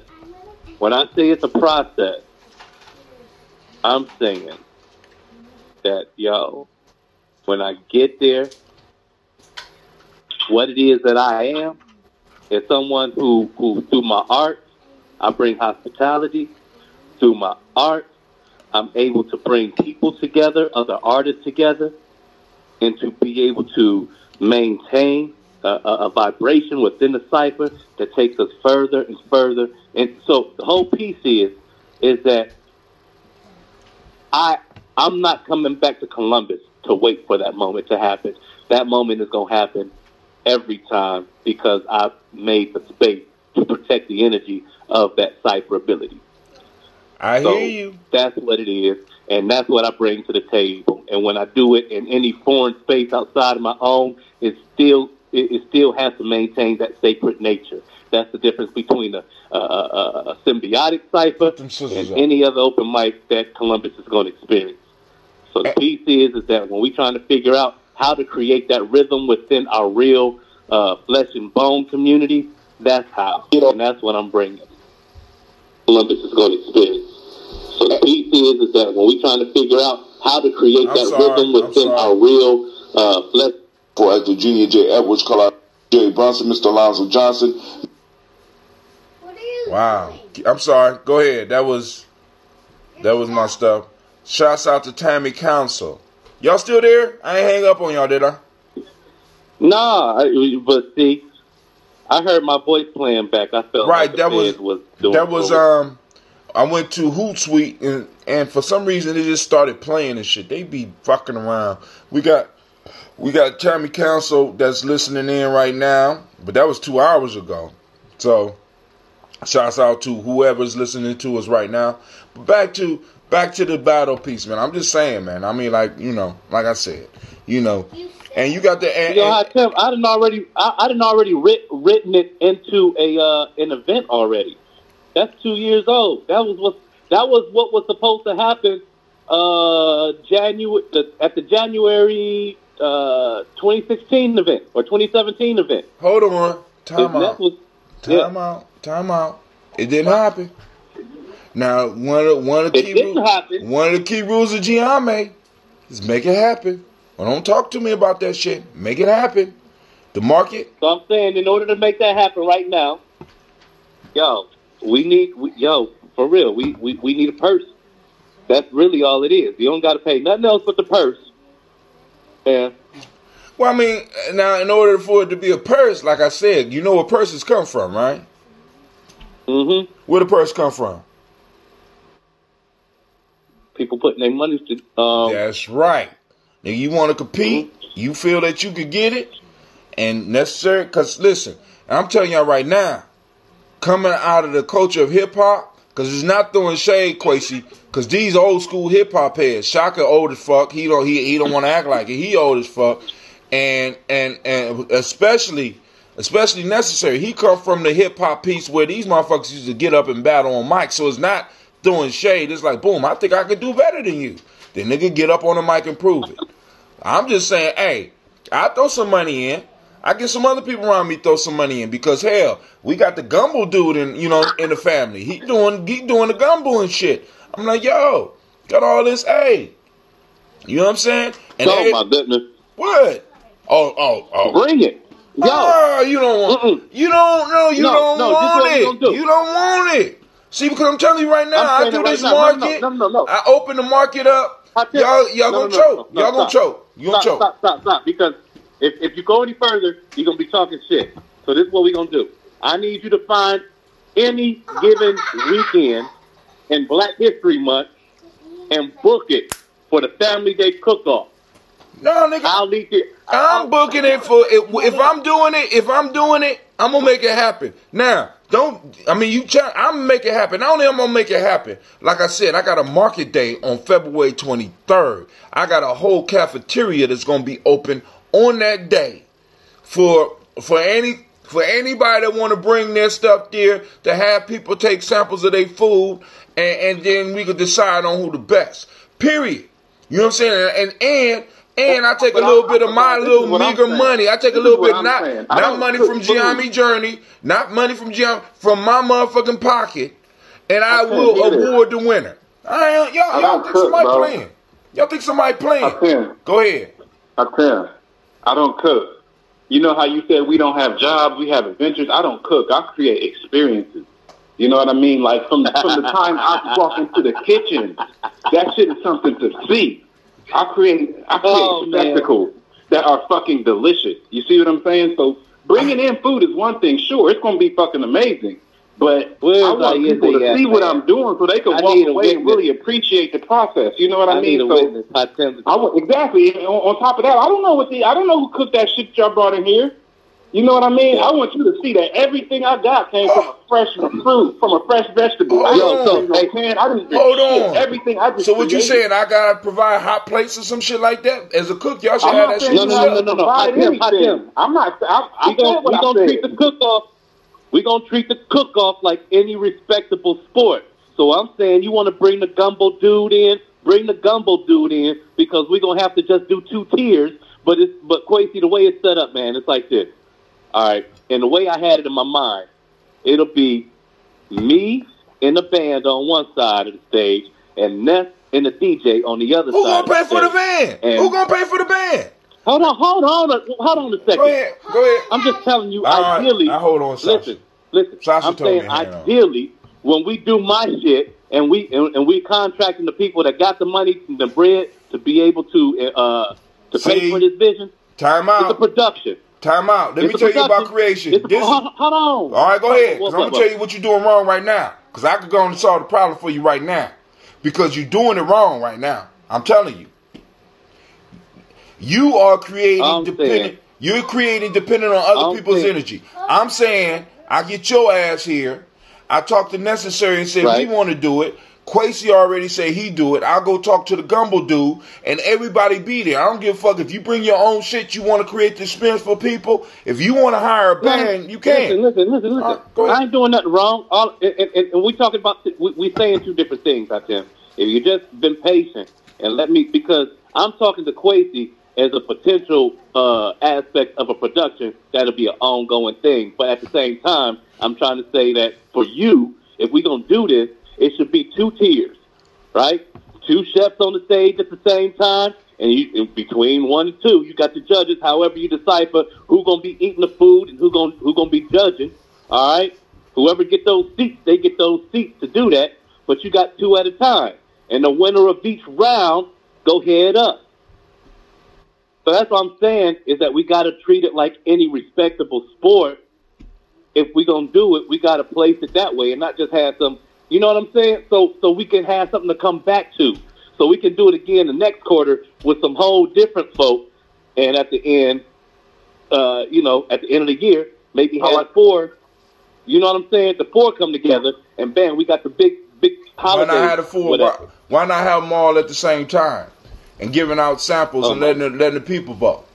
I'm saying that, when I get there, what it is that I am is someone who through my art, I bring hospitality. Through my art, I'm able to bring people together, other artists together, and to be able to maintain a vibration within the cipher that takes us further and further. And so the whole piece is is that I'm not coming back to Columbus to wait for that moment to happen. That moment is going to happen every time because I've made the space to protect the energy of that cipher ability. I hear you. That's what it is, and that's what I bring to the table. And when I do it in any foreign space outside of my own, it still has to maintain that sacred nature. That's the difference between a symbiotic cipher and any other open mic that Columbus is going to experience. So the piece is that when we're trying to figure out how to create that rhythm within our real flesh and bone community, that's how. And that's what I'm bringing. Columbus is going to experience. So the piece is that when we're trying to figure out how to create rhythm within our real flesh. For Actor Junior J. Edwards, call out J. Bronson, Mr. Alonzo Johnson. What are you doing? I'm sorry. Go ahead. That was my stuff. Shouts out to Tammy Council. Y'all still there? I ain't hang up on y'all, did I? Nah, but see, I heard my voice playing back. I felt right. Like that was I went to Hootsuite and for some reason it just started playing and shit. They be fucking around. We got Tammy Council that's listening in right now, but that was 2 hours ago. So shouts out to whoever's listening to us right now. But back to the battle piece, man. I'm just saying, man. I mean, like I said, and you got the. Tim, I didn't already written it into an event already. That's 2 years old. That was what was supposed to happen. At the January 2016 event or 2017 event. Hold on, time out. It didn't happen. Now, one of the key rules of Giame is make it happen. Well, don't talk to me about that shit. Make it happen. The market. So I'm saying, in order to make that happen right now, we need a purse. That's really all it is. You don't got to pay nothing else but the purse. Yeah. Well, I mean, now in order for it to be a purse, like I said, you know where purses come from, right? Mm-hmm. Where the purse come from? People putting their money to. That's right. Now you want to compete, you feel that you could get it, and necessary. Because listen, I'm telling y'all right now, coming out of the culture of hip hop, because it's not throwing shade, Quasi. Because these old school hip hop heads, Shaka old as fuck. He don't want to act like it. He old as fuck, and especially necessary. He come from the hip hop piece where these motherfuckers used to get up and battle on mic. So it's not throwing shade. It's like, boom, I think I could do better than you. Then nigga get up on the mic and prove it. I'm just saying, hey, I throw some money in. I get some other people around me throw some money in because hell, we got the gumbo dude in the family. He doing the gumbo and shit. I'm like, yo, got all this, hey. You know what I'm saying? And my goodness. What? Oh. Bring it. Yo. Oh, you don't want You don't want it. You don't want it. See, because I'm telling you right now, I do this market. No. I open the market up. Y'all gonna choke. Y'all gonna choke. You gonna choke. Stop. Because if you go any further, you're gonna be talking shit. So this is what we're gonna do. I need you to find any given weekend in Black History Month and book it for the Family Day cook-off. No, nigga. I'll leak it. I'm booking it for if I'm doing it, I'm gonna make it happen. Now, I'm gonna make it happen. Not only am I gonna make it happen, like I said, I got a market day on February 23rd. I got a whole cafeteria that's gonna be open on that day for anybody that want to bring their stuff there to have people take samples of their food and then we could decide on who the best. Period. You know what I'm saying? And I take a little bit of my little meager money. I take a little bit, not money from Giami Journey, not money from Giami, from my motherfucking pocket, and I will award the winner. Y'all think somebody playing? Y'all think somebody playing? Go ahead. I don't cook. You know how you said we don't have jobs, we have adventures? I don't cook. I create experiences. You know what I mean? Like from the time I walk into the kitchen, that shit is something to see. I create spectacles that are fucking delicious. You see what I'm saying? So bringing in food is one thing. Sure, it's going to be fucking amazing. But Where's I want people to see what I'm doing so they can walk away and really appreciate the process. You know what I mean? Need a witness. Exactly. On top of that, I don't know who cooked that shit y'all brought in here. You know what I mean? I want you to see that everything I got came from a fresh fruit, from a fresh vegetable. Hold on. Everything I just So what you created. saying? I gotta provide hot plates or some shit like that as a cook? Y'all should I'm have not that saying shit. No. Hot Tim. I'm not. We gonna treat the cook-off. We gonna treat the cook-off like any respectable sport. So I'm saying you want to bring the gumbo dude in, because we're gonna have to just do 2 tiers. But Quasi, the way it's set up, man, it's like this. All right, and the way I had it in my mind, it'll be me and the band on one side of the stage, and Ness and the DJ on the other side. Who gonna pay for the band? And Who gonna pay for the band? Hold on a second. Go ahead. I'm just telling you, All ideally. right. Hold on, Sasha. Listen. Sasha I'm told me saying ideally, when we do my shit and we contracting the people that got the money and the bread to be able to pay for this vision. Time out. It's a production. Time out. Let me tell you about creation. Hold on. All right, go ahead. Because I'm going to tell you what you're doing wrong right now. Because I could go and solve the problem for you right now. Because you're doing it wrong right now. I'm telling you. You are creating dependent. You're creating dependent on other people's energy. I'm saying, I get your ass here. I talk to Necessary and say we want to do it. Quasi already say he do it. I'll go talk to the gumbo dude and everybody be there. I don't give a fuck if you bring your own shit. You want to create the experience for people. If you want to hire a band, you can. Listen. I ain't doing nothing wrong. And we talking about we saying 2 different things, I Tim. If you just been patient and let me, because I'm talking to Quasi as a potential aspect of a production that'll be an ongoing thing. But at the same time, I'm trying to say that for you, if we're gonna do this, it should be 2 tiers, right? 2 chefs on the stage at the same time, and in between 1 and 2, you got the judges. However, you decipher who's gonna be eating the food and who's gonna be judging. All right, whoever get those seats, they get those seats to do that. But you got 2 at a time, and the winner of each round go head up. So that's what I'm saying is that we got to treat it like any respectable sport. If we're gonna do it, we got to place it that way and not just have some. You know what I'm saying? So we can have something to come back to. So we can do it again the next quarter with some whole different folk. And at the end, at the end of the year, maybe have 4. You know what I'm saying? The 4 come together, and bam, we got the big holiday. Why not have the 4? Why not have them all at the same time and giving out samples and letting the people vote?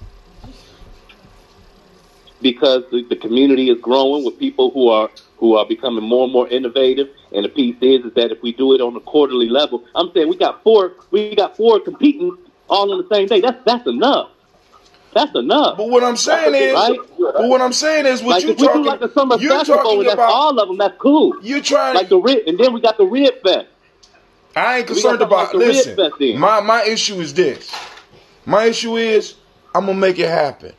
Because the community is growing with people who are becoming more and more innovative. And the piece is that if we do it on a quarterly level, I'm saying we got 4 competing all on the same day. That's enough. That's enough. But what I'm saying is, right? But what I'm saying is, what like you if we talking, do like the summer you're festival, talking that's about all of them. That's cool. You're trying like the Rib, and then we got the Rib Fest. I ain't concerned about. Listen, my issue is this. My issue is I'm gonna make it happen.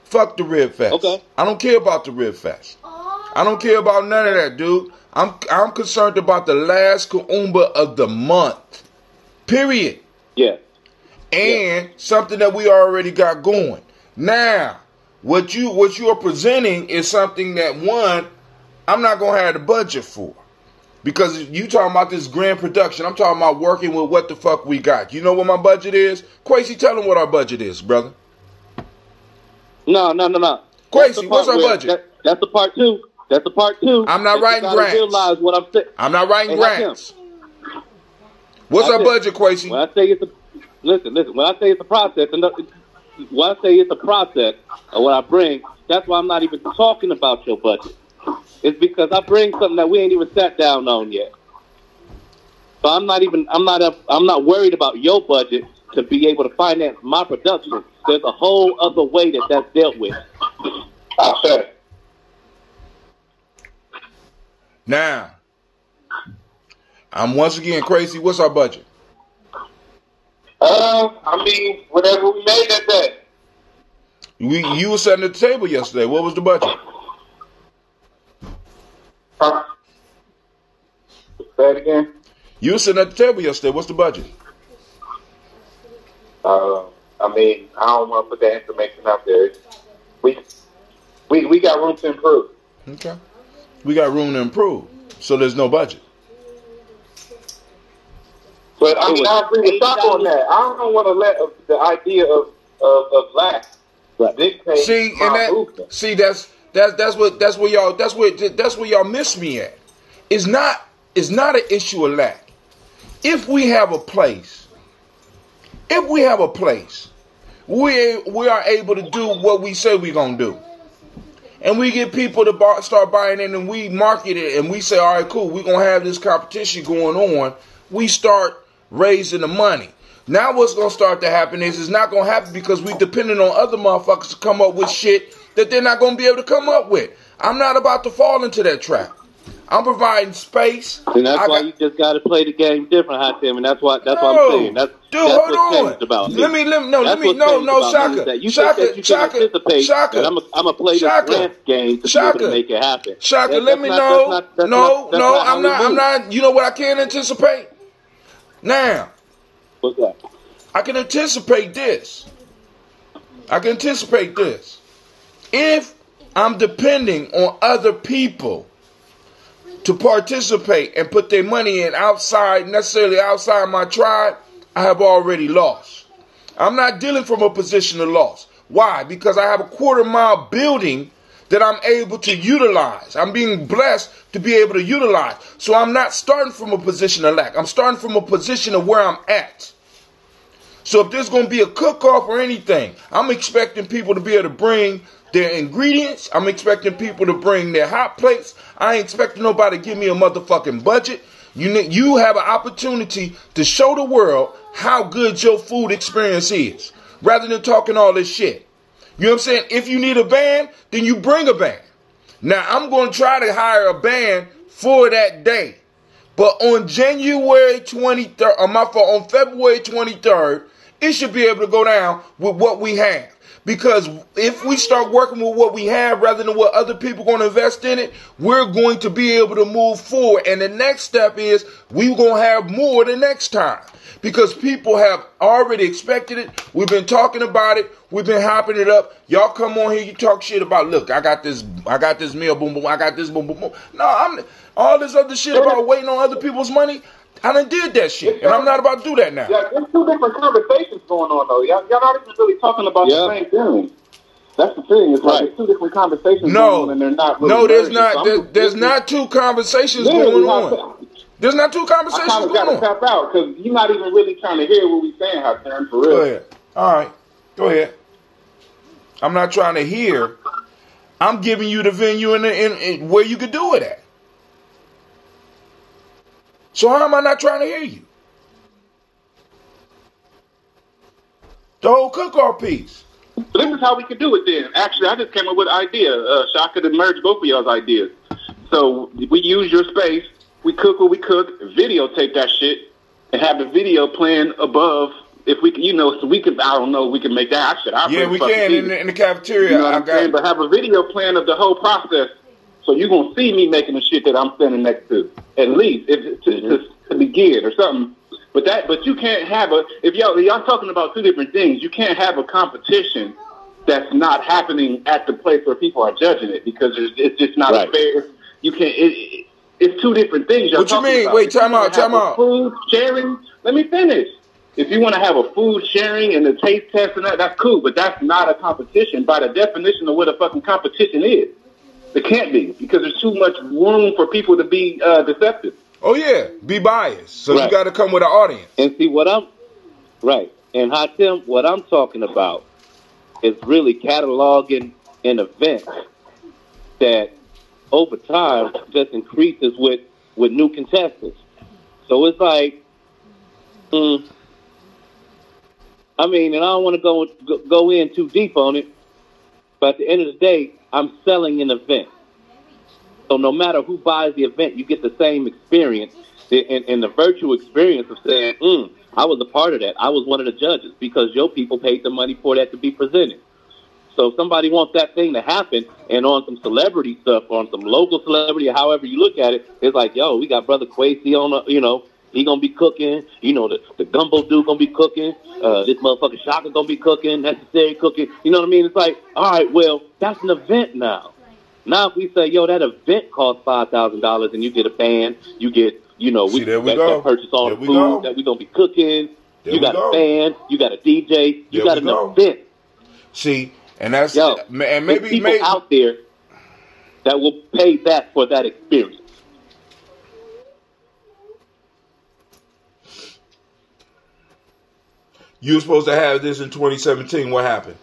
Fuck the Rib Fest. Okay. I don't care about the Rib Fest. I don't care about none of that, dude. I'm concerned about the last Kuumba of the month. Period. Yeah. And something that we already got going. Now, what you are presenting is something that I'm not gonna have the budget for. Because you talking about this grand production. I'm talking about working with what the fuck we got. You know what my budget is? Quasi, tell them what our budget is, brother. No. Quasi, what's our budget? That's the part 2. That's the part 2. I'm not writing grants. Realize what I'm saying. I'm not writing grants. What's our budget, Quasi? When I say it's listen. When I say it's a process, when I say it's a process of what I bring, that's why I'm not even talking about your budget. It's because I bring something that we ain't even sat down on yet. So I'm not worried about your budget to be able to finance my production. There's a whole other way that's dealt with. Okay. Now, I'm once again crazy. What's our budget? Whatever we made that day. You were sitting at the table yesterday. What was the budget? Say it again. You were sitting at the table yesterday. What's the budget? I don't want to put that information out there. We got room to improve. Okay. We got room to improve. So there's no budget. But I mean, I agree with Shaka on that. I don't want to let the idea of lack dictate See, my and that movement. see that's where y'all miss me at. It's not an issue of lack. If we have a place, we are able to do what we say we're gonna do. And we get people to start buying in, and we market it, and we say, all right, cool, we're going to have this competition going on. We start raising the money. Now what's going to start to happen is it's not going to happen because we depending on other motherfuckers to come up with shit that they're not going to be able to come up with. I'm not about to fall into that trap. I'm providing space. And that's why you just got to play the game different, Hatim, and that's what I'm saying. That's hold on. About Shaka. I'm gonna play this rant game to be able to make it happen. Shaka, let me know. I'm not. You know what I can't anticipate? Now. What's that? I can anticipate this. If I'm depending on other people to participate and put their money in necessarily outside my tribe, I have already lost. I'm not dealing from a position of loss. Why? Because I have a quarter-mile building that I'm able to utilize. I'm being blessed to be able to utilize. So I'm not starting from a position of lack. I'm starting from a position of where I'm at. So if there's going to be a cook-off or anything, I'm expecting people to be able to bring their ingredients. I'm expecting people to bring their hot plates. I ain't expecting nobody to give me a motherfucking budget. You have an opportunity to show the world how good your food experience is, rather than talking all this shit. You know what I'm saying? If you need a band, then you bring a band. Now, I'm going to try to hire a band for that day. But on January 23rd, on February 23rd, it should be able to go down with what we have. Because if we start working with what we have rather than what other people are going to invest in it, we're going to be able to move forward. And the next step is we're going to have more the next time. Because people have already expected it. We've been talking about it. We've been hyping it up. Y'all come on here, you talk shit about, look, I got this meal, boom, boom, I got this, boom, boom, boom. No, all this other shit about waiting on other people's money, I done did that shit, and I'm not about to do that now. Yeah, there's two different conversations going on, though. Y'all not even really talking about the same thing. That's the thing. It's like there's two different conversations going on, and they're not really there's not. There's not two conversations going on. There's not two conversations going on. I kind of got to tap out, because you're not even really trying to hear what we're saying out there, for real. Go ahead. All right. Go ahead. I'm not trying to hear. I'm giving you the venue in where you could do it at. So how am I not trying to hear you? The whole cook-off piece. This is how we can do it then. Actually, I just came up with an idea. Shaka to merge both of y'all's ideas. So we use your space. We cook what we cook. Videotape that shit and have the video playing above. If we can, so we can. I don't know. We can make that shit. Yeah, we can in the cafeteria. You know what I'm saying? But have a video plan of the whole process. So you're going to see me making the shit that I'm standing next to, at least, to begin or something. But you can't have if y'all talking about two different things, you can't have a competition that's not happening at the place where people are judging it, because it's just not fair. You can't, it's two different things. What you mean? About. Wait, time out. Food sharing, let me finish. If you want to have a food sharing and a taste test and that's cool, but that's not a competition by the definition of what a fucking competition is. It can't be, because there's too much room for people to be deceptive. Oh yeah, be biased. So you got to come with an audience. And see And Hatim, what I'm talking about is really cataloging an event that over time just increases with new contestants. So it's like, and I don't want to go in too deep on it, but at the end of the day, I'm selling an event. So no matter who buys the event, you get the same experience, and the virtual experience of saying, I was a part of that. I was one of the judges, because your people paid the money for that to be presented. So if somebody wants that thing to happen, and on some celebrity stuff, on some local celebrity, however you look at it, it's like, yo, we got Brother Quasi on, he gonna be cooking, the gumbo dude gonna be cooking, this motherfucker Shaka gonna be cooking, necessary cooking, you know what I mean? It's like, all right, well, that's an event now. Now, if we say, yo, that event costs $5,000 and you get a band, you get, See, there we that go. purchase all There the we food go. that we're going to be cooking. There You we got go. a band, you got a DJ, you There got we an go. event. See, and that's Yo, and there's maybe people out there that will pay that for that experience. you were supposed to have this in 2017. What happened?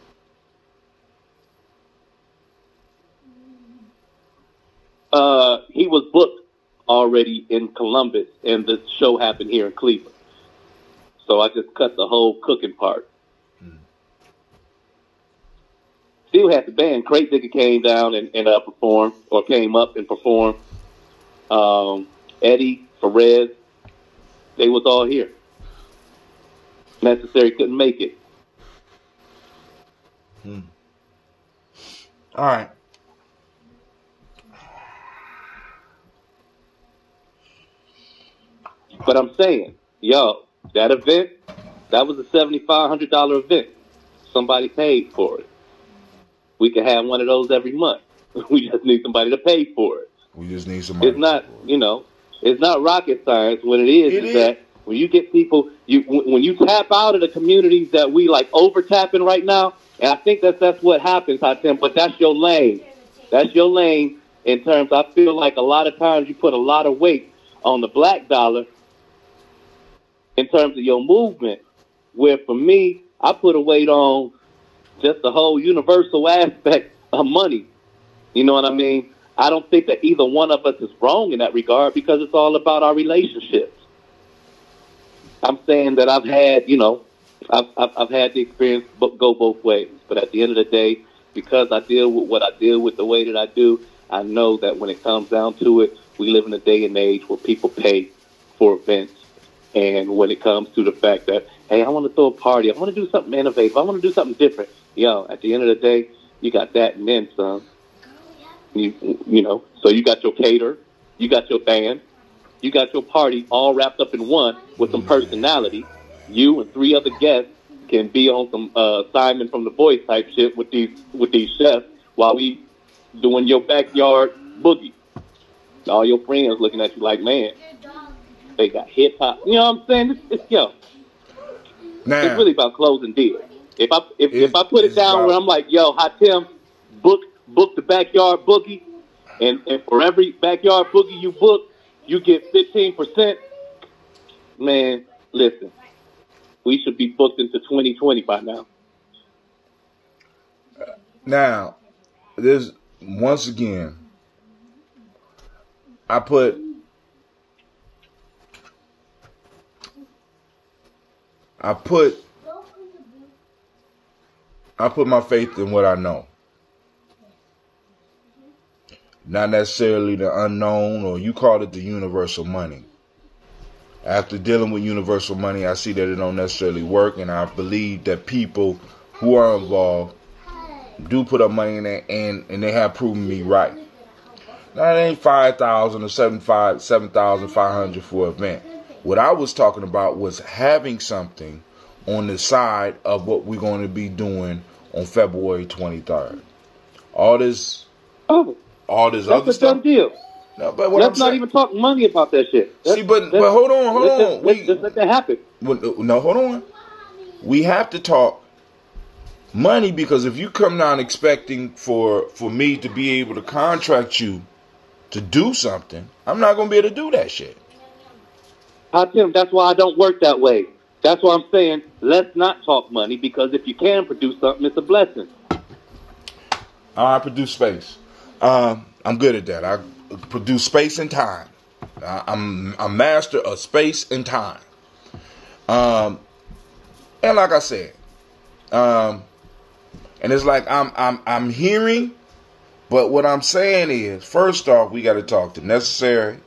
He was booked already in Columbus, and the show happened here in Cleveland. So I just cut the whole cooking part. Still had the band. Crate Digger came down and performed, or came up and performed. Eddie, Perez, they was all here. Necessary couldn't make it. All right. But I'm saying, yo, that event, that was a $7,500 event. Somebody paid for it. We can have one of those every month. We just need somebody to pay for it. We just need somebody. It's not, it's not rocket science. What it is that when you get people, when you tap out of the communities that we like over tapping right now, and I think that's what happens, Hatem, but that's your lane. That's your lane in terms, I feel like a lot of times you put a lot of weight on the black dollar in terms of your movement, where for me, I put a weight on just the whole universal aspect of money. You know what I mean? I don't think that either one of us is wrong in that regard because it's all about our relationships. I'm saying that I've had, I've had the experience go both ways. But at the end of the day, because I deal with what I deal with the way that I do, I know that when it comes down to it, we live in a day and age where people pay for events. And when it comes to the fact that, hey, I want to throw a party, I want to do something innovative, I want to do something different. Yo, at the end of the day, you got that and then some. So you got your caterer, you got your band, you got your party all wrapped up in one with some personality. You and 3 other guests can be on some Simon from the Voice type shit with these chefs while we doing your backyard boogie. All your friends looking at you like, man, they got hip hop. You know what I'm saying? It's Now, really about closing deals. If I put it down where I'm like, yo, Hatem, book the backyard boogie, and for every backyard boogie you book, you get 15%. Man, listen, we should be booked into 2020 by now. Now, there's once again, I put my faith in what I know. Not necessarily the unknown, or you call it the universal money. After dealing with universal money, I see that it don't necessarily work, and I believe that people who are involved do put up money in there, and they have proven me right. Now, it ain't 5,000 or 7,500 for an event. What I was talking about was having something on the side of what we're going to be doing on February 23rd. All this other stuff. That's a done deal. No, but let's not even talk money about that shit. But hold on. Let's let that happen. No, hold on. We have to talk money, because if you come down expecting for me to be able to contract you to do something, I'm not going to be able to do that shit. Tim, that's why I don't work that way. That's why I'm saying let's not talk money, because if you can produce something, it's a blessing. I produce space. I'm good at that. I produce space and time. I'm master of space and time. And like I said, and it's like I'm hearing, but what I'm saying is, first off, we got to talk to Necessary,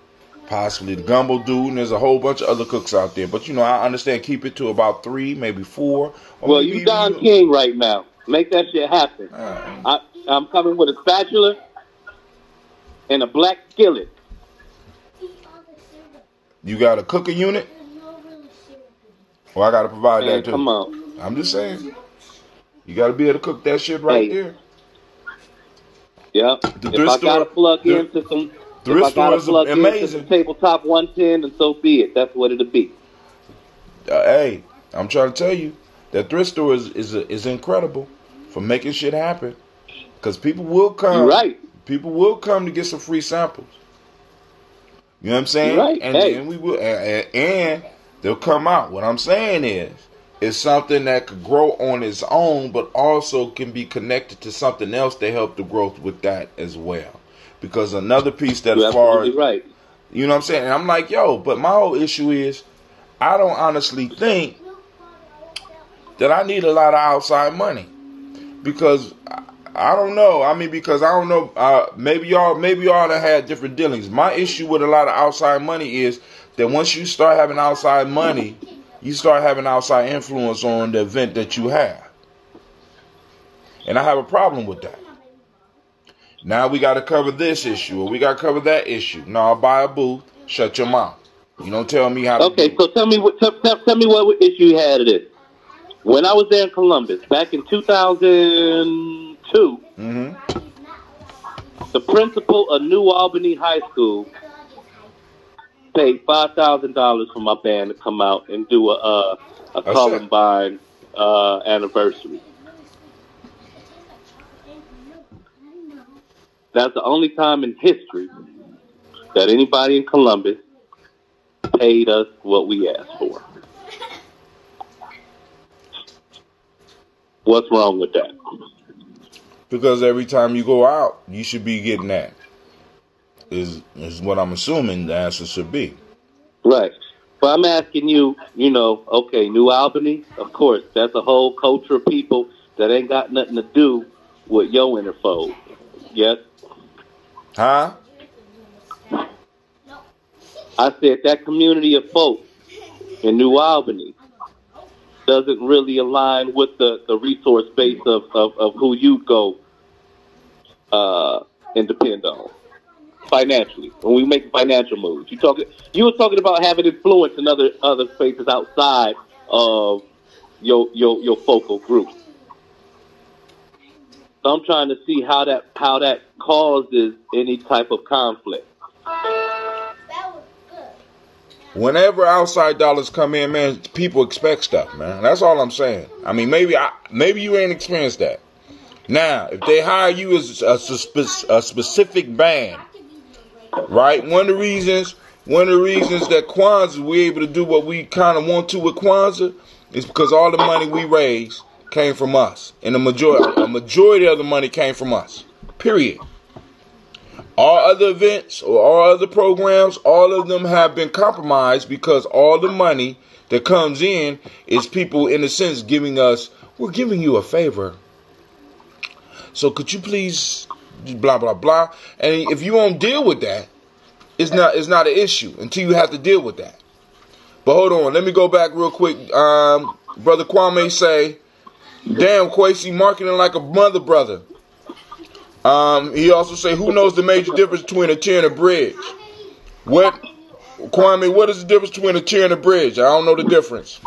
possibly the Gumbo Dude, and there's a whole bunch of other cooks out there. But I understand, keep it to about 3, maybe 4. Well, you Don King right now. Make that shit happen. I'm coming with a spatula and a black skillet. You got a cooking unit? Well, I got to provide that too. Come on. I'm just saying. You got to be able to cook that shit right there. Yeah. The If thrift I gotta store, plug the into some, thrift if I store gotta is plug into amazing. some tabletop 110, and so be it. That's what it'll be. Hey, I'm trying to tell you that thrift store is incredible for making shit happen. Because people will come. You're right. People will come to get some free samples. You know what I'm saying? You're right. And Hey. then we will, and they'll come out. What I'm saying is, it's something that could grow on its own, but also can be connected to something else to help the growth with that as well. Because another piece that, You're as far as, absolutely right. you know what I'm saying? And I'm like, yo, but my whole issue is, I don't honestly think that I need a lot of outside money. Because I don't know. I mean, because I don't know. Maybe y'all have had different dealings. My issue with a lot of outside money is that once you start having outside money, you start having outside influence on the event that you have. And I have a problem with that. Now we got to cover this issue, or we got to cover that issue. No, I'll buy a booth. Shut your mouth. You don't tell me how to do Okay, it. so tell me what issue you had of this. When I was there in Columbus back in 2002, the principal of New Albany High School paid $5,000 for my band to come out and do a Columbine anniversary. That's the only time in history that anybody in Columbus paid us what we asked for. What's wrong with that? Because every time you go out, you should be getting that. Is what I'm assuming the answer should be. Right. But I'm asking you, okay, New Albany, of course, that's a whole culture of people that ain't got nothing to do with your interfold. Yes? Huh? I said that community of folks in New Albany doesn't really align with the resource base of who you go and depend on financially when we make financial moves. You were talking about having influence in other spaces outside of your focal group. So I'm trying to see how that causes any type of conflict. Whenever outside dollars come in, man, people expect stuff, man. That's all I'm saying. I mean, maybe you ain't experienced that. Now, if they hire you as a specific band, right? One of the reasons that Kwanzaa we're able to do what we kind of want to with Kwanzaa is because all the money we raise came from us, and a majority of the money came from us. Period. All other events or all other programs, all of them have been compromised because all the money that comes in is people, in a sense, we're giving you a favor. So could you please, blah, blah, blah. And if you won't deal with that, it's not an issue until you have to deal with that. But hold on, let me go back real quick. Brother Kwame say, damn, Kwesi marketing like a mother brother. He also say, who knows the major difference between a tier and a bridge? Kwame, what is the difference between a tier and a bridge? I don't know the difference.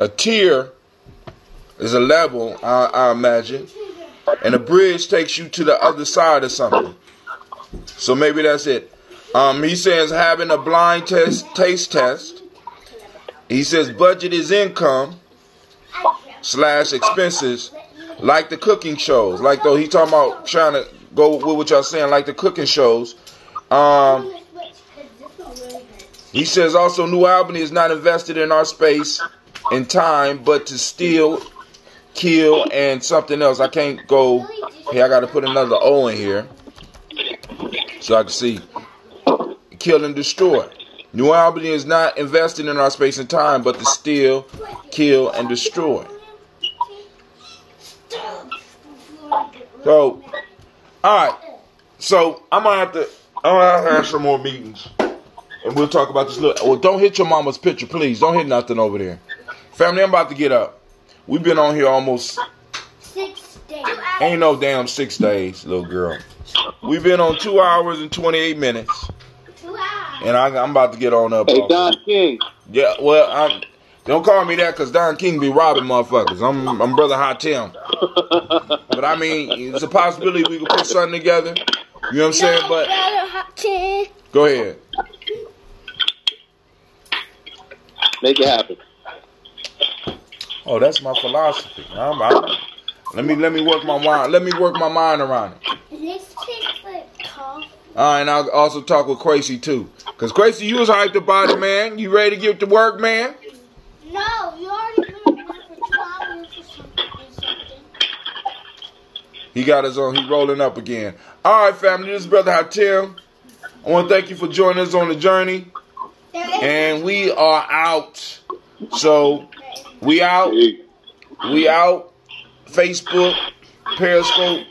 A tier is a level, I imagine. And a bridge takes you to the other side of something. So maybe that's it. He says having a blind taste test. He says budget is income / expenses. Like the cooking shows. Like though he talking about trying to go with what y'all saying, like the cooking shows. He says also New Albany is not invested in our space and time, but to steal, kill, and something else. I can't go here. I got to put another O in here so I can see. Kill and destroy. New Albany is not invested in our space and time, but to steal, kill, and destroy. So, alright. So, I'm gonna have to have some more meetings. And we'll talk about this little. Well, don't hit your mama's picture, please. Don't hit nothing over there. Family, I'm about to get up. We've been on here almost 6 days. Ain't no damn 6 days, little girl. We've been on 2 hours and 28 minutes. 2 hours. And I'm about to get on up. Hey, Don King. Yeah, well, don't call me that because Don King be robbing motherfuckers. I'm Brother Hot Tim. But I mean, it's a possibility we can put something together. You know what I'm saying? But go ahead. Make it happen. Oh, that's my philosophy. Let me work my mind. Let me work my mind around it. This tastes like coffee. All right, and I'll also talk with Crazy too. Cause Crazy, you was hyped about it, man. You ready to get to work, man? No, you already been at work for 2 hours or something. He got his own. He rolling up again. All right, family. This is Brother Hatim. I want to thank you for joining us on the journey. And we are out. So we out. We out. Facebook, Periscope,